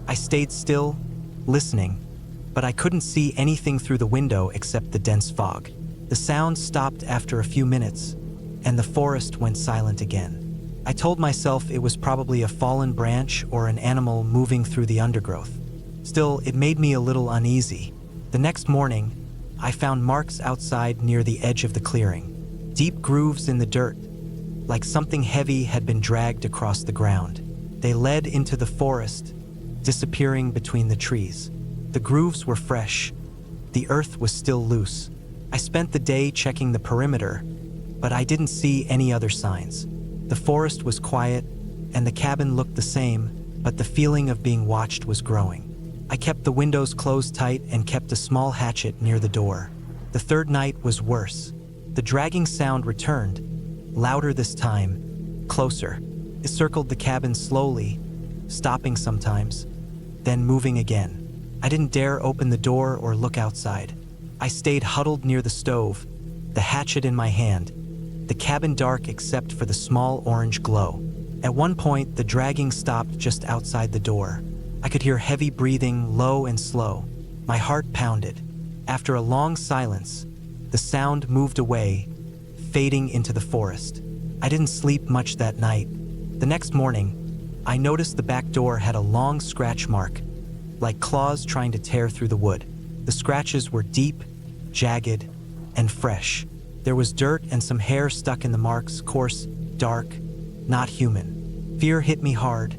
I stayed still, listening, but I couldn't see anything through the window except the dense fog. The sound stopped after a few minutes, and the forest went silent again. I told myself it was probably a fallen branch or an animal moving through the undergrowth. Still, it made me a little uneasy. The next morning, I found marks outside near the edge of the clearing. Deep grooves in the dirt, like something heavy had been dragged across the ground. They led into the forest, disappearing between the trees. The grooves were fresh. The earth was still loose. I spent the day checking the perimeter, but I didn't see any other signs. The forest was quiet, and the cabin looked the same, but the feeling of being watched was growing. I kept the windows closed tight and kept a small hatchet near the door. The third night was worse. The dragging sound returned, louder this time, closer. It circled the cabin slowly, stopping sometimes, then moving again. I didn't dare open the door or look outside. I stayed huddled near the stove, the hatchet in my hand, the cabin dark except for the small orange glow. At one point, the dragging stopped just outside the door. I could hear heavy breathing, low and slow. My heart pounded. After a long silence, the sound moved away, fading into the forest. I didn't sleep much that night. The next morning, I noticed the back door had a long scratch mark, like claws trying to tear through the wood. The scratches were deep, jagged, and fresh. There was dirt and some hair stuck in the marks, coarse, dark, not human. Fear hit me hard,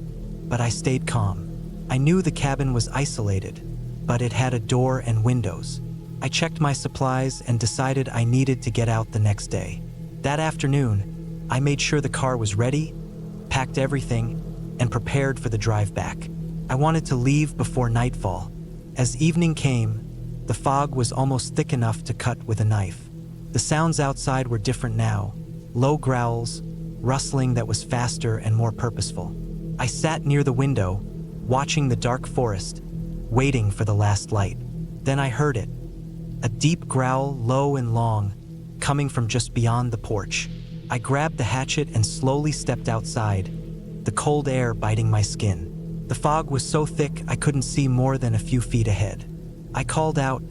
but I stayed calm. I knew the cabin was isolated, but it had a door and windows. I checked my supplies and decided I needed to get out the next day. That afternoon, I made sure the car was ready, packed everything, and prepared for the drive back. I wanted to leave before nightfall. As evening came, the fog was almost thick enough to cut with a knife. The sounds outside were different now, low growls, rustling that was faster and more purposeful. I sat near the window, watching the dark forest, waiting for the last light. Then I heard it, a deep growl, low and long, coming from just beyond the porch. I grabbed the hatchet and slowly stepped outside, the cold air biting my skin. The fog was so thick I couldn't see more than a few feet ahead. I called out,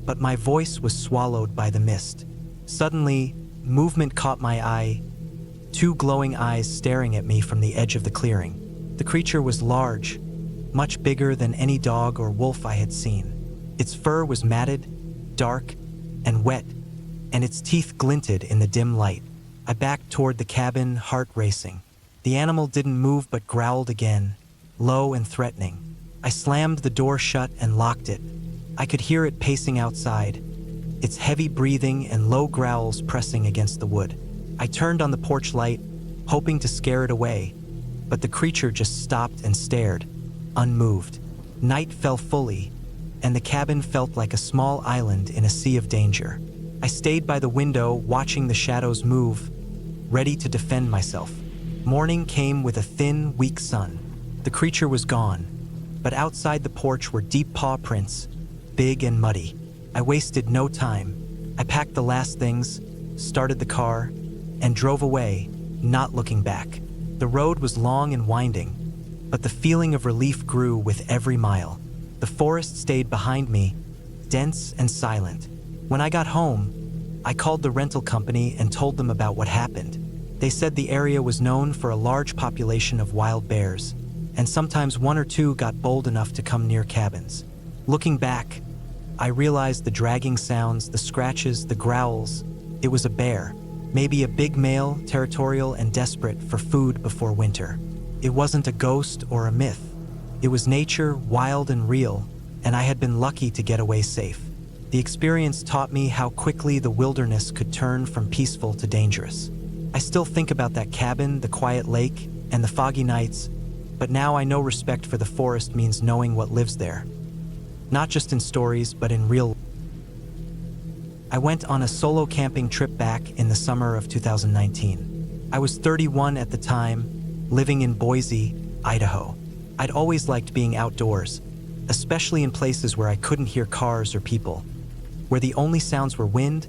but my voice was swallowed by the mist. Suddenly, movement caught my eye, two glowing eyes staring at me from the edge of the clearing. The creature was large, much bigger than any dog or wolf I had seen. Its fur was matted, dark, and wet, and its teeth glinted in the dim light. I backed toward the cabin, heart racing. The animal didn't move but growled again, low and threatening. I slammed the door shut and locked it. I could hear it pacing outside, its heavy breathing and low growls pressing against the wood. I turned on the porch light, hoping to scare it away, but the creature just stopped and stared, unmoved. Night fell fully, and the cabin felt like a small island in a sea of danger. I stayed by the window, watching the shadows move, ready to defend myself. Morning came with a thin, weak sun. The creature was gone, but outside the porch were deep paw prints, big and muddy. I wasted no time. I packed the last things, started the car, and drove away, not looking back. The road was long and winding, but the feeling of relief grew with every mile. The forest stayed behind me, dense and silent. When I got home, I called the rental company and told them about what happened. They said the area was known for a large population of wild bears, and sometimes one or two got bold enough to come near cabins. Looking back, I realized the dragging sounds, the scratches, the growls. It was a bear, maybe a big male, territorial and desperate for food before winter. It wasn't a ghost or a myth. It was nature, wild and real, and I had been lucky to get away safe. The experience taught me how quickly the wilderness could turn from peaceful to dangerous. I still think about that cabin, the quiet lake, and the foggy nights, but now I know respect for the forest means knowing what lives there. Not just in stories, but in real life. I went on a solo camping trip back in the summer of 2019. I was 31 at the time, living in Boise, Idaho. I'd always liked being outdoors, especially in places where I couldn't hear cars or people, where the only sounds were wind,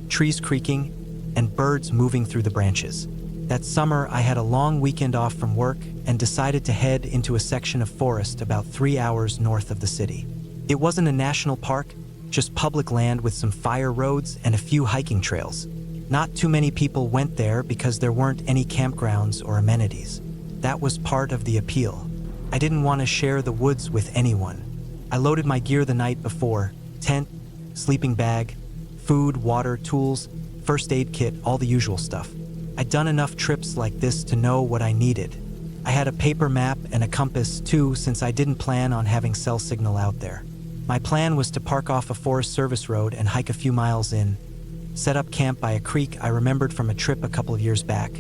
trees creaking, and birds moving through the branches. That summer, I had a long weekend off from work and decided to head into a section of forest about 3 hours north of the city. It wasn't a national park, just public land with some fire roads and a few hiking trails. Not too many people went there because there weren't any campgrounds or amenities. That was part of the appeal. I didn't want to share the woods with anyone. I loaded my gear the night before: tent, sleeping bag, food, water, tools, first aid kit, all the usual stuff. I'd done enough trips like this to know what I needed. I had a paper map and a compass too, since I didn't plan on having cell signal out there. My plan was to park off a Forest Service road and hike a few miles in, set up camp by a creek I remembered from a trip a couple of years back,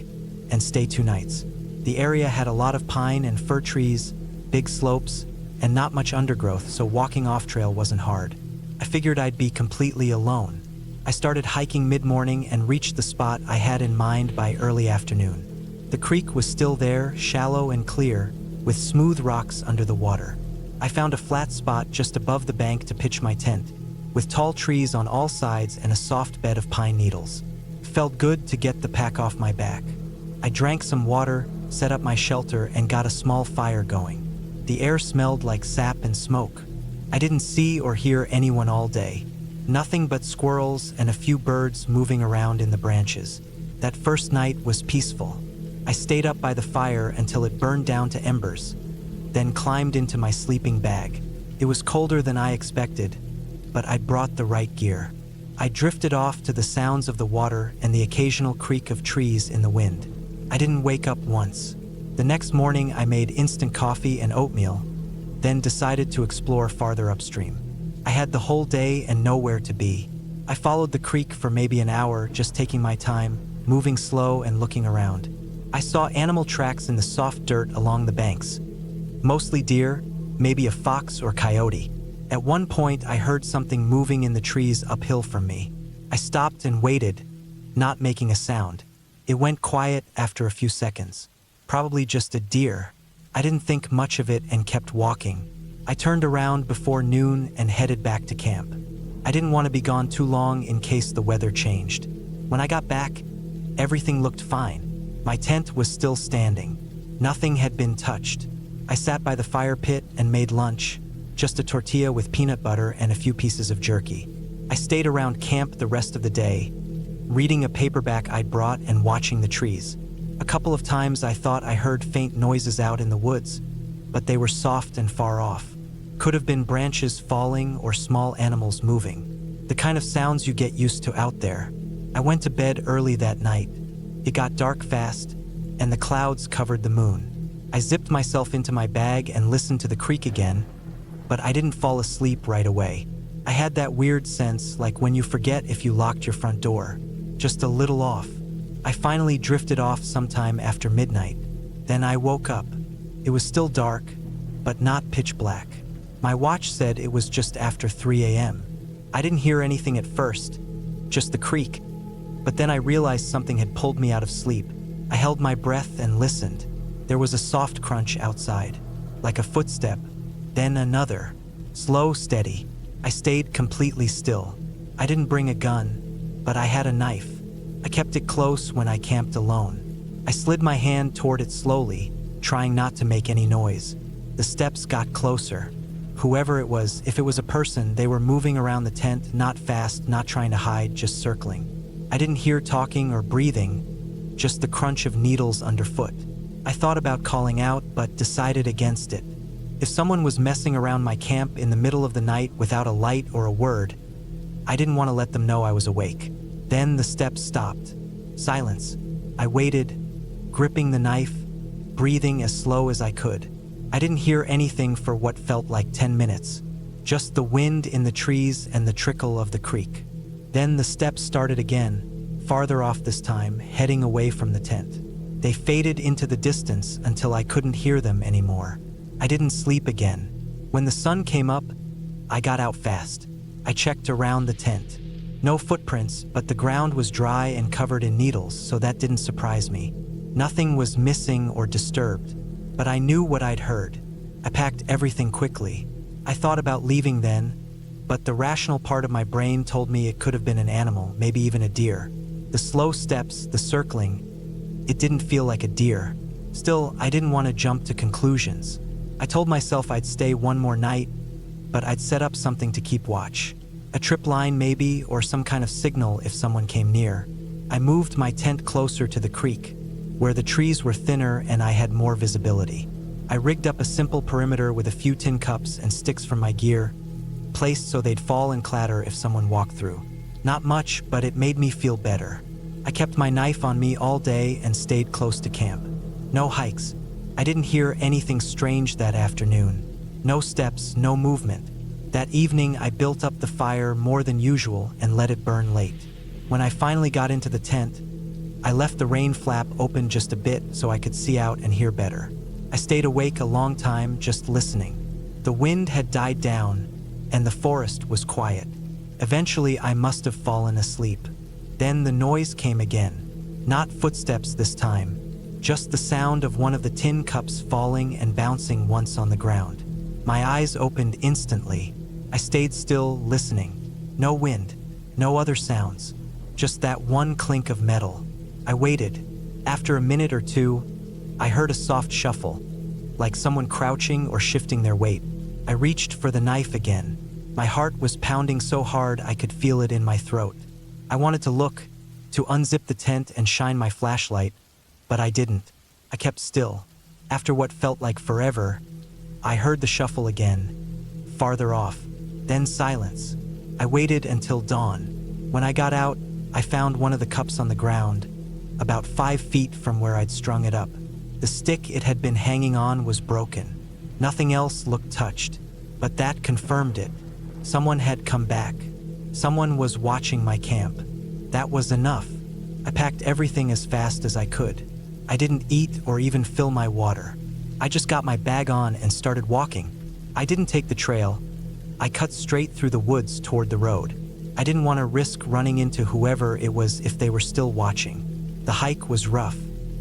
and stay 2 nights. The area had a lot of pine and fir trees, big slopes, and not much undergrowth, so walking off trail wasn't hard. I figured I'd be completely alone. I started hiking mid-morning and reached the spot I had in mind by early afternoon. The creek was still there, shallow and clear, with smooth rocks under the water. I found a flat spot just above the bank to pitch my tent, with tall trees on all sides and a soft bed of pine needles. It felt good to get the pack off my back. I drank some water, set up my shelter, and got a small fire going. The air smelled like sap and smoke. I didn't see or hear anyone all day. Nothing but squirrels and a few birds moving around in the branches. That first night was peaceful. I stayed up by the fire until it burned down to embers, then climbed into my sleeping bag. It was colder than I expected, but I'd brought the right gear. I drifted off to the sounds of the water and the occasional creak of trees in the wind. I didn't wake up once. The next morning, I made instant coffee and oatmeal, then decided to explore farther upstream. I had the whole day and nowhere to be. I followed the creek for maybe an hour, just taking my time, moving slow and looking around. I saw animal tracks in the soft dirt along the banks. Mostly deer, maybe a fox or coyote. At one point, I heard something moving in the trees uphill from me. I stopped and waited, not making a sound. It went quiet after a few seconds. Probably just a deer. I didn't think much of it and kept walking. I turned around before noon and headed back to camp. I didn't want to be gone too long in case the weather changed. When I got back, everything looked fine. My tent was still standing. Nothing had been touched. I sat by the fire pit and made lunch, just a tortilla with peanut butter and a few pieces of jerky. I stayed around camp the rest of the day, reading a paperback I'd brought and watching the trees. A couple of times I thought I heard faint noises out in the woods, but they were soft and far off. Could have been branches falling or small animals moving. The kind of sounds you get used to out there. I went to bed early that night. It got dark fast, and the clouds covered the moon. I zipped myself into my bag and listened to the creek again, but I didn't fall asleep right away. I had that weird sense, like when you forget if you locked your front door, just a little off. I finally drifted off sometime after midnight. Then I woke up. It was still dark, but not pitch black. My watch said it was just after 3 a.m. I didn't hear anything at first, just the creak. But then I realized something had pulled me out of sleep. I held my breath and listened. There was a soft crunch outside, like a footstep, then another, slow, steady. I stayed completely still. I didn't bring a gun, but I had a knife. I kept it close when I camped alone. I slid my hand toward it slowly, trying not to make any noise. The steps got closer. Whoever it was, if it was a person, they were moving around the tent, not fast, not trying to hide, just circling. I didn't hear talking or breathing, just the crunch of needles underfoot. I thought about calling out, but decided against it. If someone was messing around my camp in the middle of the night without a light or a word, I didn't want to let them know I was awake. Then the steps stopped. Silence. I waited, gripping the knife, breathing as slow as I could. I didn't hear anything for what felt like 10 minutes, just the wind in the trees and the trickle of the creek. Then the steps started again, farther off this time, heading away from the tent. They faded into the distance until I couldn't hear them anymore. I didn't sleep again. When the sun came up, I got out fast. I checked around the tent. No footprints, but the ground was dry and covered in needles, so that didn't surprise me. Nothing was missing or disturbed, but I knew what I'd heard. I packed everything quickly. I thought about leaving then, but the rational part of my brain told me it could have been an animal, maybe even a deer. The slow steps, the circling, it didn't feel like a deer. Still, I didn't want to jump to conclusions. I told myself I'd stay one more night, but I'd set up something to keep watch. A trip line maybe, or some kind of signal if someone came near. I moved my tent closer to the creek, where the trees were thinner and I had more visibility. I rigged up a simple perimeter with a few tin cups and sticks from my gear, placed so they'd fall and clatter if someone walked through. Not much, but it made me feel better. I kept my knife on me all day and stayed close to camp. No hikes. I didn't hear anything strange that afternoon. No steps, no movement. That evening, I built up the fire more than usual and let it burn late. When I finally got into the tent, I left the rain flap open just a bit so I could see out and hear better. I stayed awake a long time, just listening. The wind had died down, and the forest was quiet. Eventually, I must have fallen asleep. Then the noise came again. Not footsteps this time, just the sound of one of the tin cups falling and bouncing once on the ground. My eyes opened instantly. I stayed still, listening. No wind, no other sounds, just that one clink of metal. I waited. After a minute or two, I heard a soft shuffle, like someone crouching or shifting their weight. I reached for the knife again. My heart was pounding so hard I could feel it in my throat. I wanted to look, to unzip the tent and shine my flashlight, but I didn't. I kept still. After what felt like forever, I heard the shuffle again, farther off, then silence. I waited until dawn. When I got out, I found one of the cups on the ground, about 5 feet from where I'd strung it up. The stick it had been hanging on was broken. Nothing else looked touched, but that confirmed it. Someone had come back. Someone was watching my camp. That was enough. I packed everything as fast as I could. I didn't eat or even fill my water. I just got my bag on and started walking. I didn't take the trail. I cut straight through the woods toward the road. I didn't want to risk running into whoever it was if they were still watching. The hike was rough.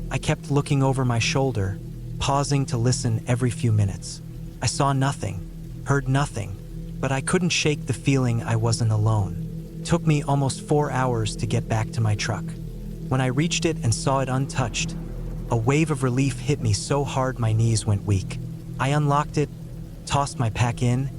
I kept looking over my shoulder, pausing to listen every few minutes. I saw nothing, heard nothing, but I couldn't shake the feeling I wasn't alone. It took me almost 4 hours to get back to my truck. When I reached it and saw it untouched, a wave of relief hit me so hard my knees went weak. I unlocked it, tossed my pack in,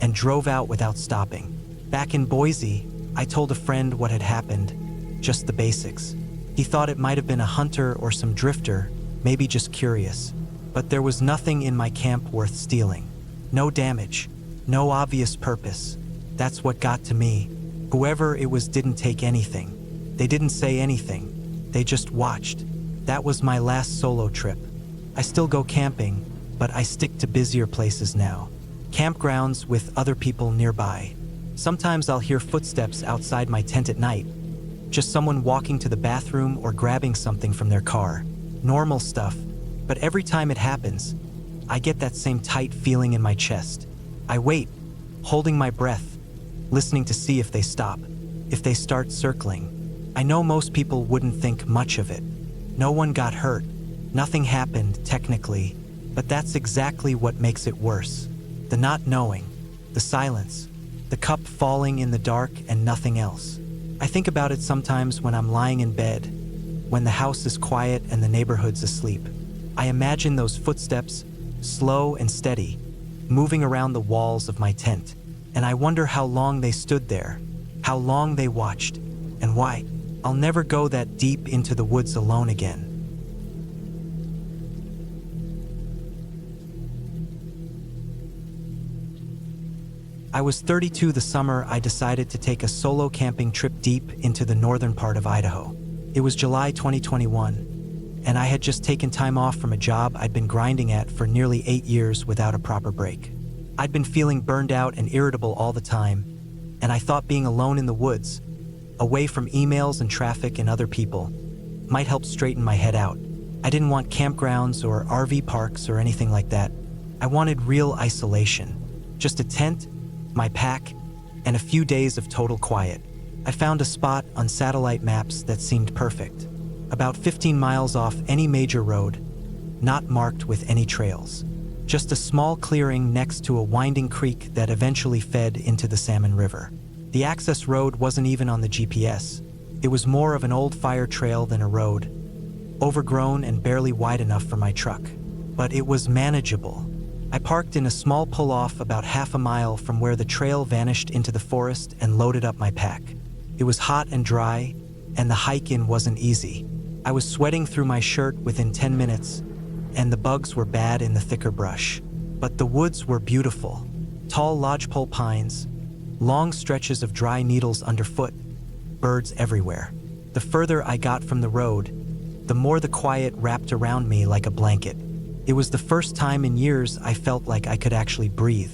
and drove out without stopping. Back in Boise, I told a friend what had happened, just the basics. He thought it might have been a hunter or some drifter, maybe just curious. But there was nothing in my camp worth stealing. No damage, no obvious purpose. That's what got to me. Whoever it was didn't take anything. They didn't say anything. They just watched. That was my last solo trip. I still go camping, but I stick to busier places now. Campgrounds with other people nearby. Sometimes I'll hear footsteps outside my tent at night. Just someone walking to the bathroom or grabbing something from their car. Normal stuff. But every time it happens, I get that same tight feeling in my chest. I wait, holding my breath, listening to see if they stop, if they start circling. I know most people wouldn't think much of it. No one got hurt. Nothing happened, technically, but that's exactly what makes it worse. The not knowing, the silence, the cup falling in the dark and nothing else. I think about it sometimes when I'm lying in bed, when the house is quiet and the neighborhood's asleep. I imagine those footsteps, slow and steady, moving around the walls of my tent, and I wonder how long they stood there, how long they watched, and why. I'll never go that deep into the woods alone again. I was 32 the summer I decided to take a solo camping trip deep into the northern part of Idaho. It was July 2021, and I had just taken time off from a job I'd been grinding at for nearly 8 years without a proper break. I'd been feeling burned out and irritable all the time, and I thought being alone in the woods, away from emails and traffic and other people, might help straighten my head out. I didn't want campgrounds or RV parks or anything like that. I wanted real isolation. Just a tent, my pack, and a few days of total quiet. I found a spot on satellite maps that seemed perfect, about 15 miles off any major road, not marked with any trails. Just a small clearing next to a winding creek that eventually fed into the Salmon River. The access road wasn't even on the GPS. It was more of an old fire trail than a road, overgrown and barely wide enough for my truck. But it was manageable. I parked in a small pull-off about half a mile from where the trail vanished into the forest and loaded up my pack. It was hot and dry, and the hike in wasn't easy. I was sweating through my shirt within 10 minutes, and the bugs were bad in the thicker brush. But the woods were beautiful. Tall lodgepole pines, long stretches of dry needles underfoot, birds everywhere. The further I got from the road, the more the quiet wrapped around me like a blanket. It was the first time in years I felt like I could actually breathe.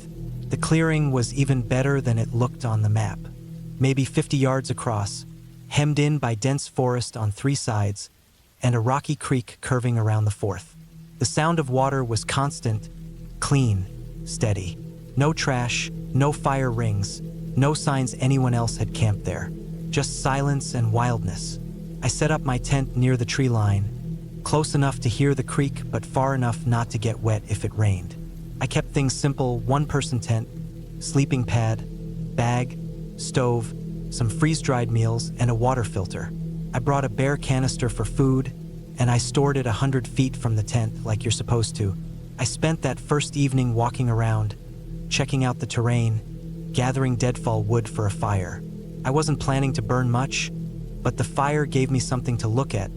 The clearing was even better than it looked on the map. Maybe 50 yards across, hemmed in by dense forest on 3 sides, and a rocky creek curving around the 4th. The sound of water was constant, clean, steady. No trash, no fire rings, no signs anyone else had camped there. Just silence and wildness. I set up my tent near the tree line, close enough to hear the creek but far enough not to get wet if it rained. I kept things simple: 1-person tent, sleeping pad, bag, stove, some freeze-dried meals, and a water filter. I brought a bare canister for food, and I stored it 100 feet from the tent like you're supposed to. I spent that first evening walking around, checking out the terrain, gathering deadfall wood for a fire. I wasn't planning to burn much, but the fire gave me something to look at,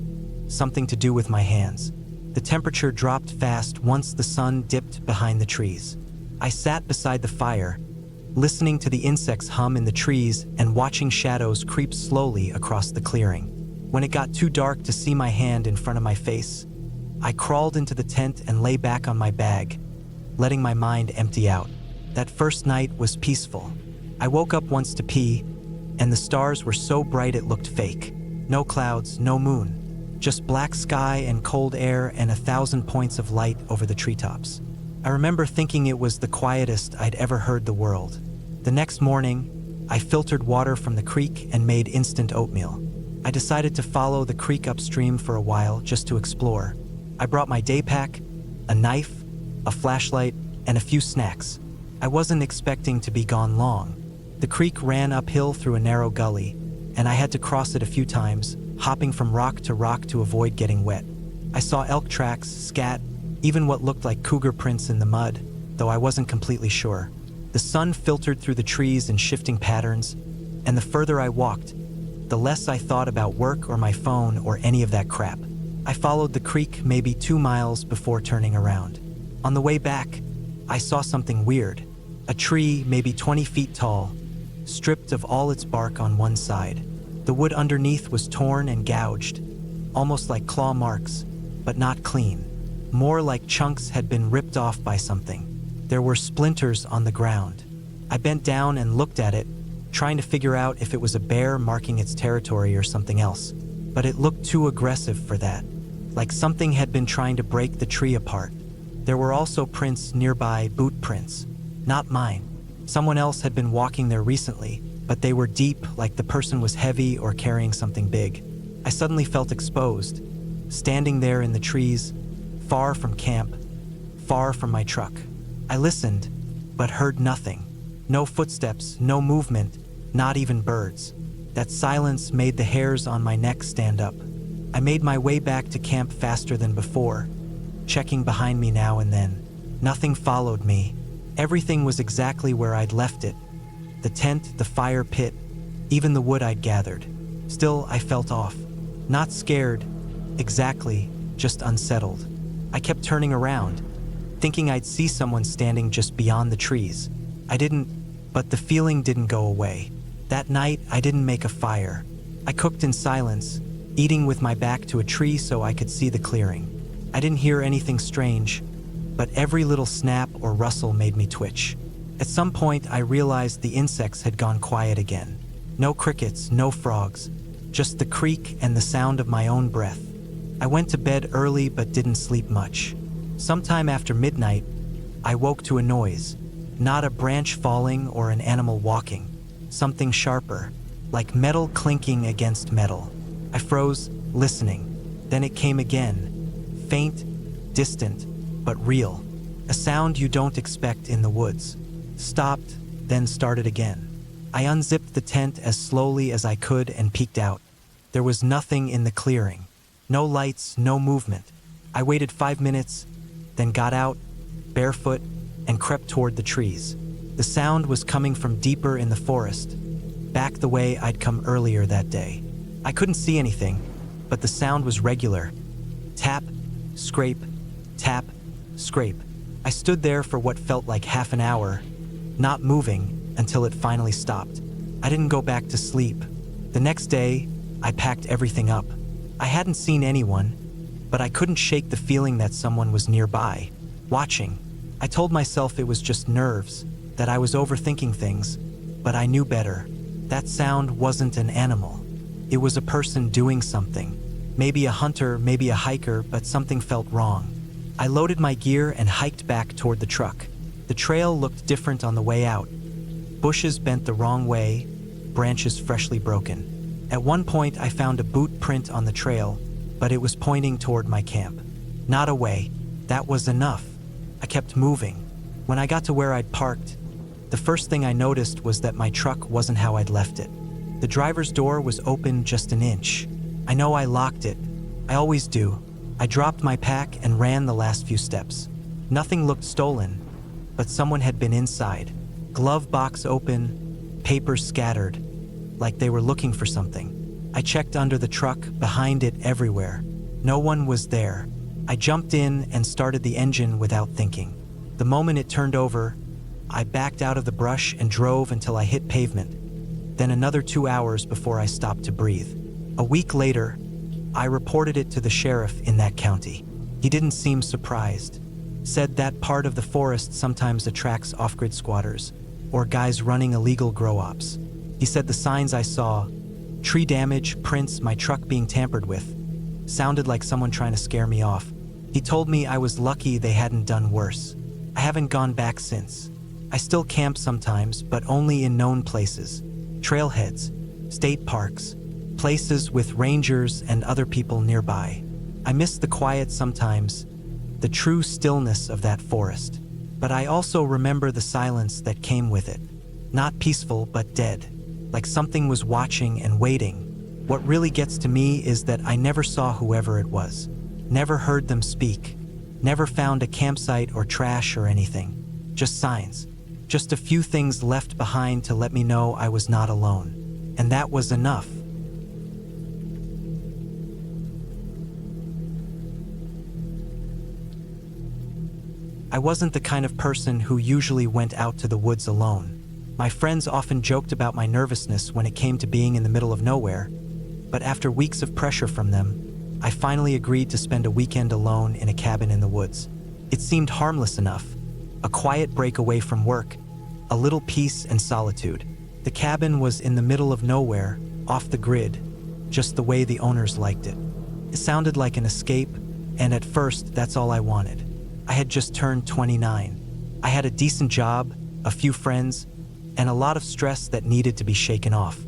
something to do with my hands. The temperature dropped fast once the sun dipped behind the trees. I sat beside the fire, listening to the insects hum in the trees and watching shadows creep slowly across the clearing. When it got too dark to see my hand in front of my face, I crawled into the tent and lay back on my bag, letting my mind empty out. That first night was peaceful. I woke up once to pee, and the stars were so bright it looked fake. No clouds, no moon. Just black sky and cold air and 1,000 points of light over the treetops. I remember thinking it was the quietest I'd ever heard the world. The next morning, I filtered water from the creek and made instant oatmeal. I decided to follow the creek upstream for a while just to explore. I brought my day pack, a knife, a flashlight, and a few snacks. I wasn't expecting to be gone long. The creek ran uphill through a narrow gully, and I had to cross it a few times, hopping from rock to avoid getting wet. I saw elk tracks, scat, even what looked like cougar prints in the mud, though I wasn't completely sure. The sun filtered through the trees in shifting patterns, and the further I walked, the less I thought about work or my phone or any of that crap. I followed the creek maybe 2 miles before turning around. On the way back, I saw something weird. A tree, maybe 20 feet tall, stripped of all its bark on one side. The wood underneath was torn and gouged, almost like claw marks, but not clean. More like chunks had been ripped off by something. There were splinters on the ground. I bent down and looked at it, trying to figure out if it was a bear marking its territory or something else. But it looked too aggressive for that, like something had been trying to break the tree apart. There were also prints nearby, boot prints. Not mine. Someone else had been walking there recently, but they were deep, like the person was heavy or carrying something big. I suddenly felt exposed, standing there in the trees, far from camp, far from my truck. I listened, but heard nothing. No footsteps, no movement, not even birds. That silence made the hairs on my neck stand up. I made my way back to camp faster than before, checking behind me now and then. Nothing followed me. Everything was exactly where I'd left it. The tent, the fire pit, even the wood I'd gathered. Still, I felt off. Not scared, exactly, just unsettled. I kept turning around, thinking I'd see someone standing just beyond the trees. I didn't, but the feeling didn't go away. That night, I didn't make a fire. I cooked in silence, eating with my back to a tree so I could see the clearing. I didn't hear anything strange, but every little snap or rustle made me twitch. At some point, I realized the insects had gone quiet again. No crickets, no frogs, just the creak and the sound of my own breath. I went to bed early but didn't sleep much. Sometime after midnight, I woke to a noise. Not a branch falling or an animal walking. Something sharper, like metal clinking against metal. I froze, listening. Then it came again. Faint, distant, but real. A sound you don't expect in the woods. Stopped, then started again. I unzipped the tent as slowly as I could and peeked out. There was nothing in the clearing. No lights, no movement. I waited 5 minutes, then got out, barefoot, and crept toward the trees. The sound was coming from deeper in the forest, back the way I'd come earlier that day. I couldn't see anything, but the sound was regular. Tap, scrape, tap, scrape. I stood there for what felt like half an hour, not moving until it finally stopped. I didn't go back to sleep. The next day, I packed everything up. I hadn't seen anyone, but I couldn't shake the feeling that someone was nearby, watching. I told myself it was just nerves, that I was overthinking things, but I knew better. That sound wasn't an animal. It was a person doing something. Maybe a hunter, maybe a hiker, but something felt wrong. I loaded my gear and hiked back toward the truck. The trail looked different on the way out. Bushes bent the wrong way, branches freshly broken. At one point, I found a boot print on the trail, but it was pointing toward my camp. Not away. That was enough. I kept moving. When I got to where I'd parked, the first thing I noticed was that my truck wasn't how I'd left it. The driver's door was open just an inch. I know I locked it. I always do. I dropped my pack and ran the last few steps. Nothing looked stolen, but someone had been inside. Glove box open, papers scattered, like they were looking for something. I checked under the truck, behind it, everywhere. No one was there. I jumped in and started the engine without thinking. The moment it turned over, I backed out of the brush and drove until I hit pavement. Then another 2 hours before I stopped to breathe. A week later, I reported it to the sheriff in that county. He didn't seem surprised. Said that part of the forest sometimes attracts off-grid squatters or guys running illegal grow-ops. He said the signs I saw, tree damage, prints, my truck being tampered with, sounded like someone trying to scare me off. He told me I was lucky they hadn't done worse. I haven't gone back since. I still camp sometimes, but only in known places. Trailheads, state parks, places with rangers and other people nearby. I miss the quiet sometimes, the true stillness of that forest. But I also remember the silence that came with it. Not peaceful, but dead. Like something was watching and waiting. What really gets to me is that I never saw whoever it was. Never heard them speak. Never found a campsite or trash or anything. Just signs. Just a few things left behind to let me know I was not alone. And that was enough. I wasn't the kind of person who usually went out to the woods alone. My friends often joked about my nervousness when it came to being in the middle of nowhere, but after weeks of pressure from them, I finally agreed to spend a weekend alone in a cabin in the woods. It seemed harmless enough, a quiet break away from work, a little peace and solitude. The cabin was in the middle of nowhere, off the grid, just the way the owners liked it. It sounded like an escape, and at first, that's all I wanted. I had just turned 29. I had a decent job, a few friends, and a lot of stress that needed to be shaken off.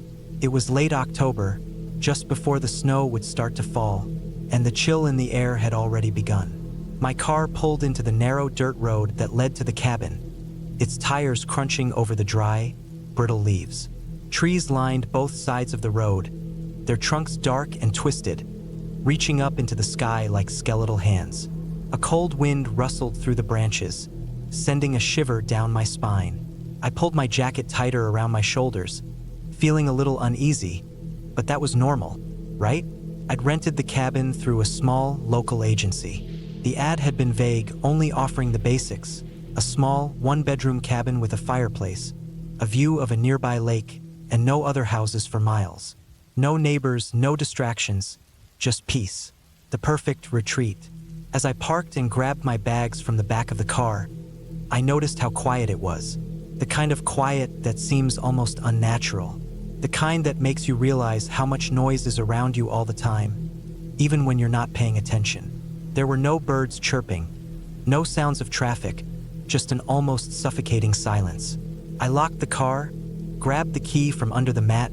It was late October, just before the snow would start to fall, and the chill in the air had already begun. My car pulled into the narrow dirt road that led to the cabin, its tires crunching over the dry, brittle leaves. Trees lined both sides of the road, their trunks dark and twisted, reaching up into the sky like skeletal hands. A cold wind rustled through the branches, sending a shiver down my spine. I pulled my jacket tighter around my shoulders, feeling a little uneasy, but that was normal, right? I'd rented the cabin through a small, local agency. The ad had been vague, only offering the basics: a small, one-bedroom cabin with a fireplace, a view of a nearby lake, and no other houses for miles. No neighbors, no distractions, just peace. The perfect retreat. As I parked and grabbed my bags from the back of the car, I noticed how quiet it was. The kind of quiet that seems almost unnatural. The kind that makes you realize how much noise is around you all the time, even when you're not paying attention. There were no birds chirping, no sounds of traffic, just an almost suffocating silence. I locked the car, grabbed the key from under the mat,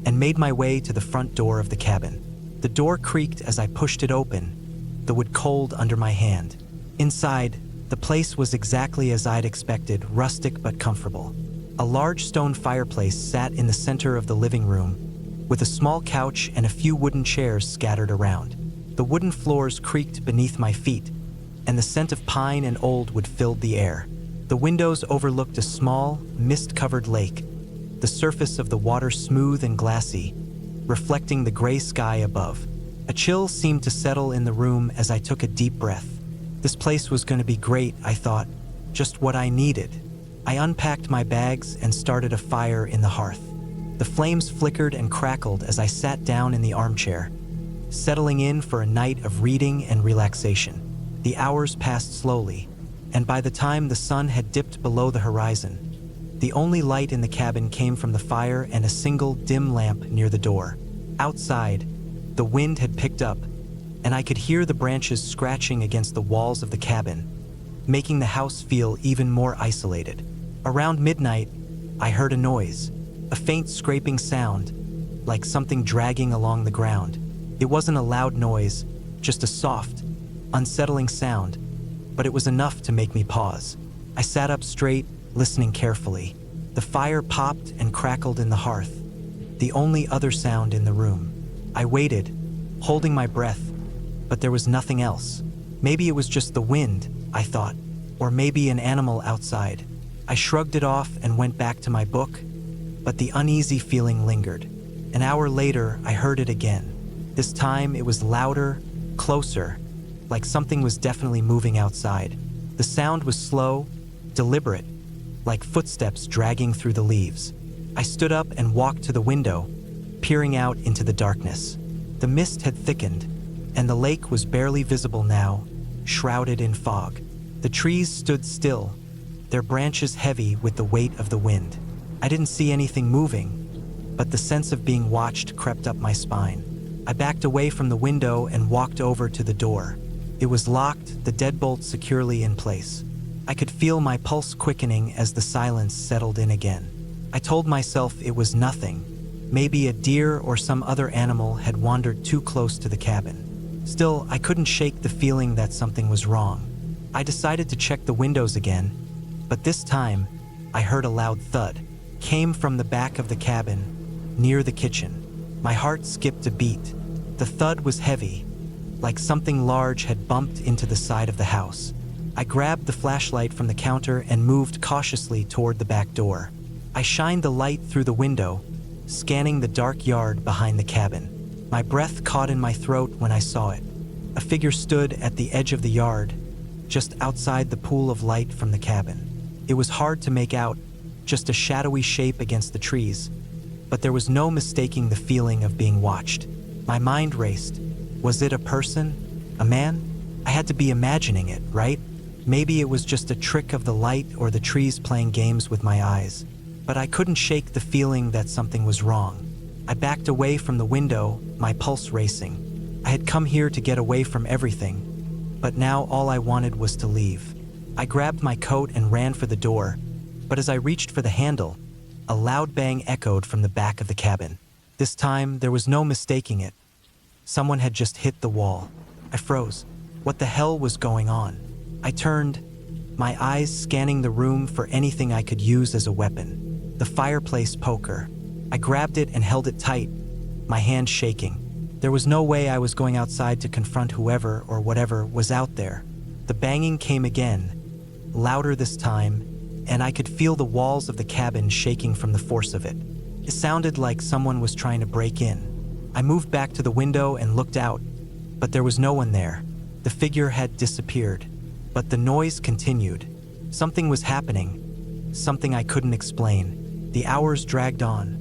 and made my way to the front door of the cabin. The door creaked as I pushed it open, the wood cold under my hand. Inside, the place was exactly as I'd expected, rustic but comfortable. A large stone fireplace sat in the center of the living room, with a small couch and a few wooden chairs scattered around. The wooden floors creaked beneath my feet, and the scent of pine and old wood filled the air. The windows overlooked a small, mist-covered lake, the surface of the water smooth and glassy, reflecting the gray sky above. A chill seemed to settle in the room as I took a deep breath. This place was going to be great, I thought, just what I needed. I unpacked my bags and started a fire in the hearth. The flames flickered and crackled as I sat down in the armchair, settling in for a night of reading and relaxation. The hours passed slowly, and by the time the sun had dipped below the horizon, the only light in the cabin came from the fire and a single dim lamp near the door. Outside, the wind had picked up, and I could hear the branches scratching against the walls of the cabin, making the house feel even more isolated. Around midnight, I heard a noise, a faint scraping sound, like something dragging along the ground. It wasn't a loud noise, just a soft, unsettling sound, but it was enough to make me pause. I sat up straight, listening carefully. The fire popped and crackled in the hearth, the only other sound in the room. I waited, holding my breath, but there was nothing else. Maybe it was just the wind, I thought, or maybe an animal outside. I shrugged it off and went back to my book, but the uneasy feeling lingered. An hour later, I heard it again. This time it was louder, closer, like something was definitely moving outside. The sound was slow, deliberate, like footsteps dragging through the leaves. I stood up and walked to the window, peering out into the darkness. The mist had thickened, and the lake was barely visible now, shrouded in fog. The trees stood still, their branches heavy with the weight of the wind. I didn't see anything moving, but the sense of being watched crept up my spine. I backed away from the window and walked over to the door. It was locked, the deadbolt securely in place. I could feel my pulse quickening as the silence settled in again. I told myself it was nothing. Maybe a deer or some other animal had wandered too close to the cabin. Still, I couldn't shake the feeling that something was wrong. I decided to check the windows again, but this time, I heard a loud thud. Came from the back of the cabin, near the kitchen. My heart skipped a beat. The thud was heavy, like something large had bumped into the side of the house. I grabbed the flashlight from the counter and moved cautiously toward the back door. I shined the light through the window, scanning the dark yard behind the cabin. My breath caught in my throat when I saw it. A figure stood at the edge of the yard, just outside the pool of light from the cabin. It was hard to make out, just a shadowy shape against the trees, but there was no mistaking the feeling of being watched. My mind raced. Was it a person? A man? I had to be imagining it, right? Maybe it was just a trick of the light or the trees playing games with my eyes. But I couldn't shake the feeling that something was wrong. I backed away from the window, my pulse racing. I had come here to get away from everything, but now all I wanted was to leave. I grabbed my coat and ran for the door, but as I reached for the handle, a loud bang echoed from the back of the cabin. This time, there was no mistaking it. Someone had just hit the wall. I froze. What the hell was going on? I turned, my eyes scanning the room for anything I could use as a weapon. The fireplace poker. I grabbed it and held it tight, my hand shaking. There was no way I was going outside to confront whoever or whatever was out there. The banging came again, louder this time, and I could feel the walls of the cabin shaking from the force of it. It sounded like someone was trying to break in. I moved back to the window and looked out, but there was no one there. The figure had disappeared, but the noise continued. Something was happening, something I couldn't explain. The hours dragged on,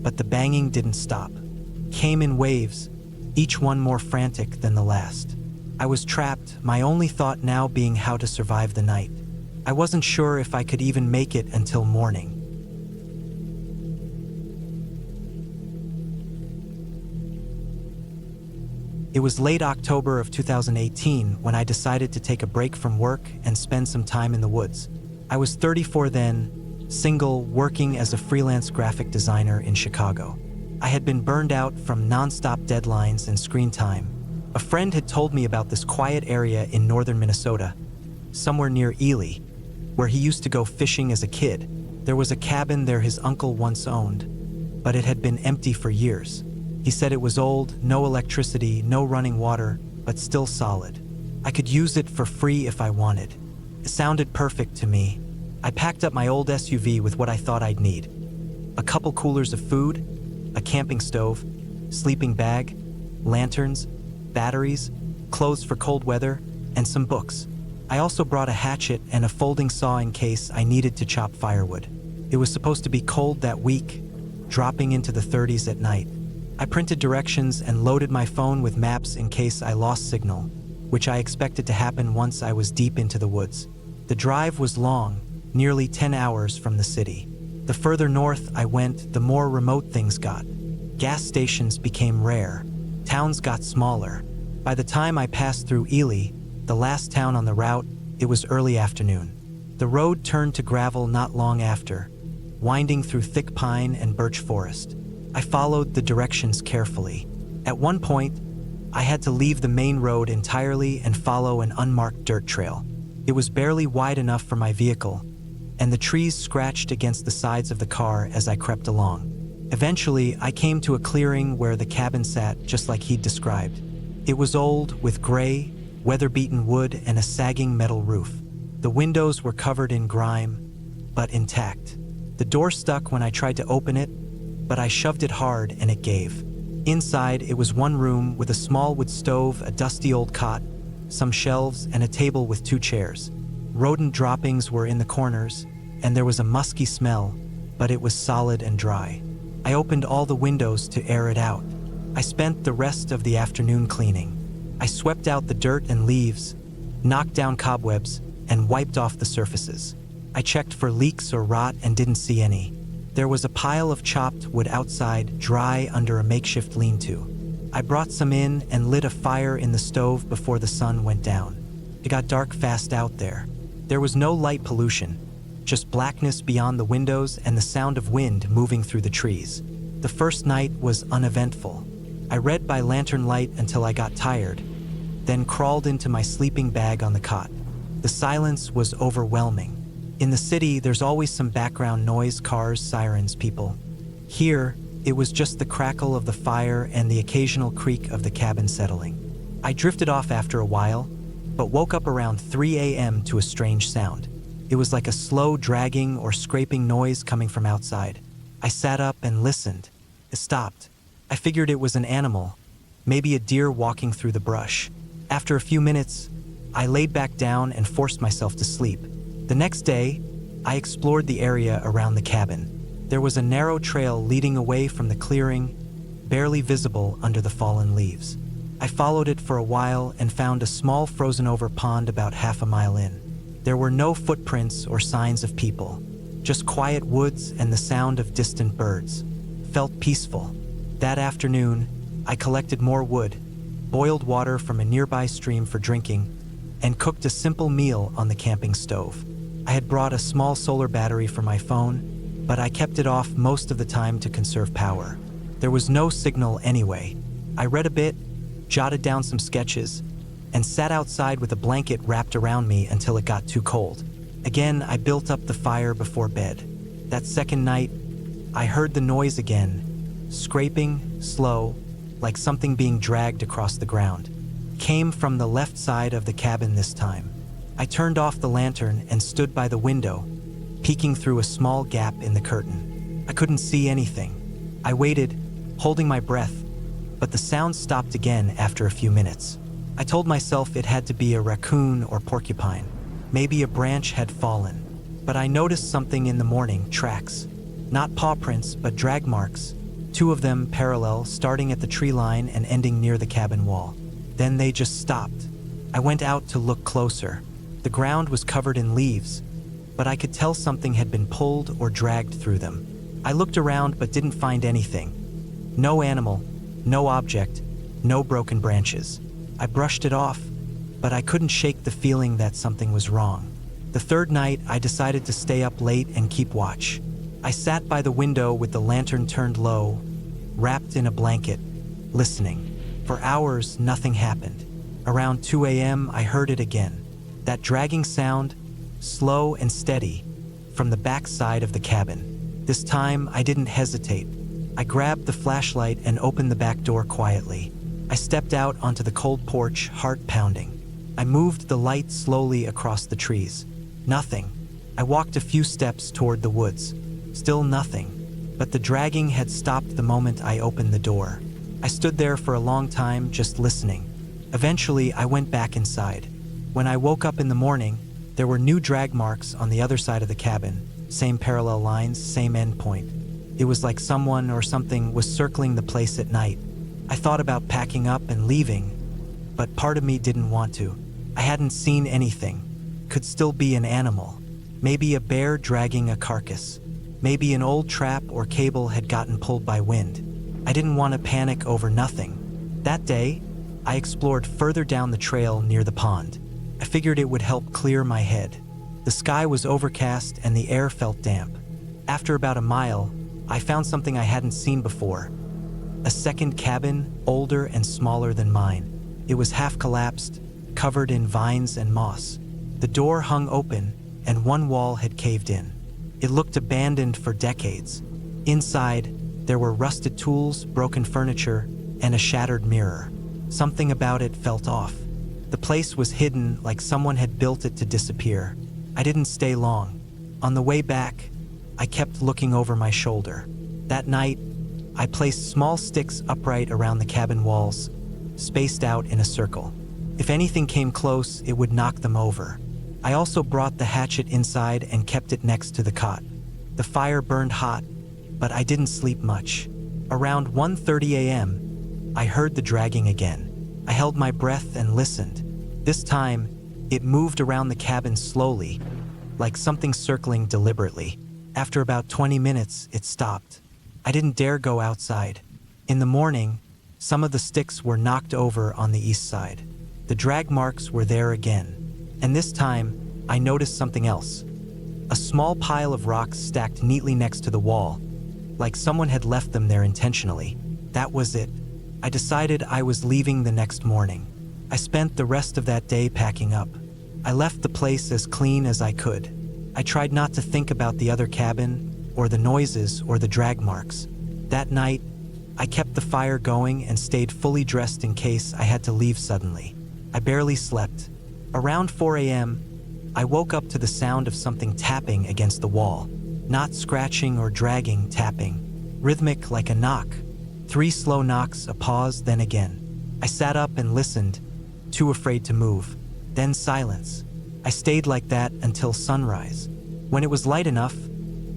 but the banging didn't stop. Came in waves, each one more frantic than the last. I was trapped, my only thought now being how to survive the night. I wasn't sure if I could even make it until morning. It was late October of 2018 when I decided to take a break from work and spend some time in the woods. I was 34 then, single, working as a freelance graphic designer in Chicago. I had been burned out from nonstop deadlines and screen time. A friend had told me about this quiet area in northern Minnesota, somewhere near Ely, where he used to go fishing as a kid. There was a cabin there his uncle once owned, but it had been empty for years. He said it was old, no electricity, no running water, but still solid. I could use it for free if I wanted. It sounded perfect to me. I packed up my old SUV with what I thought I'd need. A couple coolers of food, a camping stove, sleeping bag, lanterns, batteries, clothes for cold weather, and some books. I also brought a hatchet and a folding saw in case I needed to chop firewood. It was supposed to be cold that week, dropping into the 30s at night. I printed directions and loaded my phone with maps in case I lost signal, which I expected to happen once I was deep into the woods. The drive was long, nearly 10 hours from the city. The further north I went, the more remote things got. Gas stations became rare. Towns got smaller. By the time I passed through Ely, the last town on the route, it was early afternoon. The road turned to gravel not long after, winding through thick pine and birch forest. I followed the directions carefully. At one point, I had to leave the main road entirely and follow an unmarked dirt trail. It was barely wide enough for my vehicle, and the trees scratched against the sides of the car as I crept along. Eventually, I came to a clearing where the cabin sat just like he'd described. It was old, with gray, weather-beaten wood and a sagging metal roof. The windows were covered in grime, but intact. The door stuck when I tried to open it, but I shoved it hard and it gave. Inside, it was one room with a small wood stove, a dusty old cot, some shelves, and a table with 2 chairs. Rodent droppings were in the corners, and there was a musky smell, but it was solid and dry. I opened all the windows to air it out. I spent the rest of the afternoon cleaning. I swept out the dirt and leaves, knocked down cobwebs, and wiped off the surfaces. I checked for leaks or rot and didn't see any. There was a pile of chopped wood outside, dry under a makeshift lean-to. I brought some in and lit a fire in the stove before the sun went down. It got dark fast out there. There was no light pollution, just blackness beyond the windows and the sound of wind moving through the trees. The first night was uneventful. I read by lantern light until I got tired, then crawled into my sleeping bag on the cot. The silence was overwhelming. In the city, there's always some background noise, cars, sirens, people. Here, it was just the crackle of the fire and the occasional creak of the cabin settling. I drifted off after a while, but woke up around 3 a.m. to a strange sound. It was like a slow dragging or scraping noise coming from outside. I sat up and listened. It stopped. I figured it was an animal, maybe a deer walking through the brush. After a few minutes, I laid back down and forced myself to sleep. The next day, I explored the area around the cabin. There was a narrow trail leading away from the clearing, barely visible under the fallen leaves. I followed it for a while and found a small frozen-over pond about half a mile in. There were no footprints or signs of people, just quiet woods and the sound of distant birds. Felt peaceful. That afternoon, I collected more wood, boiled water from a nearby stream for drinking, and cooked a simple meal on the camping stove. I had brought a small solar battery for my phone, but I kept it off most of the time to conserve power. There was no signal anyway. I read a bit, jotted down some sketches, and sat outside with a blanket wrapped around me until it got too cold. Again, I built up the fire before bed. That second night, I heard the noise again, scraping, slow, like something being dragged across the ground. Came from the left side of the cabin this time. I turned off the lantern and stood by the window, peeking through a small gap in the curtain. I couldn't see anything. I waited, holding my breath, but the sound stopped again after a few minutes. I told myself it had to be a raccoon or porcupine. Maybe a branch had fallen. But I noticed something in the morning, tracks. Not paw prints, but drag marks. 2 of them parallel, starting at the tree line and ending near the cabin wall. Then they just stopped. I went out to look closer. The ground was covered in leaves, but I could tell something had been pulled or dragged through them. I looked around but didn't find anything. No animal, no object, no broken branches. I brushed it off, but I couldn't shake the feeling that something was wrong. The third night, I decided to stay up late and keep watch. I sat by the window with the lantern turned low, wrapped in a blanket, listening. For hours, nothing happened. Around 2 a.m., I heard it again. That dragging sound, slow and steady, from the back side of the cabin. This time, I didn't hesitate. I grabbed the flashlight and opened the back door quietly. I stepped out onto the cold porch, heart pounding. I moved the light slowly across the trees. Nothing. I walked a few steps toward the woods. Still nothing. But the dragging had stopped the moment I opened the door. I stood there for a long time, just listening. Eventually, I went back inside. When I woke up in the morning, there were new drag marks on the other side of the cabin. Same parallel lines, same end point. It was like someone or something was circling the place at night. I thought about packing up and leaving, but part of me didn't want to. I hadn't seen anything. Could still be an animal. Maybe a bear dragging a carcass. Maybe an old trap or cable had gotten pulled by wind. I didn't want to panic over nothing. That day, I explored further down the trail near the pond. I figured it would help clear my head. The sky was overcast and the air felt damp. After about a mile, I found something I hadn't seen before. A second cabin, older and smaller than mine. It was half collapsed, covered in vines and moss. The door hung open, and one wall had caved in. It looked abandoned for decades. Inside, there were rusted tools, broken furniture, and a shattered mirror. Something about it felt off. The place was hidden like someone had built it to disappear. I didn't stay long. On the way back, I kept looking over my shoulder. That night, I placed small sticks upright around the cabin walls, spaced out in a circle. If anything came close, it would knock them over. I also brought the hatchet inside and kept it next to the cot. The fire burned hot, but I didn't sleep much. Around 1:30 a.m., I heard the dragging again. I held my breath and listened. This time, it moved around the cabin slowly, like something circling deliberately. After about 20 minutes, it stopped. I didn't dare go outside. In the morning, some of the sticks were knocked over on the east side. The drag marks were there again. And this time, I noticed something else. A small pile of rocks stacked neatly next to the wall, like someone had left them there intentionally. That was it. I decided I was leaving the next morning. I spent the rest of that day packing up. I left the place as clean as I could. I tried not to think about the other cabin, or the noises, or the drag marks. That night, I kept the fire going and stayed fully dressed in case I had to leave suddenly. I barely slept. Around 4 a.m., I woke up to the sound of something tapping against the wall. Not scratching or dragging, tapping. Rhythmic like a knock. 3 slow knocks, a pause, then again. I sat up and listened, too afraid to move. Then silence. I stayed like that until sunrise. When it was light enough,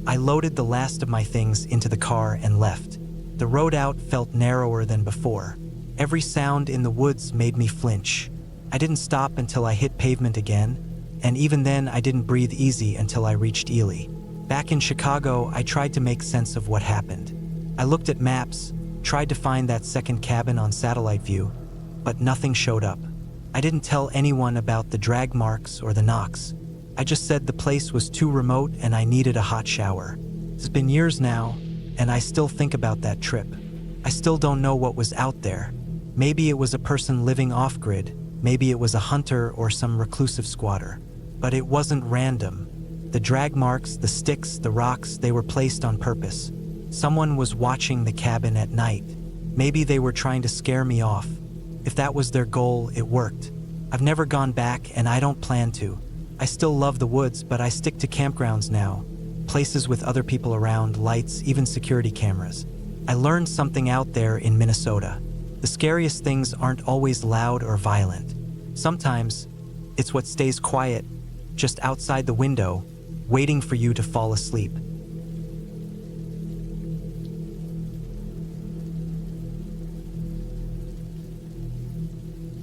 I loaded the last of my things into the car and left. The road out felt narrower than before. Every sound in the woods made me flinch. I didn't stop until I hit pavement again, and even then I didn't breathe easy until I reached Ely. Back in Chicago, I tried to make sense of what happened. I looked at maps, tried to find that second cabin on satellite view, but nothing showed up. I didn't tell anyone about the drag marks or the knocks. I just said the place was too remote and I needed a hot shower. It's been years now, and I still think about that trip. I still don't know what was out there. Maybe it was a person living off-grid. Maybe it was a hunter or some reclusive squatter. But it wasn't random. The drag marks, the sticks, the rocks, they were placed on purpose. Someone was watching the cabin at night. Maybe they were trying to scare me off. If that was their goal, it worked. I've never gone back, and I don't plan to. I still love the woods, but I stick to campgrounds now. Places with other people around, lights, even security cameras. I learned something out there in Minnesota. The scariest things aren't always loud or violent. Sometimes, it's what stays quiet, just outside the window, waiting for you to fall asleep.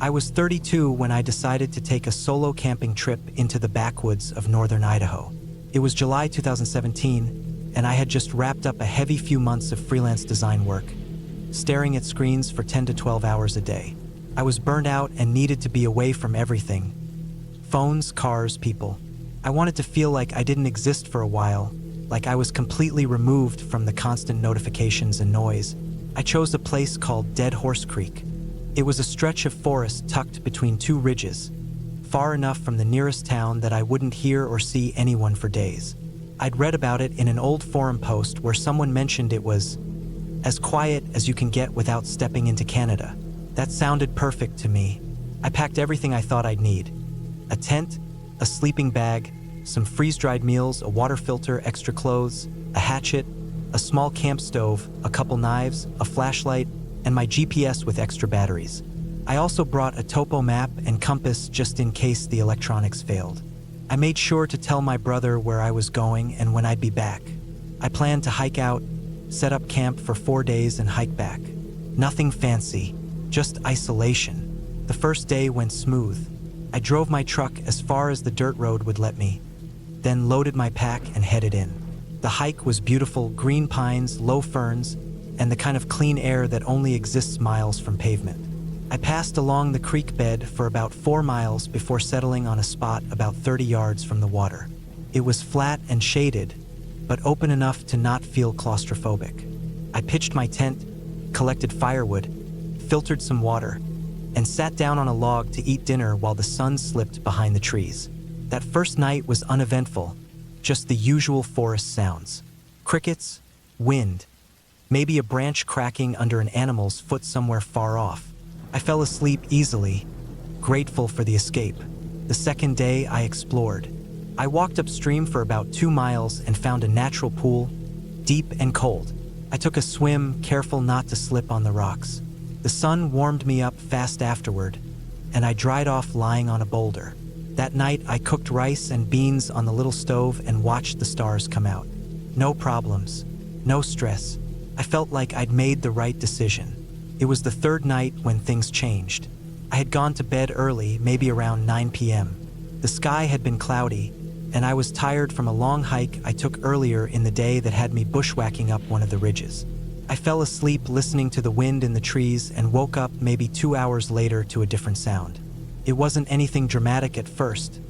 I was 32 when I decided to take a solo camping trip into the backwoods of northern Idaho. It was July 2017, and I had just wrapped up a heavy few months of freelance design work, staring at screens for 10 to 12 hours a day. I was burned out and needed to be away from everything. Phones, cars, people. I wanted to feel like I didn't exist for a while, like I was completely removed from the constant notifications and noise. I chose a place called Dead Horse Creek. It was a stretch of forest tucked between two ridges, far enough from the nearest town that I wouldn't hear or see anyone for days. I'd read about it in an old forum post where someone mentioned it was as quiet as you can get without stepping into Canada. That sounded perfect to me. I packed everything I thought I'd need. A tent, a sleeping bag, some freeze-dried meals, a water filter, extra clothes, a hatchet, a small camp stove, a couple knives, a flashlight, and my GPS with extra batteries. I also brought a topo map and compass just in case the electronics failed. I made sure to tell my brother where I was going and when I'd be back. I planned to hike out, set up camp for 4 days and hike back. Nothing fancy, just isolation. The first day went smooth. I drove my truck as far as the dirt road would let me, then loaded my pack and headed in. The hike was beautiful, green pines, low ferns, and the kind of clean air that only exists miles from pavement. I passed along the creek bed for about 4 miles before settling on a spot about 30 yards from the water. It was flat and shaded, but open enough to not feel claustrophobic. I pitched my tent, collected firewood, filtered some water, and sat down on a log to eat dinner while the sun slipped behind the trees. That first night was uneventful, just the usual forest sounds. Crickets, wind, maybe a branch cracking under an animal's foot somewhere far off. I fell asleep easily, grateful for the escape. The second day, I explored. I walked upstream for about 2 miles and found a natural pool, deep and cold. I took a swim, careful not to slip on the rocks. The sun warmed me up fast afterward, and I dried off lying on a boulder. That night, I cooked rice and beans on the little stove and watched the stars come out. No problems, no stress. I felt like I'd made the right decision. It was the third night when things changed. I had gone to bed early, maybe around 9 p.m. The sky had been cloudy, and I was tired from a long hike I took earlier in the day that had me bushwhacking up one of the ridges. I fell asleep listening to the wind in the trees and woke up maybe 2 hours later to a different sound. It wasn't anything dramatic at first,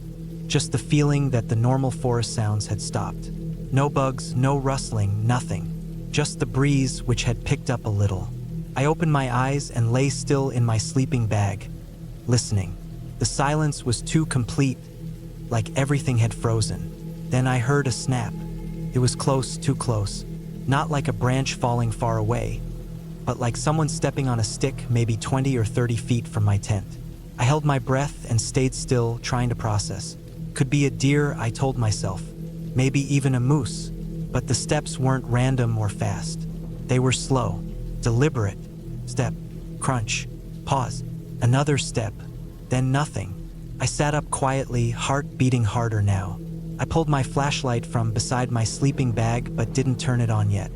just the feeling that the normal forest sounds had stopped. No bugs, no rustling, nothing. Just the breeze, which had picked up a little. I opened my eyes and lay still in my sleeping bag, listening. The silence was too complete, like everything had frozen. Then I heard a snap. It was close, too close. Not like a branch falling far away, but like someone stepping on a stick maybe 20 or 30 feet from my tent. I held my breath and stayed still, trying to process. Could be a deer, I told myself. Maybe even a moose. But the steps weren't random or fast. They were slow, deliberate. Step, crunch, pause, another step, then nothing. I sat up quietly, heart beating harder now. I pulled my flashlight from beside my sleeping bag but didn't turn it on yet.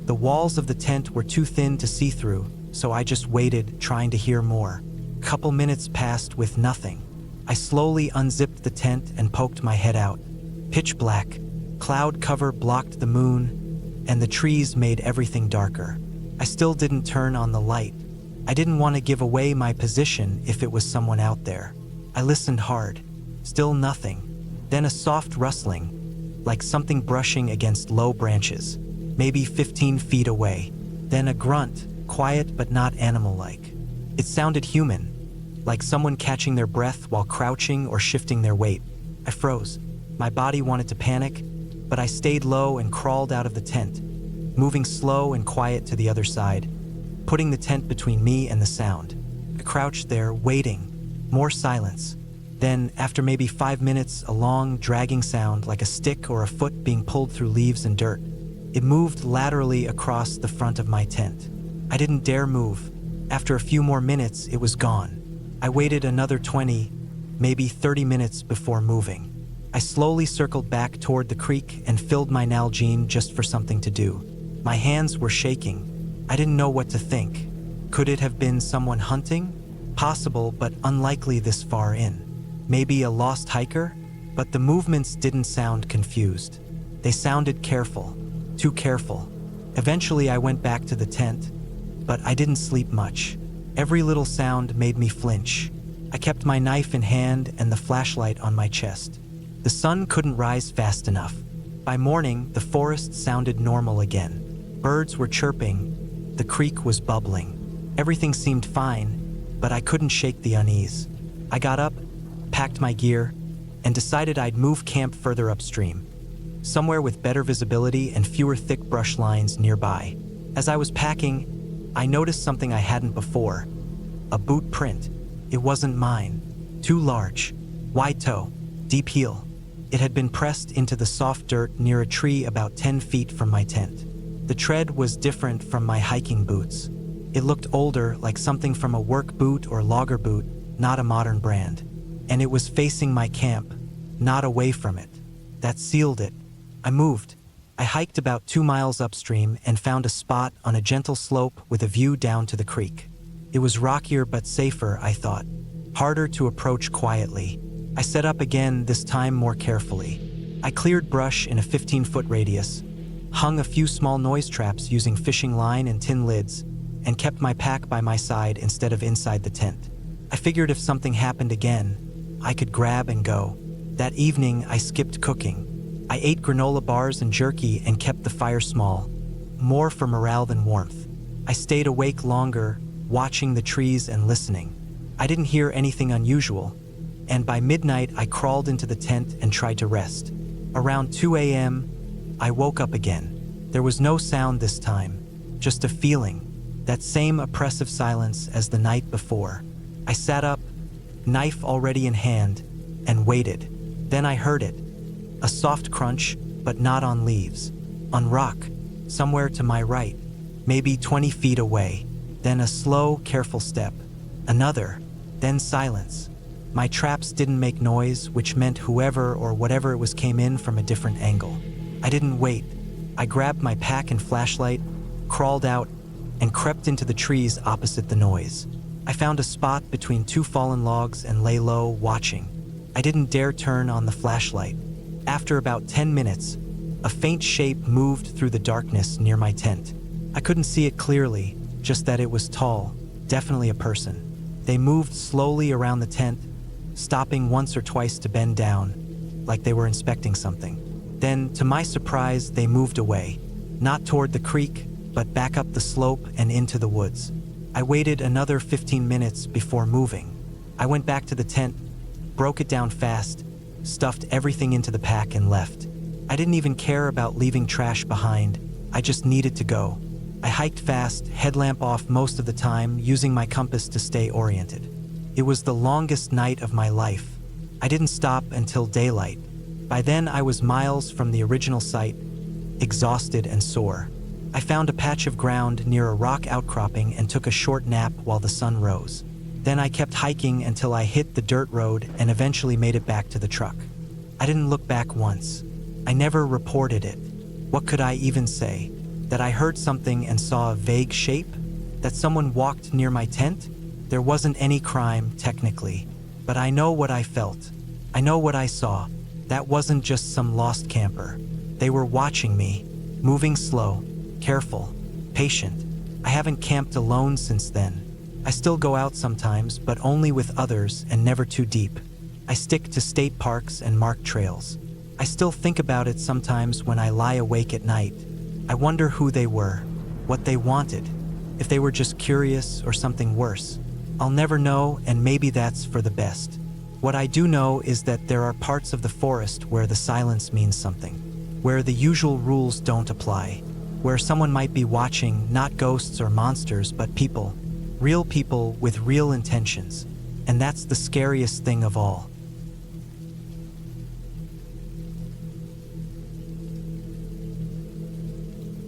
The walls of the tent were too thin to see through, so I just waited, trying to hear more. Couple minutes passed with nothing. I slowly unzipped the tent and poked my head out. Pitch black. Cloud cover blocked the moon, and the trees made everything darker. I still didn't turn on the light. I didn't want to give away my position if it was someone out there. I listened hard. Still nothing. Then a soft rustling, like something brushing against low branches, maybe 15 feet away. Then a grunt, quiet but not animal-like. It sounded human, like someone catching their breath while crouching or shifting their weight. I froze. My body wanted to panic, but I stayed low and crawled out of the tent, moving slow and quiet to the other side, putting the tent between me and the sound. I crouched there, waiting. More silence. Then, after maybe 5 minutes, a long, dragging sound like a stick or a foot being pulled through leaves and dirt. It moved laterally across the front of my tent. I didn't dare move. After a few more minutes, it was gone. I waited another 20, maybe 30 minutes before moving. I slowly circled back toward the creek and filled my Nalgene just for something to do. My hands were shaking. I didn't know what to think. Could it have been someone hunting? Possible, but unlikely this far in. Maybe a lost hiker? But the movements didn't sound confused. They sounded careful. Too careful. Eventually I went back to the tent, but I didn't sleep much. Every little sound made me flinch. I kept my knife in hand and the flashlight on my chest. The sun couldn't rise fast enough. By morning, the forest sounded normal again. Birds were chirping. The creek was bubbling. Everything seemed fine, but I couldn't shake the unease. I got up, packed my gear, and decided I'd move camp further upstream, somewhere with better visibility and fewer thick brush lines nearby. As I was packing, I noticed something I hadn't before. A boot print. It wasn't mine. Too large. Wide toe. Deep heel. It had been pressed into the soft dirt near a tree about 10 feet from my tent. The tread was different from my hiking boots. It looked older, like something from a work boot or logger boot, not a modern brand. And it was facing my camp, not away from it. That sealed it. I moved. I hiked about 2 miles upstream and found a spot on a gentle slope with a view down to the creek. It was rockier but safer, I thought. Harder to approach quietly. I set up again, this time more carefully. I cleared brush in a 15-foot radius, hung a few small noise traps using fishing line and tin lids, and kept my pack by my side instead of inside the tent. I figured if something happened again, I could grab and go. That evening, I skipped cooking. I ate granola bars and jerky and kept the fire small, more for morale than warmth. I stayed awake longer, watching the trees and listening. I didn't hear anything unusual, and by midnight I crawled into the tent and tried to rest. Around 2 a.m., I woke up again. There was no sound this time, just a feeling, that same oppressive silence as the night before. I sat up, knife already in hand, and waited. Then I heard it. A soft crunch, but not on leaves. On rock, somewhere to my right, maybe 20 feet away. Then a slow, careful step. Another, then silence. My traps didn't make noise, which meant whoever or whatever it was came in from a different angle. I didn't wait. I grabbed my pack and flashlight, crawled out, and crept into the trees opposite the noise. I found a spot between 2 fallen logs and lay low, watching. I didn't dare turn on the flashlight. After about 10 minutes, a faint shape moved through the darkness near my tent. I couldn't see it clearly, just that it was tall, definitely a person. They moved slowly around the tent, stopping once or twice to bend down, like they were inspecting something. Then, to my surprise, they moved away, not toward the creek, but back up the slope and into the woods. I waited another 15 minutes before moving. I went back to the tent, broke it down fast, stuffed everything into the pack and left. I didn't even care about leaving trash behind. I just needed to go. I hiked fast, headlamp off most of the time, using my compass to stay oriented. It was the longest night of my life. I didn't stop until daylight. By then I was miles from the original site, exhausted and sore. I found a patch of ground near a rock outcropping and took a short nap while the sun rose. Then I kept hiking until I hit the dirt road and eventually made it back to the truck. I didn't look back once. I never reported it. What could I even say? That I heard something and saw a vague shape? That someone walked near my tent? There wasn't any crime, technically. But I know what I felt. I know what I saw. That wasn't just some lost camper. They were watching me, moving slow, careful, patient. I haven't camped alone since then. I still go out sometimes, but only with others and never too deep. I stick to state parks and marked trails. I still think about it sometimes when I lie awake at night. I wonder who they were, what they wanted, if they were just curious or something worse. I'll never know, and maybe that's for the best. What I do know is that there are parts of the forest where the silence means something, where the usual rules don't apply, where someone might be watching not ghosts or monsters but people, real people with real intentions, and that's the scariest thing of all.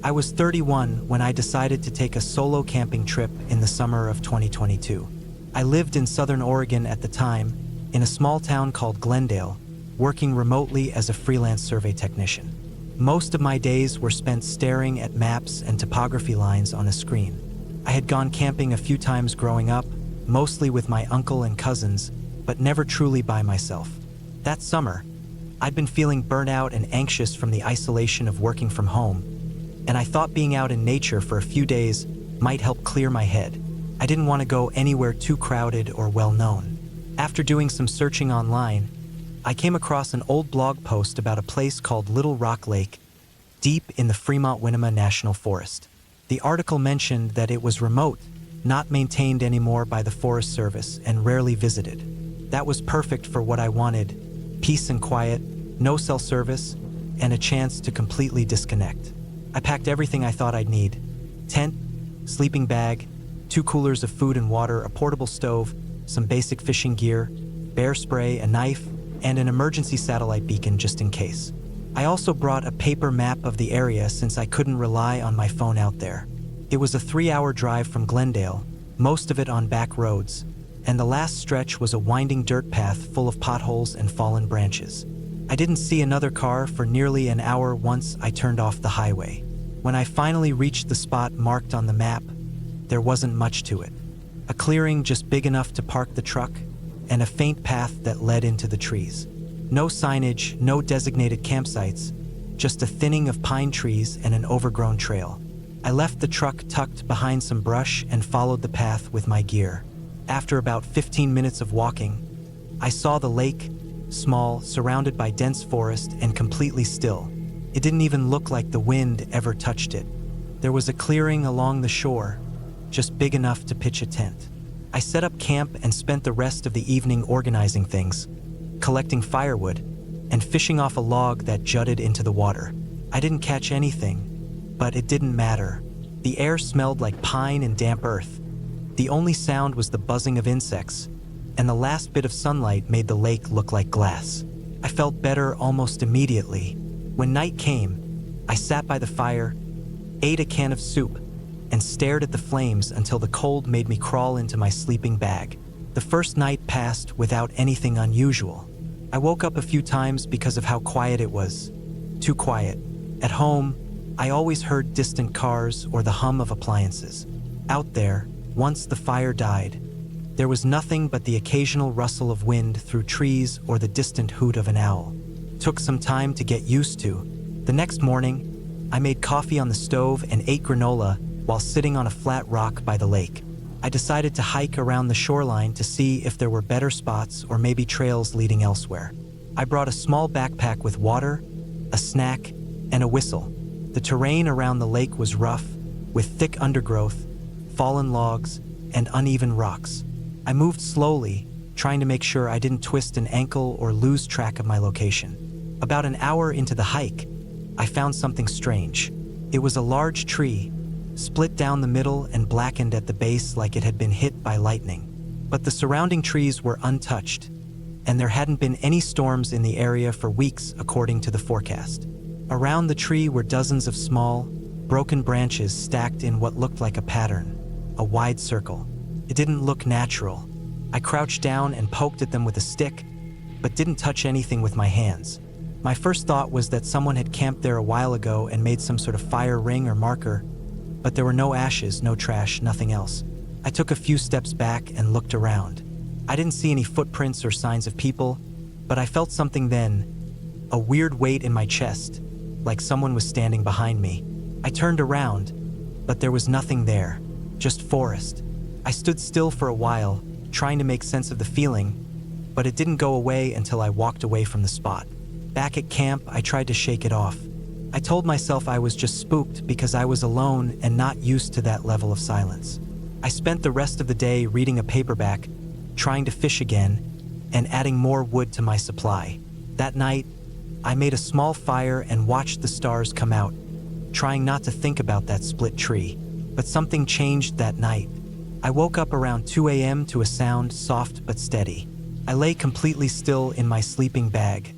I was 31 when I decided to take a solo camping trip in the summer of 2022. I lived in Southern Oregon at the time, in a small town called Glendale, working remotely as a freelance survey technician. Most of my days were spent staring at maps and topography lines on a screen. I had gone camping a few times growing up, mostly with my uncle and cousins, but never truly by myself. That summer, I'd been feeling burnt out and anxious from the isolation of working from home, and I thought being out in nature for a few days might help clear my head. I didn't want to go anywhere too crowded or well-known. After doing some searching online, I came across an old blog post about a place called Little Rock Lake, deep in the Fremont-Winema National Forest. The article mentioned that it was remote, not maintained anymore by the Forest Service, and rarely visited. That was perfect for what I wanted: peace and quiet, no cell service, and a chance to completely disconnect. I packed everything I thought I'd need: tent, sleeping bag, 2 coolers of food and water, a portable stove, some basic fishing gear, bear spray, a knife, and an emergency satellite beacon just in case. I also brought a paper map of the area since I couldn't rely on my phone out there. It was a 3-hour drive from Glendale, most of it on back roads, and the last stretch was a winding dirt path full of potholes and fallen branches. I didn't see another car for nearly an hour once I turned off the highway. When I finally reached the spot marked on the map, there wasn't much to it. A clearing just big enough to park the truck, and a faint path that led into the trees. No signage, no designated campsites, just a thinning of pine trees and an overgrown trail. I left the truck tucked behind some brush and followed the path with my gear. After about 15 minutes of walking, I saw the lake, small, surrounded by dense forest and completely still. It didn't even look like the wind ever touched it. There was a clearing along the shore, just big enough to pitch a tent. I set up camp and spent the rest of the evening organizing things, collecting firewood, and fishing off a log that jutted into the water. I didn't catch anything, but it didn't matter. The air smelled like pine and damp earth. The only sound was the buzzing of insects, and the last bit of sunlight made the lake look like glass. I felt better almost immediately. When night came, I sat by the fire, ate a can of soup, and stared at the flames until the cold made me crawl into my sleeping bag. The first night passed without anything unusual. I woke up a few times because of how quiet it was. Too quiet. At home, I always heard distant cars or the hum of appliances. Out there, once the fire died, there was nothing but the occasional rustle of wind through trees or the distant hoot of an owl. Took some time to get used to. The next morning, I made coffee on the stove and ate granola while sitting on a flat rock by the lake. I decided to hike around the shoreline to see if there were better spots or maybe trails leading elsewhere. I brought a small backpack with water, a snack, and a whistle. The terrain around the lake was rough, with thick undergrowth, fallen logs, and uneven rocks. I moved slowly, trying to make sure I didn't twist an ankle or lose track of my location. About an hour into the hike, I found something strange. It was a large tree, split down the middle and blackened at the base like it had been hit by lightning. But the surrounding trees were untouched, and there hadn't been any storms in the area for weeks according to the forecast. Around the tree were dozens of small, broken branches stacked in what looked like a pattern, a wide circle. It didn't look natural. I crouched down and poked at them with a stick, but didn't touch anything with my hands. My first thought was that someone had camped there a while ago and made some sort of fire ring or marker, but there were no ashes, no trash, nothing else. I took a few steps back and looked around. I didn't see any footprints or signs of people, but I felt something then, a weird weight in my chest, like someone was standing behind me. I turned around, but there was nothing there, just forest. I stood still for a while, trying to make sense of the feeling, but it didn't go away until I walked away from the spot. Back at camp, I tried to shake it off. I told myself I was just spooked because I was alone and not used to that level of silence. I spent the rest of the day reading a paperback, trying to fish again, and adding more wood to my supply. That night, I made a small fire and watched the stars come out, trying not to think about that split tree. But something changed that night. I woke up around 2 a.m. to a sound soft but steady. I lay completely still in my sleeping bag,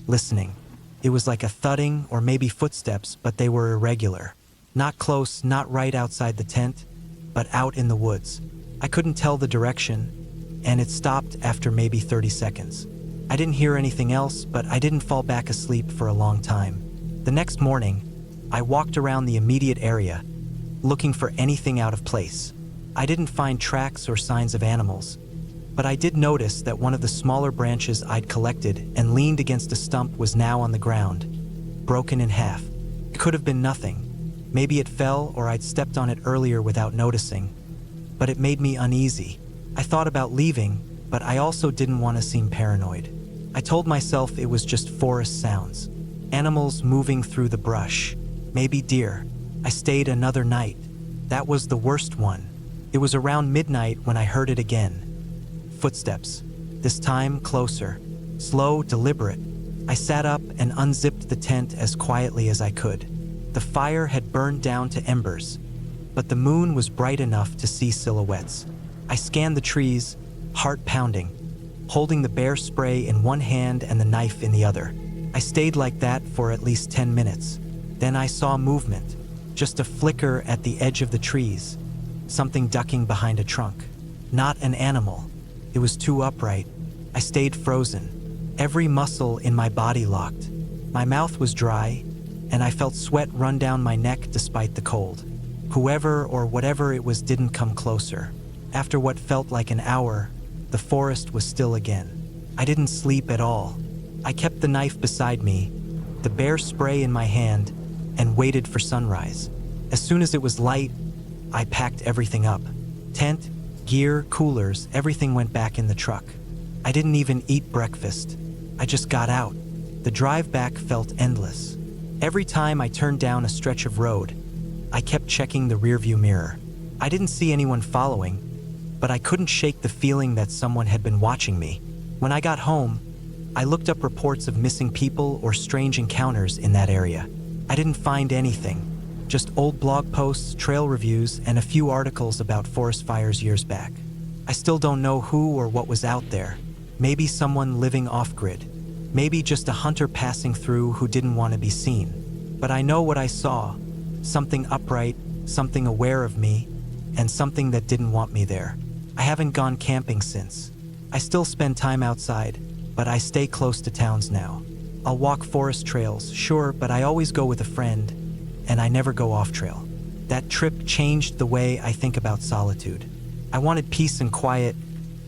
listening. It was like a thudding or maybe footsteps, but they were irregular. Not close, not right outside the tent, but out in the woods. I couldn't tell the direction, and it stopped after maybe 30 seconds. I didn't hear anything else, but I didn't fall back asleep for a long time. The next morning, I walked around the immediate area, looking for anything out of place. I didn't find tracks or signs of animals, but I did notice that one of the smaller branches I'd collected and leaned against a stump was now on the ground, broken in half. It could have been nothing. Maybe it fell or I'd stepped on it earlier without noticing, but it made me uneasy. I thought about leaving, but I also didn't want to seem paranoid. I told myself it was just forest sounds, animals moving through the brush, maybe deer. I stayed another night. That was the worst one. It was around midnight when I heard it again. Footsteps, this time closer, slow, deliberate. I sat up and unzipped the tent as quietly as I could. The fire had burned down to embers, but the moon was bright enough to see silhouettes. I scanned the trees, heart pounding, holding the bear spray in one hand and the knife in the other. I stayed like that for at least 10 minutes. Then I saw movement, just a flicker at the edge of the trees, something ducking behind a trunk. Not an animal. It was too upright. I stayed frozen, every muscle in my body locked. My mouth was dry, and I felt sweat run down my neck despite the cold. Whoever or whatever it was didn't come closer. After what felt like an hour, the forest was still again. I didn't sleep at all. I kept the knife beside me, the bear spray in my hand, and waited for sunrise. As soon as it was light, I packed everything up. Tent, gear, coolers, everything went back in the truck. I didn't even eat breakfast. I just got out. The drive back felt endless. Every time I turned down a stretch of road, I kept checking the rearview mirror. I didn't see anyone following, but I couldn't shake the feeling that someone had been watching me. When I got home, I looked up reports of missing people or strange encounters in that area. I didn't find anything, just old blog posts, trail reviews, and a few articles about forest fires years back. I still don't know who or what was out there. Maybe someone living off-grid. Maybe just a hunter passing through who didn't want to be seen. But I know what I saw. Something upright, something aware of me, and something that didn't want me there. I haven't gone camping since. I still spend time outside, but I stay close to towns now. I'll walk forest trails, sure, but I always go with a friend, and I never go off-trail. That trip changed the way I think about solitude. I wanted peace and quiet,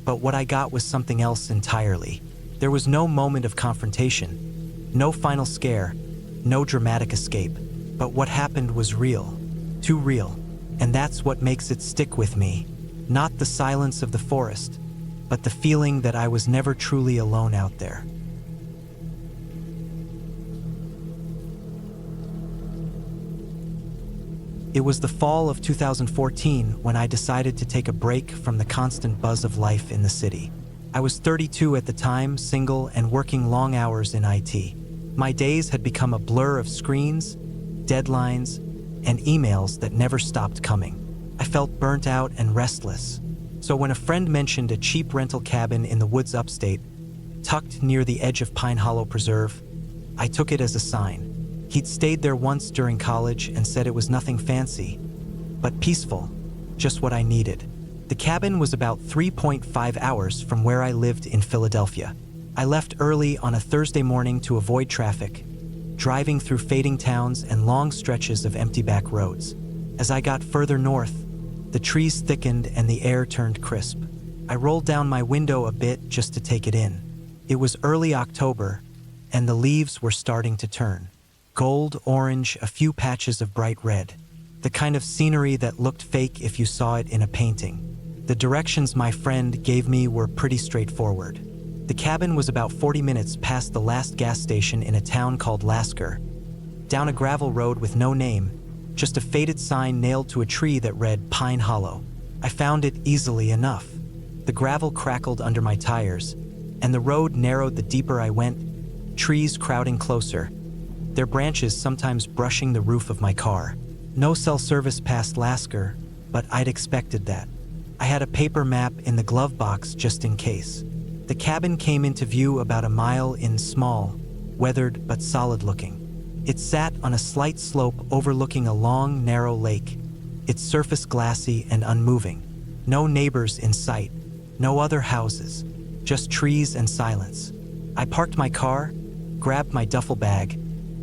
but what I got was something else entirely. There was no moment of confrontation, no final scare, no dramatic escape. But what happened was real, too real, and that's what makes it stick with me. Not the silence of the forest, but the feeling that I was never truly alone out there. It was the fall of 2014 when I decided to take a break from the constant buzz of life in the city. I was 32 at the time, single, and working long hours in IT. My days had become a blur of screens, deadlines, and emails that never stopped coming. I felt burnt out and restless. So when a friend mentioned a cheap rental cabin in the woods upstate, tucked near the edge of Pine Hollow Preserve, I took it as a sign. He'd stayed there once during college and said it was nothing fancy, but peaceful, just what I needed. The cabin was about 3.5 hours from where I lived in Philadelphia. I left early on a Thursday morning to avoid traffic, driving through fading towns and long stretches of empty back roads. As I got further north, the trees thickened and the air turned crisp. I rolled down my window a bit just to take it in. It was early October, and the leaves were starting to turn. Gold, orange, a few patches of bright red. The kind of scenery that looked fake if you saw it in a painting. The directions my friend gave me were pretty straightforward. The cabin was about 40 minutes past the last gas station in a town called Lasker, down a gravel road with no name, just a faded sign nailed to a tree that read Pine Hollow. I found it easily enough. The gravel crackled under my tires, and the road narrowed the deeper I went, trees crowding closer, their branches sometimes brushing the roof of my car. No cell service past Lasker, but I'd expected that. I had a paper map in the glove box just in case. The cabin came into view about a mile in, small, weathered but solid looking. It sat on a slight slope overlooking a long, narrow lake, its surface glassy and unmoving. No neighbors in sight, no other houses, just trees and silence. I parked my car, grabbed my duffel bag,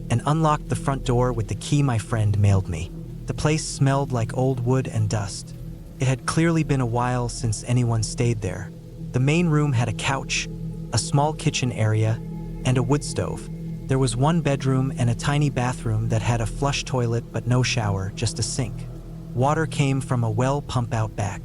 and unlocked the front door with the key my friend mailed me. The place smelled like old wood and dust. It had clearly been a while since anyone stayed there. The main room had a couch, a small kitchen area, and a wood stove. There was one bedroom and a tiny bathroom that had a flush toilet but no shower, just a sink. Water came from a well pump out back.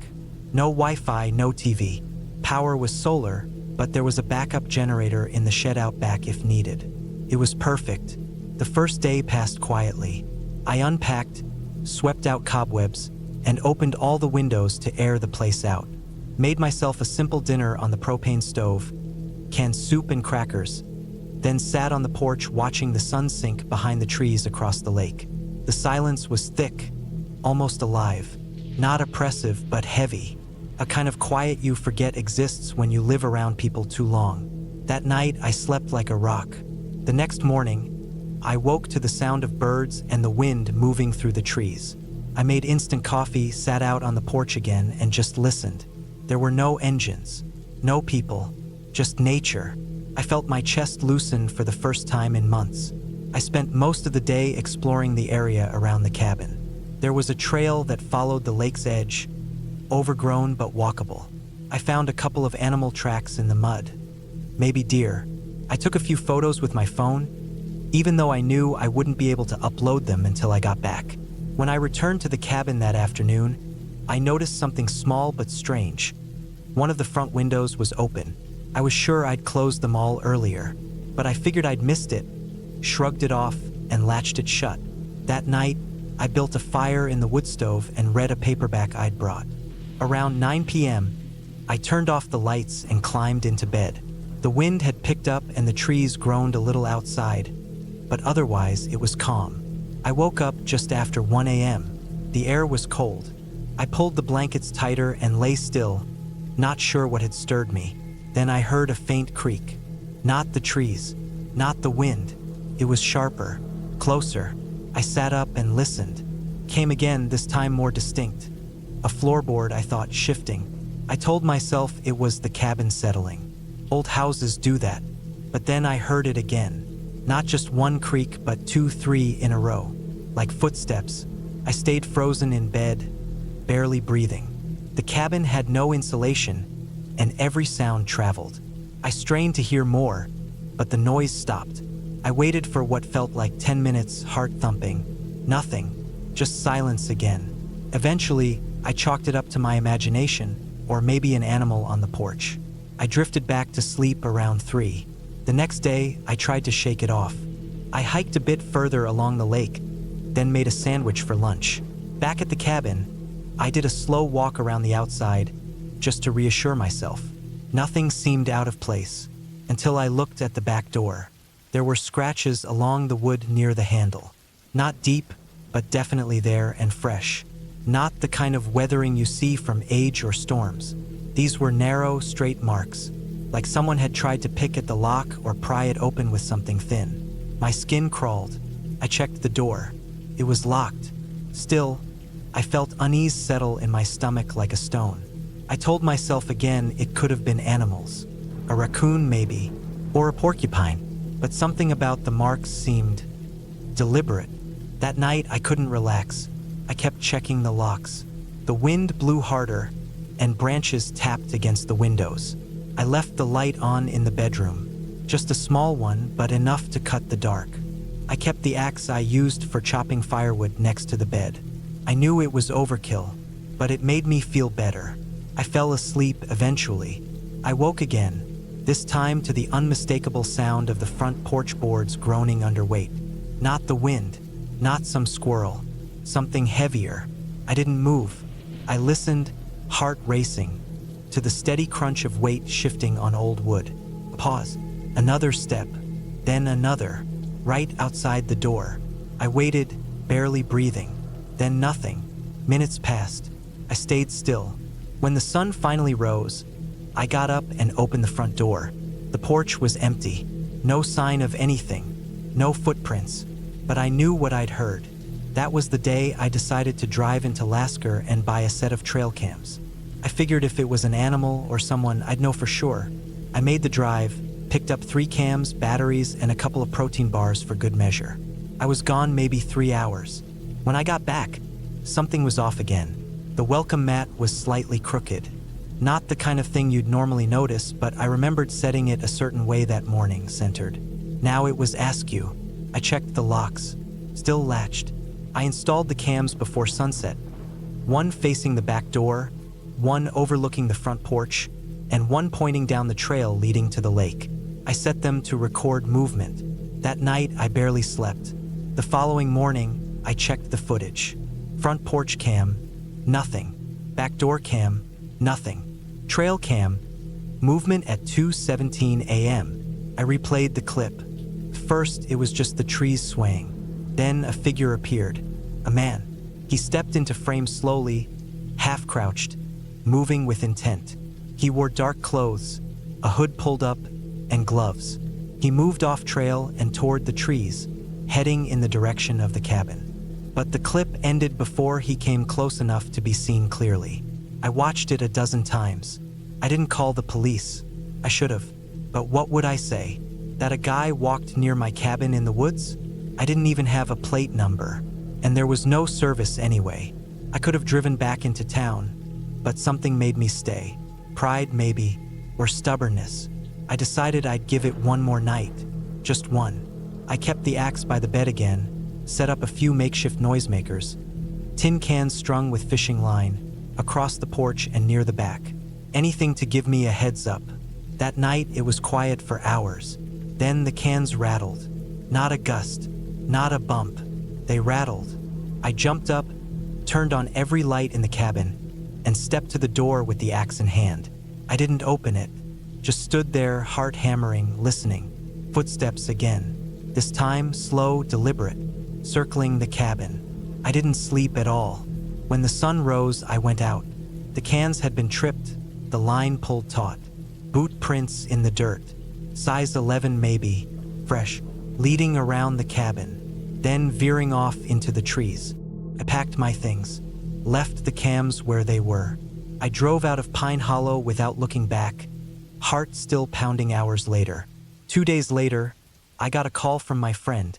No Wi-Fi, no TV. Power was solar, but there was a backup generator in the shed out back if needed. It was perfect. The first day passed quietly. I unpacked, swept out cobwebs, and opened all the windows to air the place out. Made myself a simple dinner on the propane stove, canned soup and crackers, then sat on the porch watching the sun sink behind the trees across the lake. The silence was thick, almost alive. Not oppressive, but heavy. A kind of quiet you forget exists when you live around people too long. That night, I slept like a rock. The next morning, I woke to the sound of birds and the wind moving through the trees. I made instant coffee, sat out on the porch again, and just listened. There were no engines, no people, just nature. I felt my chest loosen for the first time in months. I spent most of the day exploring the area around the cabin. There was a trail that followed the lake's edge, overgrown but walkable. I found a couple of animal tracks in the mud, maybe deer. I took a few photos with my phone, even though I knew I wouldn't be able to upload them until I got back. When I returned to the cabin that afternoon, I noticed something small but strange. One of the front windows was open. I was sure I'd closed them all earlier, but I figured I'd missed it, shrugged it off, and latched it shut. That night, I built a fire in the wood stove and read a paperback I'd brought. Around 9 p.m., I turned off the lights and climbed into bed. The wind had picked up and the trees groaned a little outside, but otherwise it was calm. I woke up just after 1 a.m. The air was cold. I pulled the blankets tighter and lay still, not sure what had stirred me. Then I heard a faint creak. Not the trees, not the wind. It was sharper, closer. I sat up and listened. Came again, this time more distinct. A floorboard, I thought, shifting. I told myself it was the cabin settling. Old houses do that. But then I heard it again. Not just one creak, but 2, 3 in a row. Like footsteps. I stayed frozen in bed, barely breathing. The cabin had no insulation, and every sound traveled. I strained to hear more, but the noise stopped. I waited for what felt like 10 minutes, heart thumping. Nothing, just silence again. Eventually, I chalked it up to my imagination, or maybe an animal on the porch. I drifted back to sleep around 3. The next day, I tried to shake it off. I hiked a bit further along the lake, then made a sandwich for lunch. Back at the cabin, I did a slow walk around the outside, just to reassure myself. Nothing seemed out of place, until I looked at the back door. There were scratches along the wood near the handle. Not deep, but definitely there and fresh. Not the kind of weathering you see from age or storms. These were narrow, straight marks, like someone had tried to pick at the lock or pry it open with something thin. My skin crawled. I checked the door. It was locked. Still, I felt unease settle in my stomach like a stone. I told myself again it could have been animals. A raccoon maybe, or a porcupine. But something about the marks seemed deliberate. That night I couldn't relax. I kept checking the locks. The wind blew harder, and branches tapped against the windows. I left the light on in the bedroom. Just a small one, but enough to cut the dark. I kept the axe I used for chopping firewood next to the bed. I knew it was overkill, but it made me feel better. I fell asleep eventually. I woke again, this time to the unmistakable sound of the front porch boards groaning under weight. Not the wind, not some squirrel, something heavier. I didn't move. I listened, heart racing, to the steady crunch of weight shifting on old wood. Pause. Another step, then another, right outside the door. I waited, barely breathing. Then nothing. Minutes passed. I stayed still. When the sun finally rose, I got up and opened the front door. The porch was empty. No sign of anything. No footprints. But I knew what I'd heard. That was the day I decided to drive into Lasker and buy a set of trail cams. I figured if it was an animal or someone, I'd know for sure. I made the drive, picked up 3 cams, batteries, and a couple of protein bars for good measure. I was gone maybe 3 hours. When I got back, something was off again. The welcome mat was slightly crooked. Not the kind of thing you'd normally notice, but I remembered setting it a certain way that morning, centered. Now it was askew. I checked the locks. Still latched. I installed the cams before sunset. One facing the back door, one overlooking the front porch, and one pointing down the trail leading to the lake. I set them to record movement. That night, I barely slept. The following morning, I checked the footage. Front porch cam, nothing. Back door cam, nothing. Trail cam, movement at 2:17 a.m. I replayed the clip. First, it was just the trees swaying. Then a figure appeared. A man. He stepped into frame slowly, half-crouched, moving with intent. He wore dark clothes, a hood pulled up, and gloves. He moved off trail and toward the trees, heading in the direction of the cabin. But the clip ended before he came close enough to be seen clearly. I watched it a dozen times. I didn't call the police. I should have. But what would I say? That a guy walked near my cabin in the woods? I didn't even have a plate number. And there was no service anyway. I could have driven back into town, but something made me stay. Pride, maybe, or stubbornness. I decided I'd give it one more night. Just one. I kept the axe by the bed again, set up a few makeshift noisemakers, tin cans strung with fishing line, across the porch and near the back. Anything to give me a heads up. That night, it was quiet for hours. Then the cans rattled. Not a gust, not a bump. They rattled. I jumped up, turned on every light in the cabin, and stepped to the door with the axe in hand. I didn't open it, just stood there, heart hammering, listening. Footsteps again. This time, slow, deliberate, circling the cabin. I didn't sleep at all. When the sun rose, I went out. The cans had been tripped, the line pulled taut. Boot prints in the dirt. Size 11 maybe, fresh, leading around the cabin, then veering off into the trees. I packed my things, left the cams where they were. I drove out of Pine Hollow without looking back, heart still pounding hours later. 2 days later, I got a call from my friend,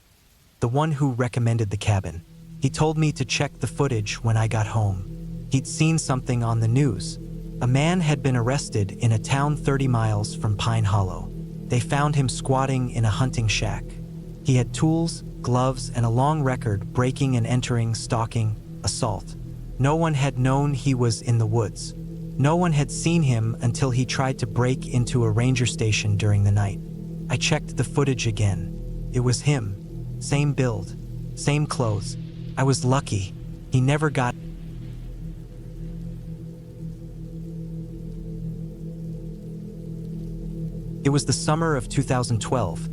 the one who recommended the cabin. He told me to check the footage when I got home. He'd seen something on the news. A man had been arrested in a town 30 miles from Pine Hollow. They found him squatting in a hunting shack. He had tools, gloves, and a long record breaking and entering, stalking, assault. No one had known he was in the woods. No one had seen him until he tried to break into a ranger station during the night. I checked the footage again. It was him. Same build, same clothes. I was lucky. He never got. It was the summer of 2012,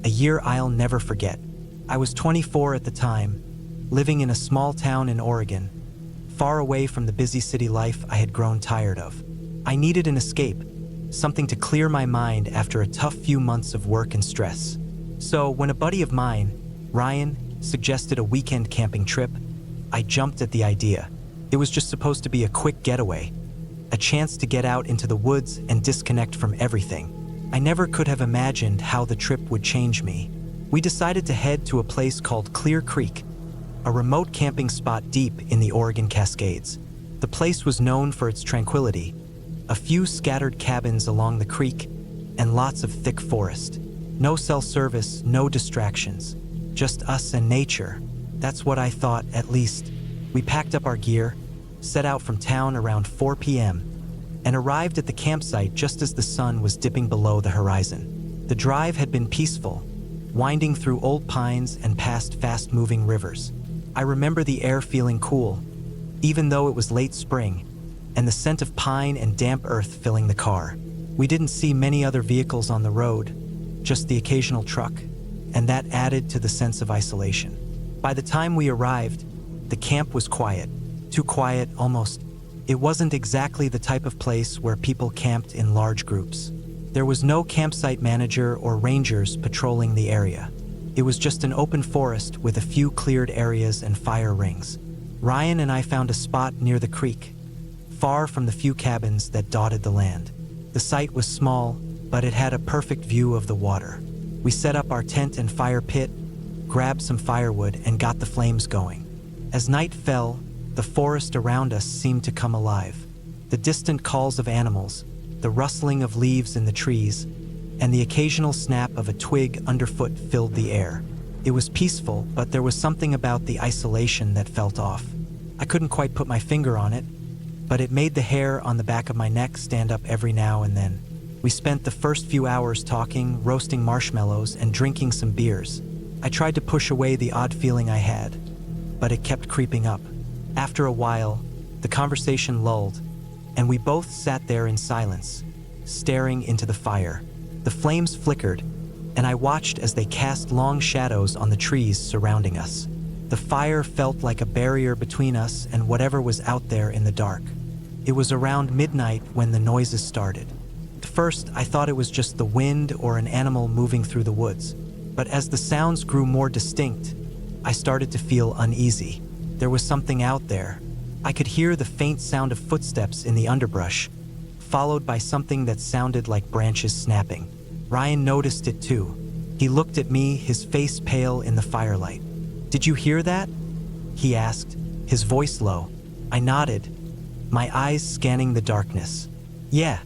a year I'll never forget. I was 24 at the time, living in a small town in Oregon, far away from the busy city life I had grown tired of. I needed an escape, something to clear my mind after a tough few months of work and stress. So when a buddy of mine, Ryan, suggested a weekend camping trip, I jumped at the idea. It was just supposed to be a quick getaway, a chance to get out into the woods and disconnect from everything. I never could have imagined how the trip would change me. We decided to head to a place called Clear Creek, a remote camping spot deep in the Oregon Cascades. The place was known for its tranquility, a few scattered cabins along the creek, and lots of thick forest. No cell service, no distractions, just us and nature. That's what I thought, at least. We packed up our gear, set out from town around 4 p.m., and arrived at the campsite just as the sun was dipping below the horizon. The drive had been peaceful, winding through old pines and past fast-moving rivers. I remember the air feeling cool, even though it was late spring, and the scent of pine and damp earth filling the car. We didn't see many other vehicles on the road, just the occasional truck, and that added to the sense of isolation. By the time we arrived, the camp was quiet. Too quiet, almost. It wasn't exactly the type of place where people camped in large groups. There was no campsite manager or rangers patrolling the area. It was just an open forest with a few cleared areas and fire rings. Ryan and I found a spot near the creek, far from the few cabins that dotted the land. The site was small, but it had a perfect view of the water. We set up our tent and fire pit, grabbed some firewood, and got the flames going. As night fell, the forest around us seemed to come alive. The distant calls of animals, the rustling of leaves in the trees, and the occasional snap of a twig underfoot filled the air. It was peaceful, but there was something about the isolation that felt off. I couldn't quite put my finger on it, but it made the hair on the back of my neck stand up every now and then. We spent the first few hours talking, roasting marshmallows, and drinking some beers. I tried to push away the odd feeling I had, but it kept creeping up. After a while, the conversation lulled, and we both sat there in silence, staring into the fire. The flames flickered, and I watched as they cast long shadows on the trees surrounding us. The fire felt like a barrier between us and whatever was out there in the dark. It was around midnight when the noises started. At first, I thought it was just the wind or an animal moving through the woods. But as the sounds grew more distinct, I started to feel uneasy. There was something out there. I could hear the faint sound of footsteps in the underbrush, followed by something that sounded like branches snapping. Ryan noticed it too. He looked at me, his face pale in the firelight. "Did you hear that?" he asked, his voice low. I nodded, my eyes scanning the darkness. "Yeah,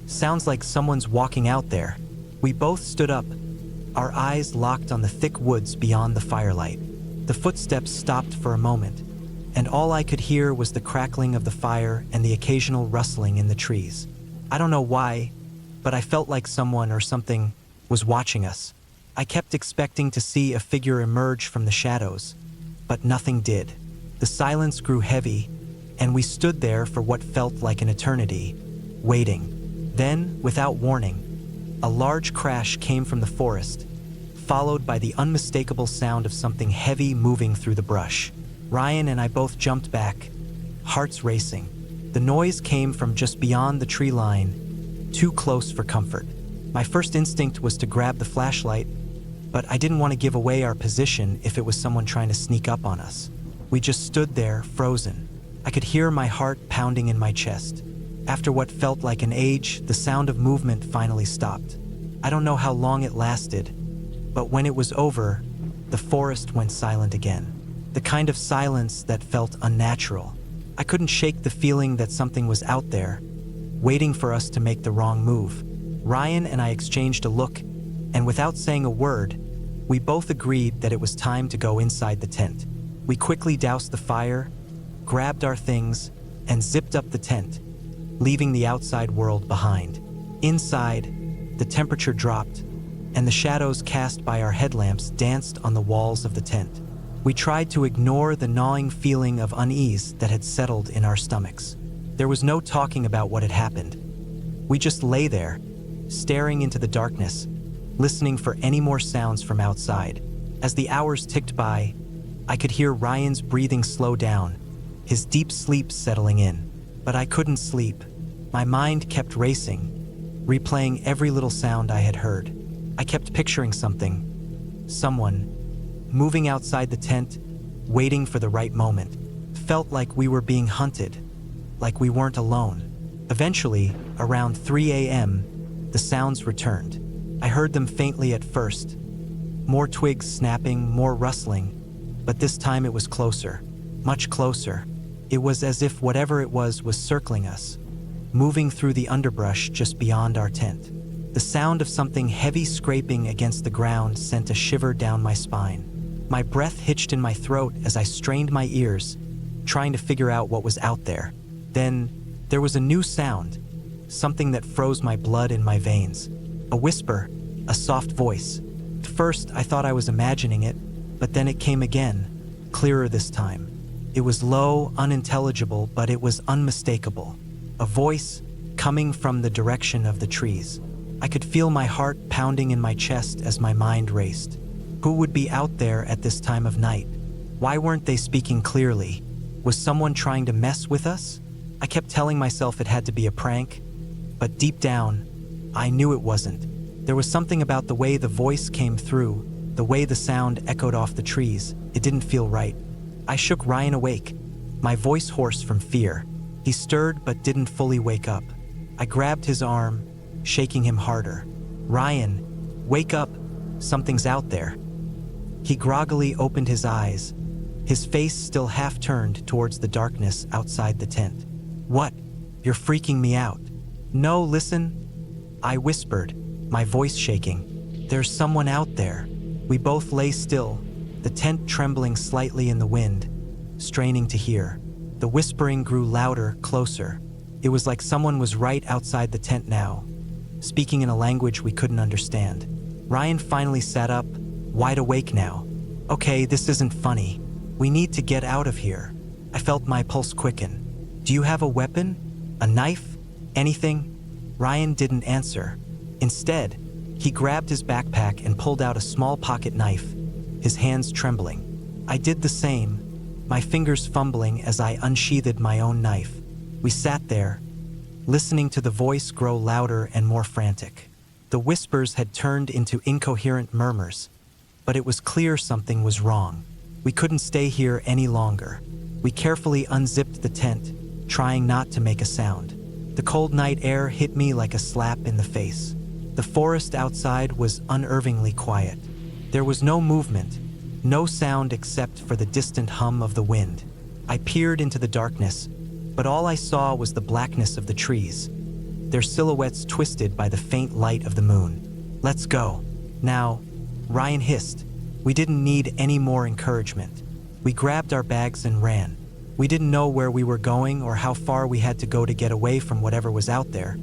sounds like someone's walking out there." We both stood up, our eyes locked on the thick woods beyond the firelight. The footsteps stopped for a moment, and all I could hear was the crackling of the fire and the occasional rustling in the trees. I don't know why, but I felt like someone or something was watching us. I kept expecting to see a figure emerge from the shadows, but nothing did. The silence grew heavy, and we stood there for what felt like an eternity, waiting. Then, without warning, a large crash came from the forest, followed by the unmistakable sound of something heavy moving through the brush. Ryan and I both jumped back, hearts racing. The noise came from just beyond the tree line, too close for comfort. My first instinct was to grab the flashlight, but I didn't want to give away our position if it was someone trying to sneak up on us. We just stood there, frozen. I could hear my heart pounding in my chest. After what felt like an age, the sound of movement finally stopped. I don't know how long it lasted, but when it was over, the forest went silent again. The kind of silence that felt unnatural. I couldn't shake the feeling that something was out there, waiting for us to make the wrong move. Ryan and I exchanged a look, and without saying a word, we both agreed that it was time to go inside the tent. We quickly doused the fire, grabbed our things, and zipped up the tent, leaving the outside world behind. Inside, the temperature dropped, and the shadows cast by our headlamps danced on the walls of the tent. We tried to ignore the gnawing feeling of unease that had settled in our stomachs. There was no talking about what had happened. We just lay there, staring into the darkness, listening for any more sounds from outside. As the hours ticked by, I could hear Ryan's breathing slow down, his deep sleep settling in. But I couldn't sleep. My mind kept racing, replaying every little sound I had heard. I kept picturing something, someone, moving outside the tent, waiting for the right moment. Felt like we were being hunted, like we weren't alone. Eventually, around 3 a.m., the sounds returned. I heard them faintly at first. More twigs snapping, more rustling, but this time it was closer, much closer. It was as if whatever it was circling us, moving through the underbrush just beyond our tent. The sound of something heavy scraping against the ground sent a shiver down my spine. My breath hitched in my throat as I strained my ears, trying to figure out what was out there. Then, there was a new sound, something that froze my blood in my veins. A whisper, a soft voice. At first, I thought I was imagining it, but then it came again, clearer this time. It was low, unintelligible, but it was unmistakable. A voice, coming from the direction of the trees. I could feel my heart pounding in my chest as my mind raced. Who would be out there at this time of night? Why weren't they speaking clearly? Was someone trying to mess with us? I kept telling myself it had to be a prank, but deep down, I knew it wasn't. There was something about the way the voice came through, the way the sound echoed off the trees. It didn't feel right. I shook Ryan awake, my voice hoarse from fear. He stirred but didn't fully wake up. I grabbed his arm, shaking him harder. "Ryan, wake up. Something's out there." He groggily opened his eyes, his face still half turned towards the darkness outside the tent. "What? You're freaking me out." "No, listen," I whispered, my voice shaking. "There's someone out there." We both lay still, the tent trembling slightly in the wind, straining to hear. The whispering grew louder, closer. It was like someone was right outside the tent now, speaking in a language we couldn't understand. Ryan finally sat up, wide awake now. "Okay, this isn't funny. We need to get out of here." I felt my pulse quicken. "Do you have a weapon? A knife? Anything?" Ryan didn't answer. Instead, he grabbed his backpack and pulled out a small pocket knife, his hands trembling. I did the same, my fingers fumbling as I unsheathed my own knife. We sat there, listening to the voice grow louder and more frantic. The whispers had turned into incoherent murmurs, but it was clear something was wrong. We couldn't stay here any longer. We carefully unzipped the tent, trying not to make a sound. The cold night air hit me like a slap in the face. The forest outside was unnervingly quiet. There was no movement, no sound except for the distant hum of the wind. I peered into the darkness, but all I saw was the blackness of the trees, their silhouettes twisted by the faint light of the moon. "Let's go." "Now," Ryan hissed. We didn't need any more encouragement. We grabbed our bags and ran. We didn't know where we were going or how far we had to go to get away from whatever was out there,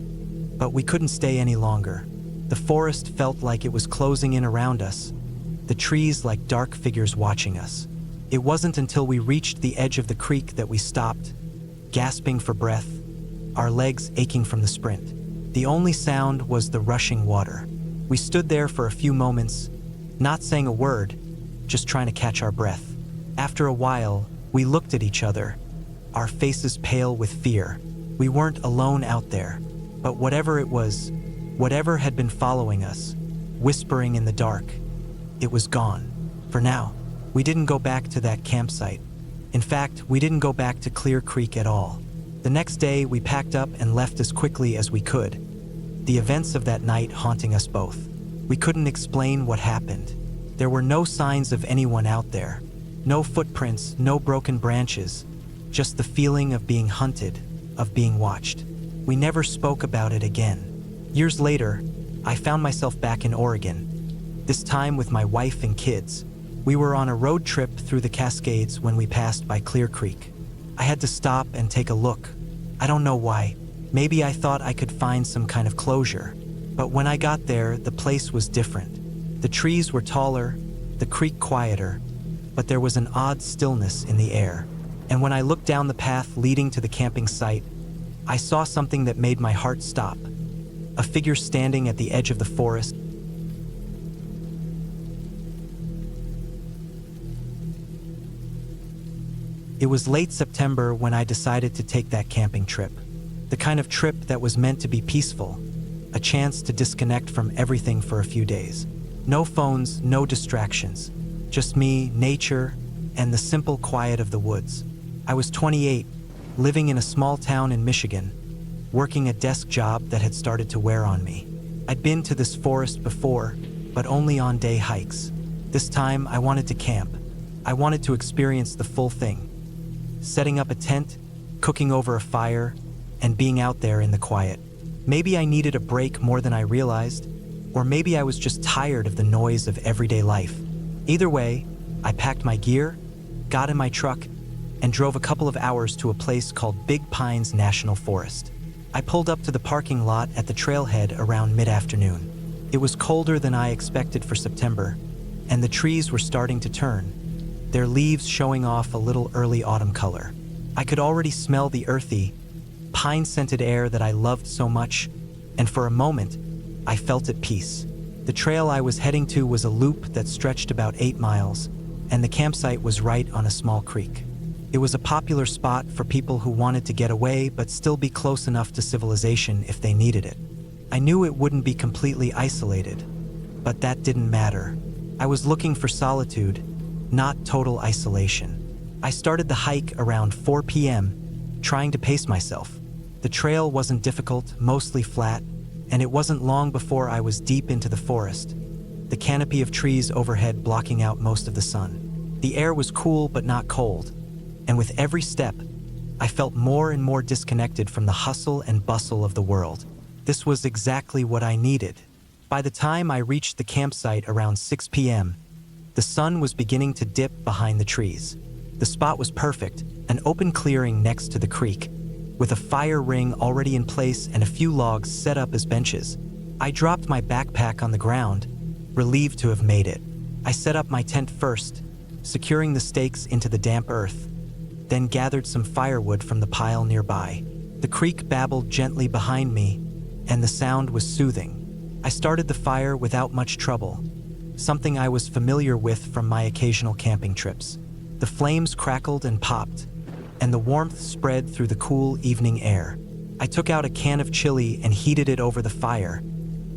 but we couldn't stay any longer. The forest felt like it was closing in around us, the trees like dark figures watching us. It wasn't until we reached the edge of the creek that we stopped, gasping for breath, our legs aching from the sprint. The only sound was the rushing water. We stood there for a few moments, not saying a word, just trying to catch our breath. After a while, we looked at each other, our faces pale with fear. We weren't alone out there, but whatever it was, whatever had been following us, whispering in the dark, it was gone. For now, we didn't go back to that campsite. In fact, we didn't go back to Clear Creek at all. The next day, we packed up and left as quickly as we could, the events of that night haunting us both. We couldn't explain what happened. There were no signs of anyone out there, no footprints, no broken branches, just the feeling of being hunted, of being watched. We never spoke about it again. Years later, I found myself back in Oregon, this time with my wife and kids. We were on a road trip through the Cascades when we passed by Clear Creek. I had to stop and take a look. I don't know why. Maybe I thought I could find some kind of closure. But when I got there, the place was different. The trees were taller, the creek quieter, but there was an odd stillness in the air. And when I looked down the path leading to the camping site, I saw something that made my heart stop. A figure standing at the edge of the forest. It was late September when I decided to take that camping trip. The kind of trip that was meant to be peaceful, a chance to disconnect from everything for a few days. No phones, no distractions, just me, nature, and the simple quiet of the woods. I was 28, living in a small town in Michigan, working a desk job that had started to wear on me. I'd been to this forest before, but only on day hikes. This time, I wanted to camp. I wanted to experience the full thing. Setting up a tent, cooking over a fire, and being out there in the quiet. Maybe I needed a break more than I realized, or maybe I was just tired of the noise of everyday life. Either way, I packed my gear, got in my truck, and drove a couple of hours to a place called Big Pines National Forest. I pulled up to the parking lot at the trailhead around mid-afternoon. It was colder than I expected for September, and the trees were starting to turn, their leaves showing off a little early autumn color. I could already smell the earthy, pine-scented air that I loved so much, and for a moment, I felt at peace. The trail I was heading to was a loop that stretched about 8 miles, and the campsite was right on a small creek. It was a popular spot for people who wanted to get away but still be close enough to civilization if they needed it. I knew it wouldn't be completely isolated, but that didn't matter. I was looking for solitude, not total isolation. I started the hike around 4 p.m., trying to pace myself. The trail wasn't difficult, mostly flat, and it wasn't long before I was deep into the forest, the canopy of trees overhead blocking out most of the sun. The air was cool but not cold, and with every step, I felt more and more disconnected from the hustle and bustle of the world. This was exactly what I needed. By the time I reached the campsite around 6 p.m., the sun was beginning to dip behind the trees. The spot was perfect, an open clearing next to the creek, with a fire ring already in place and a few logs set up as benches. I dropped my backpack on the ground, relieved to have made it. I set up my tent first, securing the stakes into the damp earth, then gathered some firewood from the pile nearby. The creek babbled gently behind me, and the sound was soothing. I started the fire without much trouble, something I was familiar with from my occasional camping trips. The flames crackled and popped, and the warmth spread through the cool evening air. I took out a can of chili and heated it over the fire,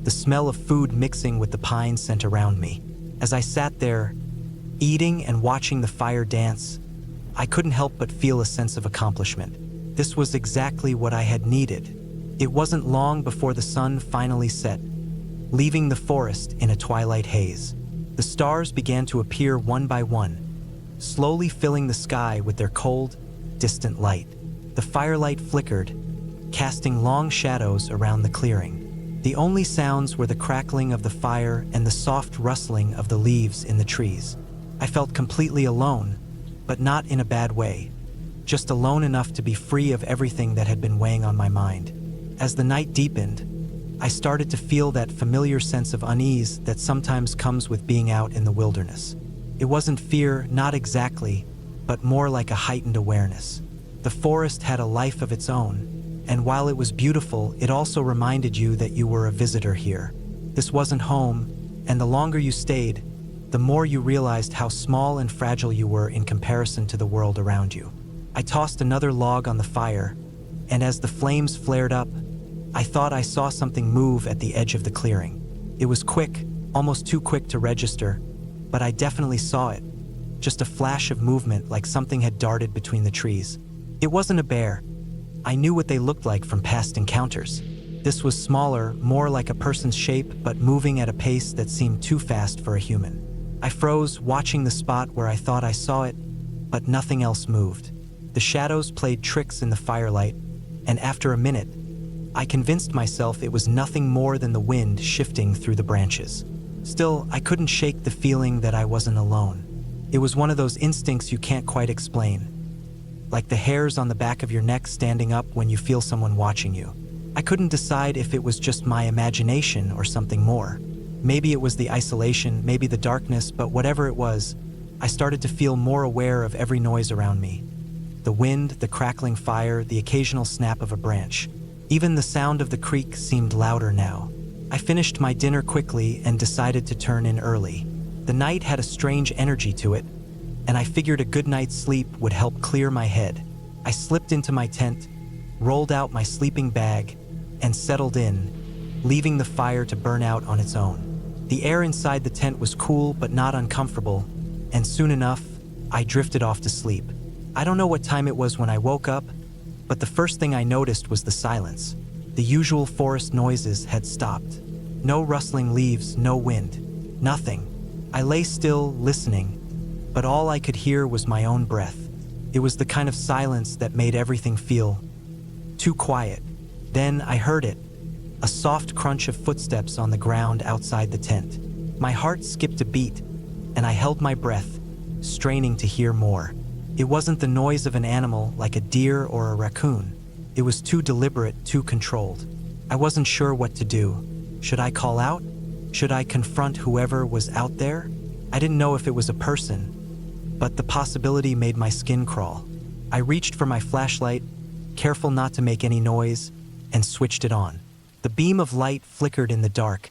the smell of food mixing with the pine scent around me. As I sat there, eating and watching the fire dance, I couldn't help but feel a sense of accomplishment. This was exactly what I had needed. It wasn't long before the sun finally set, leaving the forest in a twilight haze. The stars began to appear one by one, slowly filling the sky with their cold, distant light. The firelight flickered, casting long shadows around the clearing. The only sounds were the crackling of the fire and the soft rustling of the leaves in the trees. I felt completely alone, but not in a bad way, just alone enough to be free of everything that had been weighing on my mind. As the night deepened, I started to feel that familiar sense of unease that sometimes comes with being out in the wilderness. It wasn't fear, not exactly, but more like a heightened awareness. The forest had a life of its own, and while it was beautiful, it also reminded you that you were a visitor here. This wasn't home, and the longer you stayed, the more you realized how small and fragile you were in comparison to the world around you. I tossed another log on the fire, and as the flames flared up, I thought I saw something move at the edge of the clearing. It was quick, almost too quick to register, but I definitely saw it. Just a flash of movement, like something had darted between the trees. It wasn't a bear. I knew what they looked like from past encounters. This was smaller, more like a person's shape, but moving at a pace that seemed too fast for a human. I froze, watching the spot where I thought I saw it, but nothing else moved. The shadows played tricks in the firelight, and after a minute, I convinced myself it was nothing more than the wind shifting through the branches. Still, I couldn't shake the feeling that I wasn't alone. It was one of those instincts you can't quite explain, like the hairs on the back of your neck standing up when you feel someone watching you. I couldn't decide if it was just my imagination or something more. Maybe it was the isolation, maybe the darkness, but whatever it was, I started to feel more aware of every noise around me. The wind, the crackling fire, the occasional snap of a branch. Even the sound of the creek seemed louder now. I finished my dinner quickly and decided to turn in early. The night had a strange energy to it, and I figured a good night's sleep would help clear my head. I slipped into my tent, rolled out my sleeping bag, and settled in, leaving the fire to burn out on its own. The air inside the tent was cool but not uncomfortable, and soon enough, I drifted off to sleep. I don't know what time it was when I woke up, but the first thing I noticed was the silence. The usual forest noises had stopped. No rustling leaves, no wind, nothing. I lay still, listening, but all I could hear was my own breath. It was the kind of silence that made everything feel too quiet. Then I heard it, a soft crunch of footsteps on the ground outside the tent. My heart skipped a beat, and I held my breath, straining to hear more. It wasn't the noise of an animal like a deer or a raccoon. It was too deliberate, too controlled. I wasn't sure what to do. Should I call out? Should I confront whoever was out there? I didn't know if it was a person, but the possibility made my skin crawl. I reached for my flashlight, careful not to make any noise, and switched it on. The beam of light flickered in the dark,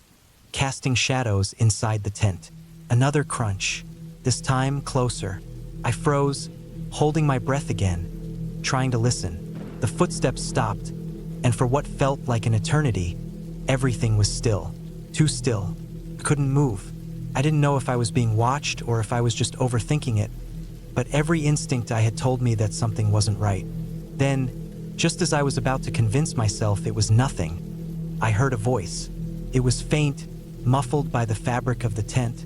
casting shadows inside the tent. Another crunch, this time closer. I froze, holding my breath again, trying to listen. The footsteps stopped, and for what felt like an eternity, everything was still. Too still. I couldn't move. I didn't know if I was being watched or if I was just overthinking it, but every instinct I had told me that something wasn't right. Then, just as I was about to convince myself it was nothing, I heard a voice. It was faint, muffled by the fabric of the tent,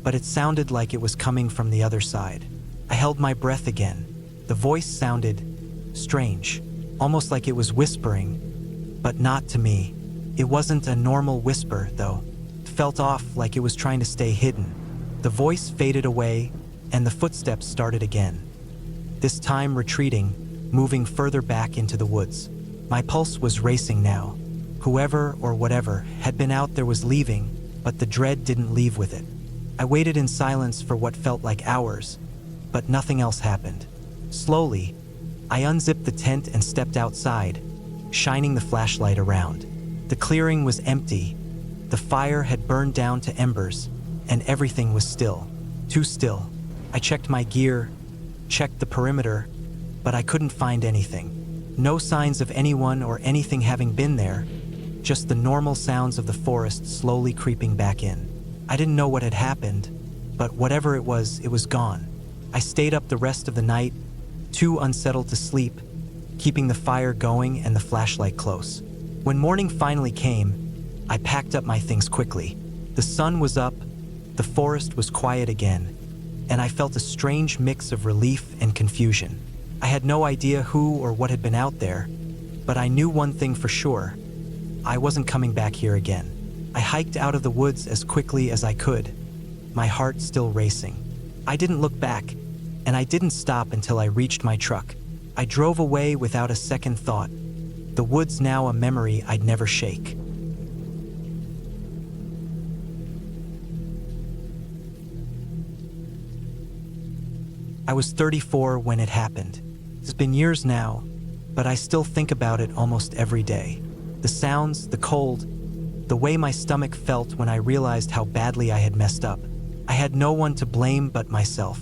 but it sounded like it was coming from the other side. I held my breath again. The voice sounded strange, almost like it was whispering, but not to me. It wasn't a normal whisper, though. It felt off, like it was trying to stay hidden. The voice faded away, and the footsteps started again. This time retreating, moving further back into the woods. My pulse was racing now. Whoever or whatever had been out there was leaving, but the dread didn't leave with it. I waited in silence for what felt like hours, but nothing else happened. Slowly, I unzipped the tent and stepped outside, shining the flashlight around. The clearing was empty. The fire had burned down to embers, and everything was still. Too still. I checked my gear, checked the perimeter, but I couldn't find anything. No signs of anyone or anything having been there, just the normal sounds of the forest slowly creeping back in. I didn't know what had happened, but whatever it was gone. I stayed up the rest of the night, too unsettled to sleep, keeping the fire going and the flashlight close. When morning finally came, I packed up my things quickly. The sun was up, the forest was quiet again, and I felt a strange mix of relief and confusion. I had no idea who or what had been out there, but I knew one thing for sure. I wasn't coming back here again. I hiked out of the woods as quickly as I could, my heart still racing. I didn't look back, and I didn't stop until I reached my truck. I drove away without a second thought. The woods now a memory I'd never shake. I was 34 when it happened. It's been years now, but I still think about it almost every day. The sounds, the cold, the way my stomach felt when I realized how badly I had messed up. I had no one to blame but myself.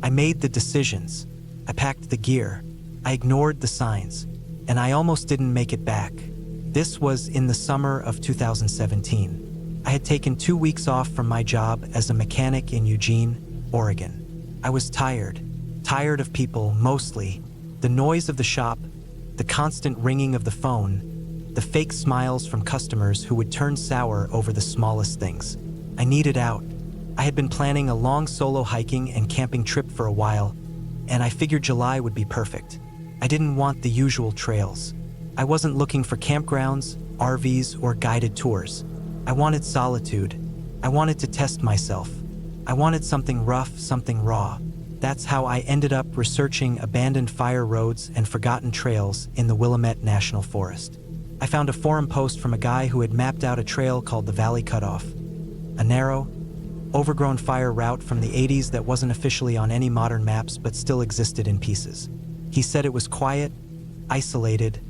I made the decisions. I packed the gear. I ignored the signs, and I almost didn't make it back. This was in the summer of 2017. I had taken 2 weeks off from my job as a mechanic in Eugene, Oregon. I was tired of people mostly, the noise of the shop, the constant ringing of the phone, the fake smiles from customers who would turn sour over the smallest things. I needed out. I had been planning a long solo hiking and camping trip for a while, and I figured July would be perfect. I didn't want the usual trails. I wasn't looking for campgrounds, RVs, or guided tours. I wanted solitude. I wanted to test myself. I wanted something rough, something raw. That's how I ended up researching abandoned fire roads and forgotten trails in the Willamette National Forest. I found a forum post from a guy who had mapped out a trail called the Valley Cutoff, a narrow, overgrown fire route from the 80s that wasn't officially on any modern maps but still existed in pieces. He said it was quiet, isolated,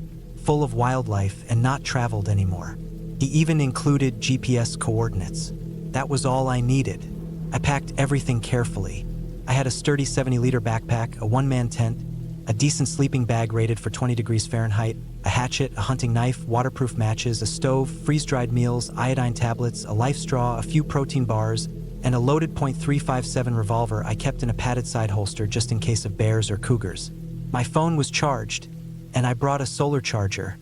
full of wildlife, and not traveled anymore. He even included GPS coordinates. That was all I needed. I packed everything carefully. I had a sturdy 70-liter backpack, a one-man tent, a decent sleeping bag rated for 20 degrees Fahrenheit, a hatchet, a hunting knife, waterproof matches, a stove, freeze-dried meals, iodine tablets, a life straw, a few protein bars, and a loaded .357 revolver I kept in a padded side holster just in case of bears or cougars. My phone was charged, and I brought a solar charger,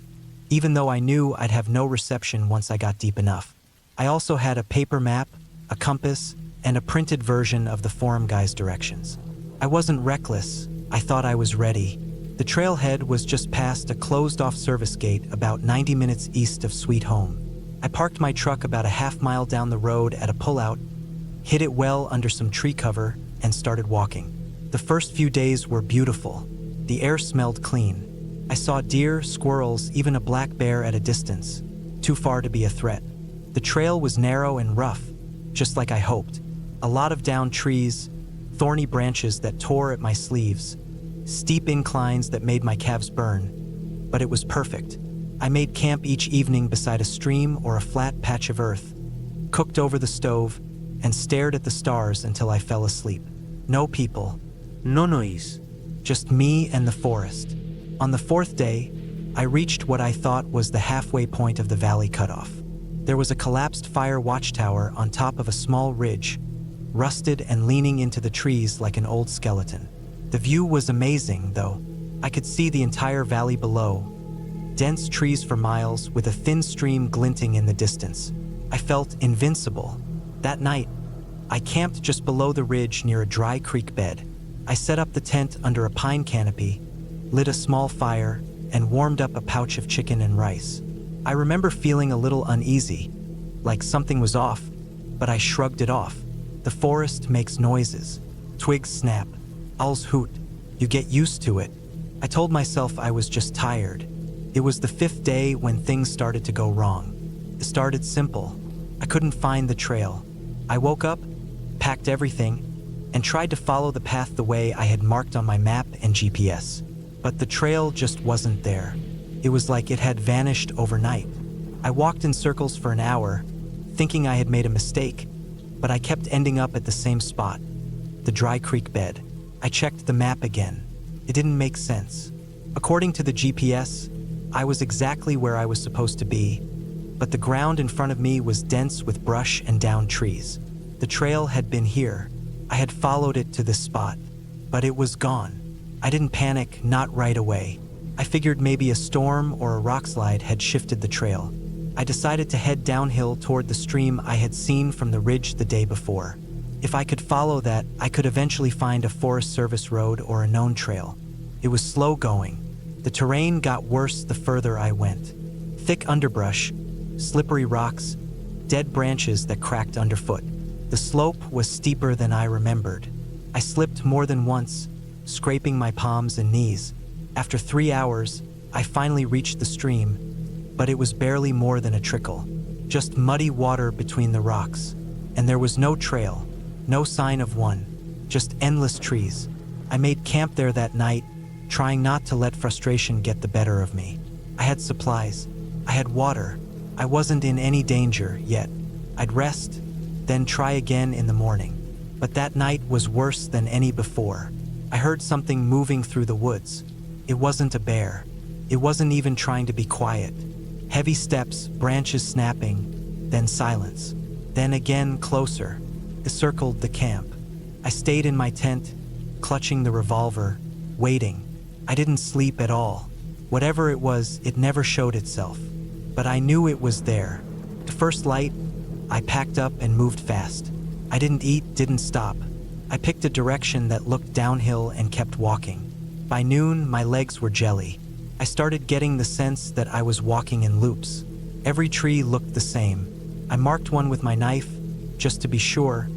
even though I knew I'd have no reception once I got deep enough. I also had a paper map, a compass, and a printed version of the forum guy's directions. I wasn't reckless. I thought I was ready. The trailhead was just past a closed-off service gate about 90 minutes east of Sweet Home. I parked my truck about a half-mile down the road at a pullout, hid it well under some tree cover, and started walking. The first few days were beautiful. The air smelled clean. I saw deer, squirrels, even a black bear at a distance, too far to be a threat. The trail was narrow and rough, just like I hoped. A lot of downed trees, thorny branches that tore at my sleeves, steep inclines that made my calves burn, but it was perfect. I made camp each evening beside a stream or a flat patch of earth, cooked over the stove, and stared at the stars until I fell asleep. No people. No noise. Just me and the forest. On the fourth day, I reached what I thought was the halfway point of the valley cutoff. There was a collapsed fire watchtower on top of a small ridge, rusted and leaning into the trees like an old skeleton. The view was amazing, though. I could see the entire valley below, dense trees for miles with a thin stream glinting in the distance. I felt invincible. That night, I camped just below the ridge near a dry creek bed. I set up the tent under a pine canopy, lit a small fire, and warmed up a pouch of chicken and rice. I remember feeling a little uneasy, like something was off, but I shrugged it off. The forest makes noises. Twigs snap, owls hoot. You get used to it. I told myself I was just tired. It was the fifth day when things started to go wrong. It started simple. I couldn't find the trail. I woke up, packed everything, and tried to follow the path the way I had marked on my map and GPS. But the trail just wasn't there. It was like it had vanished overnight. I walked in circles for an hour, thinking I had made a mistake, but I kept ending up at the same spot, the dry creek bed. I checked the map again. It didn't make sense. According to the GPS, I was exactly where I was supposed to be, but the ground in front of me was dense with brush and downed trees. The trail had been here. I had followed it to this spot, but it was gone. I didn't panic, not right away. I figured maybe a storm or a rock slide had shifted the trail. I decided to head downhill toward the stream I had seen from the ridge the day before. If I could follow that, I could eventually find a Forest Service road or a known trail. It was slow going. The terrain got worse the further I went. Thick underbrush, slippery rocks, dead branches that cracked underfoot. The slope was steeper than I remembered. I slipped more than once, scraping my palms and knees. After 3 hours, I finally reached the stream, but it was barely more than a trickle. Just muddy water between the rocks. And there was no trail, no sign of one, just endless trees. I made camp there that night, trying not to let frustration get the better of me. I had supplies. I had water. I wasn't in any danger yet. I'd rest, then try again in the morning. But that night was worse than any before. I heard something moving through the woods. It wasn't a bear. It wasn't even trying to be quiet. Heavy steps, branches snapping, then silence. Then again closer. It circled the camp. I stayed in my tent, clutching the revolver, waiting. I didn't sleep at all. Whatever it was, it never showed itself. But I knew it was there. The first light, I packed up and moved fast. I didn't eat, didn't stop. I picked a direction that looked downhill and kept walking. By noon, my legs were jelly. I started getting the sense that I was walking in loops. Every tree looked the same. I marked one with my knife, just to be sure,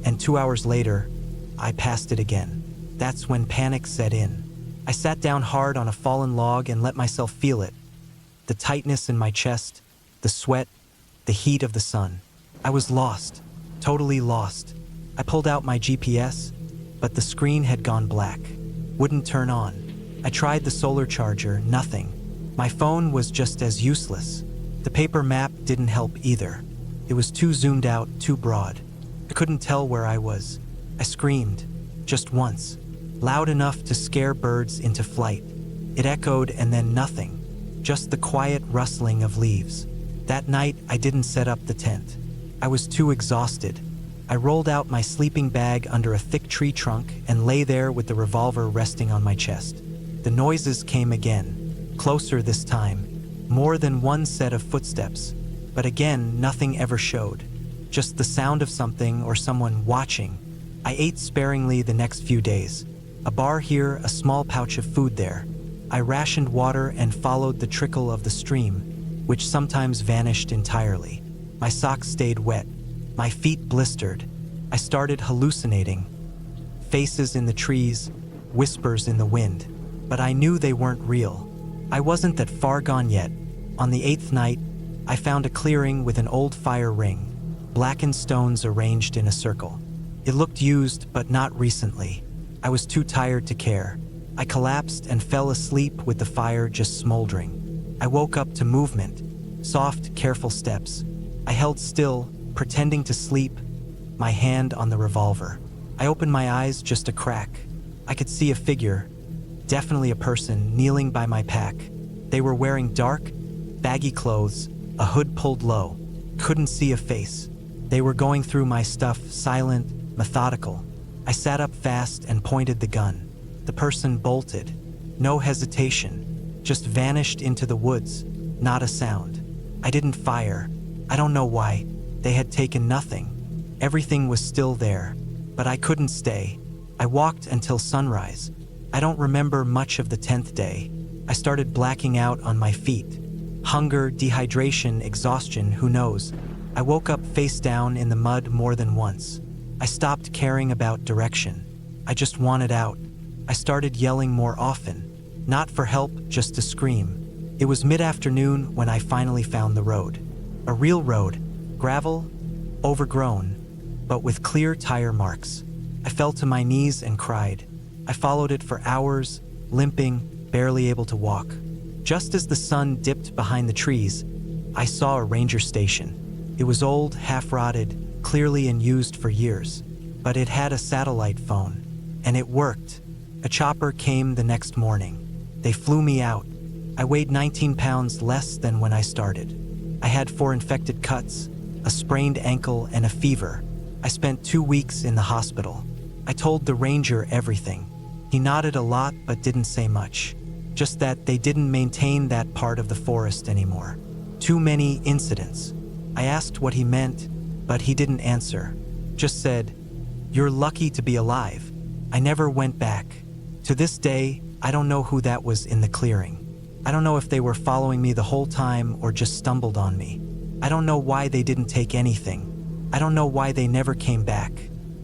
and 2 hours later, I passed it again. That's when panic set in. I sat down hard on a fallen log and let myself feel it. The tightness in my chest, the sweat, the heat of the sun. I was lost, totally lost. I pulled out my GPS, but the screen had gone black. Wouldn't turn on. I tried the solar charger, nothing. My phone was just as useless. The paper map didn't help either. It was too zoomed out, too broad. I couldn't tell where I was. I screamed, just once, loud enough to scare birds into flight. It echoed and then nothing, just the quiet rustling of leaves. That night, I didn't set up the tent. I was too exhausted. I rolled out my sleeping bag under a thick tree trunk and lay there with the revolver resting on my chest. The noises came again, closer this time, more than one set of footsteps, but again, nothing ever showed. Just the sound of something or someone watching. I ate sparingly the next few days. A bar here, a small pouch of food there. I rationed water and followed the trickle of the stream, which sometimes vanished entirely. My socks stayed wet. My feet blistered. I started hallucinating. Faces in the trees, whispers in the wind. But I knew they weren't real. I wasn't that far gone yet. On the 8th night, I found a clearing with an old fire ring, blackened stones arranged in a circle. It looked used, but not recently. I was too tired to care. I collapsed and fell asleep with the fire just smoldering. I woke up to movement, soft, careful steps. I held still, pretending to sleep, my hand on the revolver. I opened my eyes just a crack. I could see a figure, definitely a person, kneeling by my pack. They were wearing dark, baggy clothes, a hood pulled low. Couldn't see a face. They were going through my stuff, silent, methodical. I sat up fast and pointed the gun. The person bolted. No hesitation. Just vanished into the woods. Not a sound. I didn't fire. I don't know why. They had taken nothing. Everything was still there. But I couldn't stay. I walked until sunrise. I don't remember much of the 10th day. I started blacking out on my feet. Hunger, dehydration, exhaustion, who knows? I woke up face down in the mud more than once. I stopped caring about direction. I just wanted out. I started yelling more often. Not for help, just to scream. It was mid-afternoon when I finally found the road. A real road. Gravel, overgrown, but with clear tire marks. I fell to my knees and cried. I followed it for hours, limping, barely able to walk. Just as the sun dipped behind the trees, I saw a ranger station. It was old, half-rotted, clearly unused for years, but it had a satellite phone, and it worked. A chopper came the next morning. They flew me out. I weighed 19 pounds less than when I started. I had 4 infected cuts, a sprained ankle, and a fever. I spent 2 weeks in the hospital. I told the ranger everything. He nodded a lot but didn't say much. Just that they didn't maintain that part of the forest anymore. Too many incidents. I asked what he meant, but he didn't answer. Just said, "You're lucky to be alive." I never went back. To this day, I don't know who that was in the clearing. I don't know if they were following me the whole time or just stumbled on me. I don't know why they didn't take anything. I don't know why they never came back.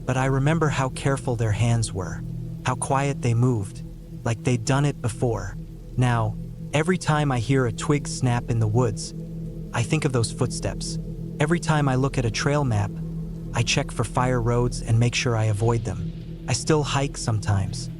But I remember how careful their hands were, how quiet they moved, like they'd done it before. Now, every time I hear a twig snap in the woods, I think of those footsteps. Every time I look at a trail map, I check for fire roads and make sure I avoid them. I still hike sometimes,